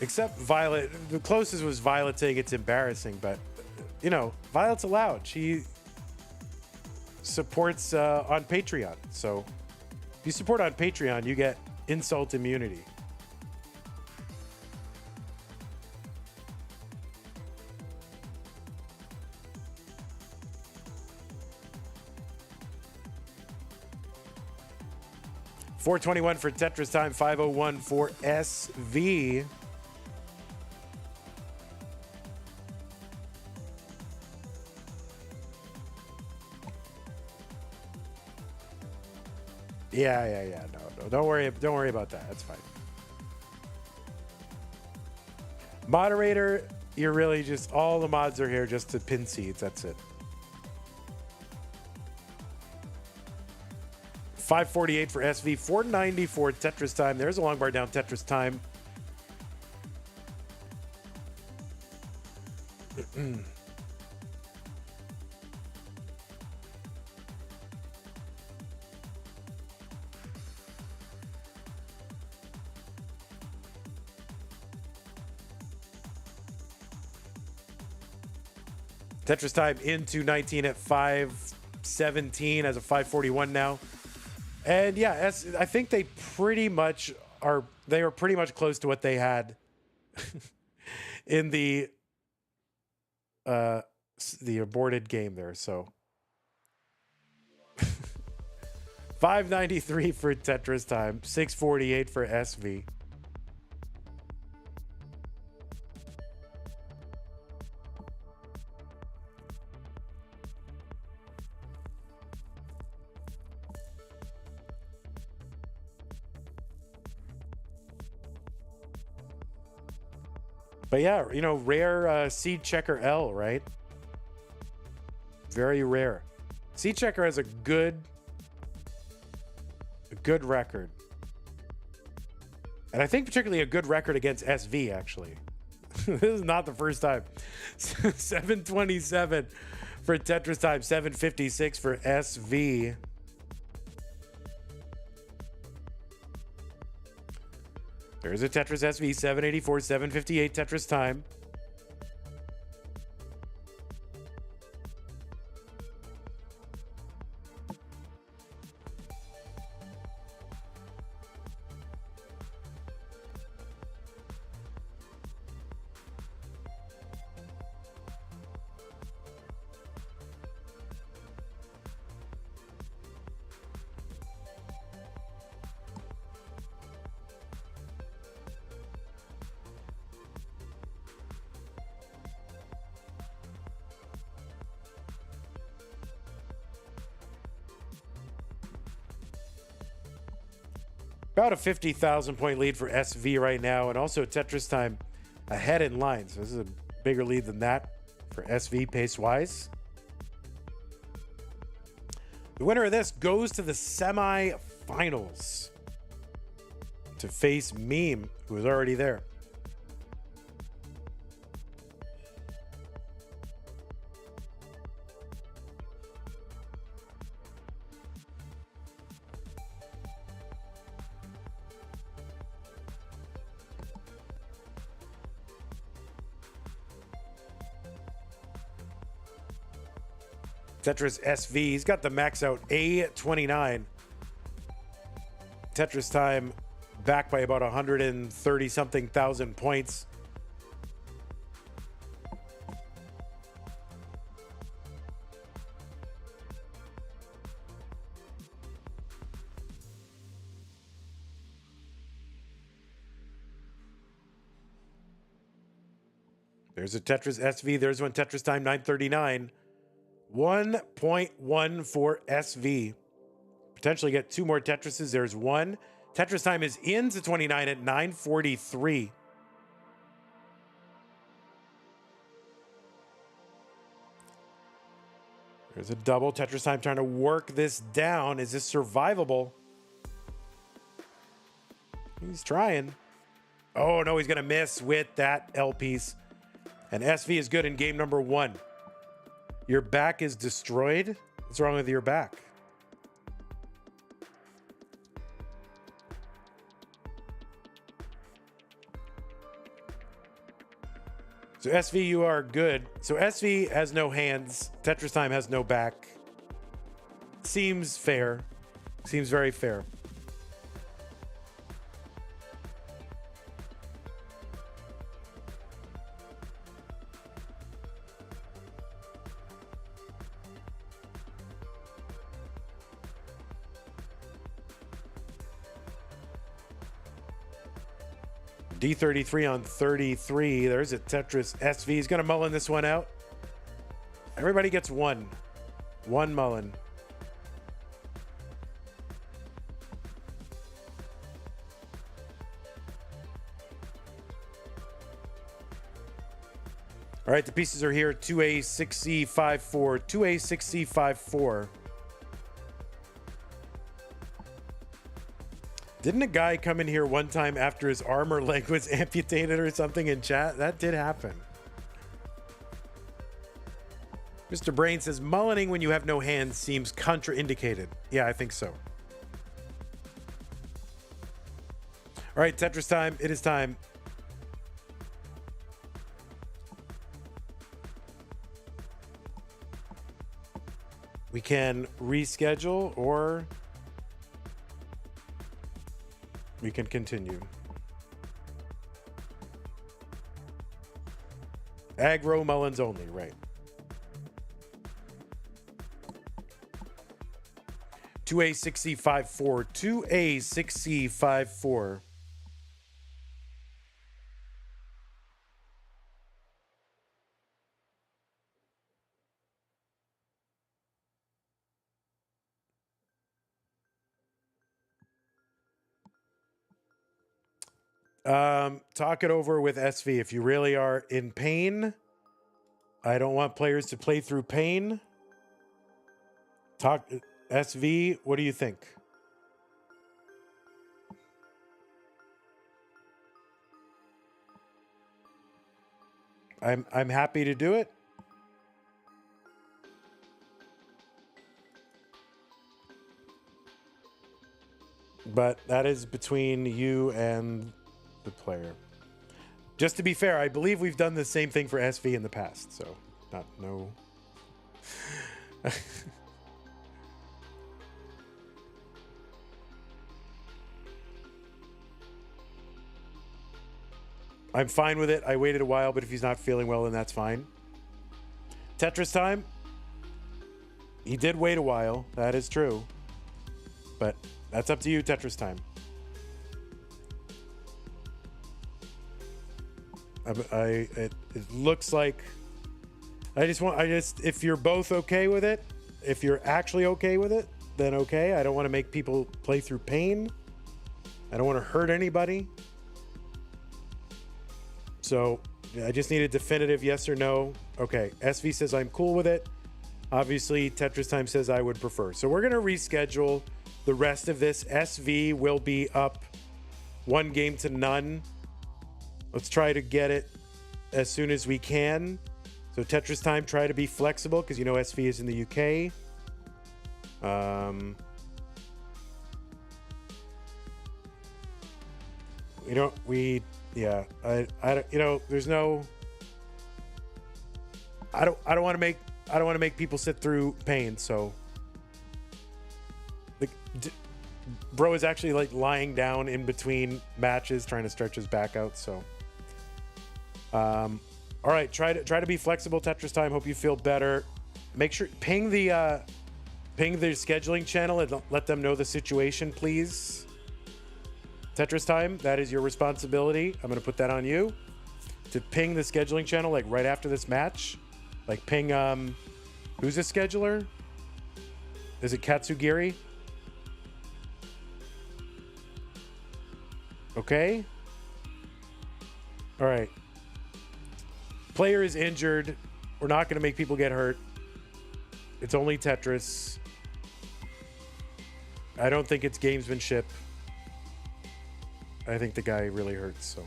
Except Violet. The closest was Violet saying it's embarrassing, but, you know, Violet's allowed. She supports on Patreon. So if you support on Patreon, you get insult immunity. $421 for Tetristime, 501 for SV. Yeah. No. Don't worry about that. That's fine. Moderator, you're really just, all the mods are here just to pin seeds. That's it. 548 for SV, 490 for Tetristime. There's a long bar down Tetristime. Tetristime into 19 at 517 as a 541 now. And yeah, I think they pretty much are, they are pretty much close to what they had in the aborted game there. So 593 for Tetristime, 648 for SV. But yeah, you know, rare Seed Checker L, right? Very rare. Seed Checker has a good record. And I think particularly a good record against SV, actually. This is not the first time. 727 for Tetristime, 756 for SV. There's a Tetris SV, 784, 758 Tetristime. About a 50,000 point lead for SV right now, and also Tetristime ahead in line. So this is a bigger lead than that for SV pace-wise. The winner of this goes to the semi-finals to face Meme, who is already there. Tetris SV, he's got the max out A29. Tetristime back by about 130 something thousand points. There's a Tetris SV. There's one Tetristime 939. 1.1 for SV. Potentially get two more Tetrises. There's one. Tetristime is into 29 at 943. There's a double. Tetristime trying to work this down. Is this survivable? He's trying. Oh, no, he's going to miss with that L piece. And SV is good in game number 1. Your back is destroyed? What's wrong with your back? So SV, you are good. So SV has no hands. Tetristime has no back. Seems fair. Seems very fair. D33 on 33. There's a Tetris SV. He's going to mullen this one out. Everybody gets one. One mullen. All right, the pieces are here. 2A, 6C, 5-4. 2A, 6C, 5-4. Didn't a guy come in here one time after his arm or leg was amputated or something in chat? That did happen. Mr. Brain says, mullening when you have no hands seems contraindicated. Yeah, I think so. All right, Tetris time. It is time. We can reschedule or we can continue. Aggro mullins only, right. 2A, 6C, 5-4. 2A, 6C, 5-4. Talk it over with SV. If you really are in pain, I don't want players to play through pain. Talk SV, what do you think? I'm happy to do it. But that is between you and the player. Just to be fair, I believe we've done the same thing for SV in the past, so no. I'm fine with it. I waited a while, but if he's not feeling well, then that's fine. Tetris time. He did wait a while. That is true. But that's up to you, Tetris time. It looks like if you're both okay with it, if you're actually okay with it, then okay. I don't want to make people play through pain. I don't want to hurt anybody. So I just need a definitive yes or no. Okay, SV says I'm cool with it. Obviously, Tetristime says I would prefer. So we're going to reschedule the rest of this. SV will be up 1 game to none. Let's try to get it as soon as we can. So Tetristime, try to be flexible because you know SV is in the UK. There's no. I don't want to make people sit through pain. So, bro is actually like lying down in between matches, trying to stretch his back out. So, all right, try to be flexible. Tetristime. Hope you feel better. Make sure ping the scheduling channel and let them know the situation, please. Tetristime, that is your responsibility. I'm going to put that on you to ping the scheduling channel like right after this match. Like ping, who's the scheduler? Is it Katsugiri? Okay. All right. Player is injured. We're not going to make people get hurt. It's only Tetris. I don't think it's gamesmanship. I think the guy really hurts, so.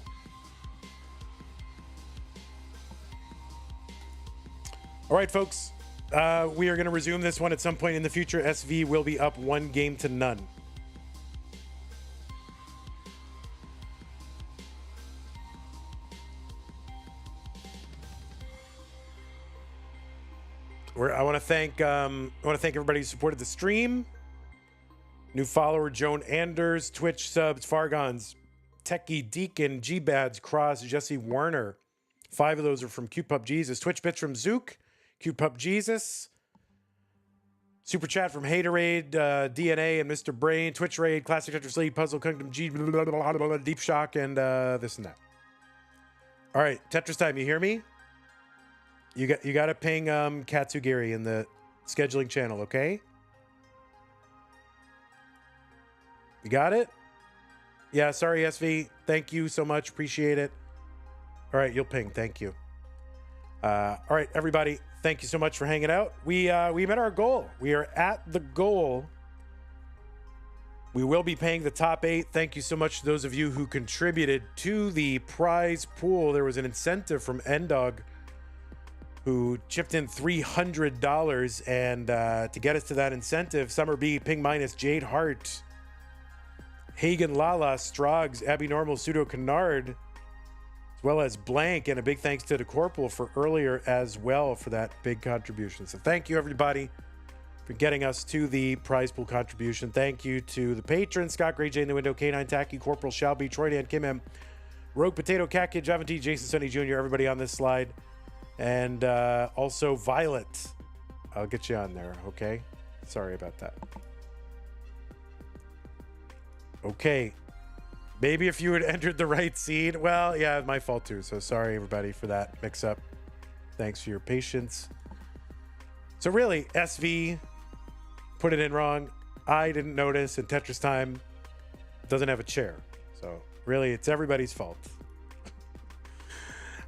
All right, folks. We are going to resume this one at some point in the future. SV will be up 1 game to none. I want to thank everybody who supported the stream. New follower Joan Anders, Twitch subs Fargons, Techie Deacon, G-Bads, Cross, Jesse Warner. 5 of those are from Cute Pup Jesus. Twitch bits from Zook, Cute Pup Jesus. Super chat from Haterade, DNA, and Mr. Brain. Twitch Raid, Classic Tetris League, Puzzle Kingdom, Deep Shock, and this and that. All right, Tetristime, you hear me? You got to ping Katsugiri in the scheduling channel, okay? You got it? Yeah, sorry, SV. Thank you so much. Appreciate it. All right, you'll ping. Thank you. All right, everybody. Thank you so much for hanging out. We met our goal. We are at the goal. We will be paying the top 8. Thank you so much to those of you who contributed to the prize pool. There was an incentive from Ndog who chipped in $300. And to get us to that incentive, Summer B, Ping Minus, Jade Hart, Hagen Lala, Strogs, Abby Normal, Pseudo Canard, as well as Blank, and a big thanks to the Corporal for earlier as well for that big contribution. So thank you, everybody, for getting us to the prize pool contribution. Thank you to the patrons, Scott Gray, J in the Window, K9 Tacky, Corporal Shelby, Troy Dan, Kim M, Rogue Potato, Cat Kid, Javin T, Jason Sonny Jr., everybody on this slide, and also Violet. I'll get you on there, okay? Sorry about that. Okay, maybe if you had entered the right seed. Well, yeah, my fault too. So sorry, everybody, for that mix-up. Thanks for your patience. So really, SV put it in wrong. I didn't notice, and Tetristime doesn't have a chair. So really, it's everybody's fault.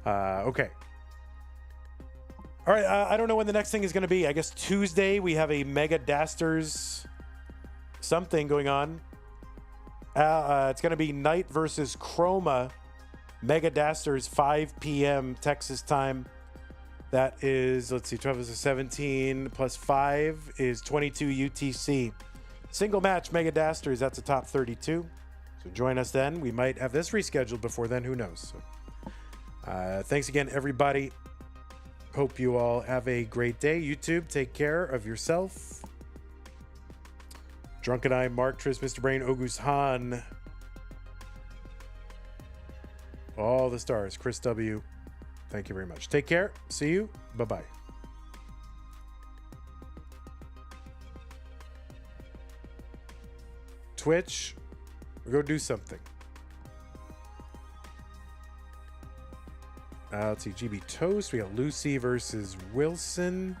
Okay. All right, I don't know when the next thing is going to be. I guess Tuesday we have a Mega Dasters something going on. It's going to be Knight versus Chroma, Mega Dasters, 5 p.m. Texas time. That is, let's see, 12 is a 17 plus 5 is 22 UTC. Single match Mega Dasters, that's a top 32. So join us then. We might have this rescheduled before then, who knows. So, thanks again, everybody. Hope you all have a great day. YouTube, take care of yourself. Drunken Eye, Mark, Tris, Mr. Brain, Ogus Han. All the stars. Chris W. Thank you very much. Take care. See you. Bye-bye. Twitch, go do something. Let's see. GB Toast. We got Lucy versus Wilson.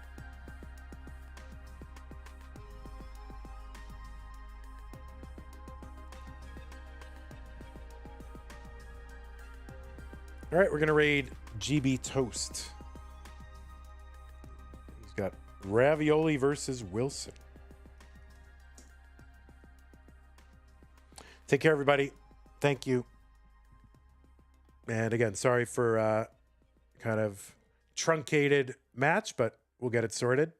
All right, we're going to raid GB Toast. He's got Ravioli versus Wilson. Take care, everybody. Thank you. And again, sorry for kind of truncated match, but we'll get it sorted.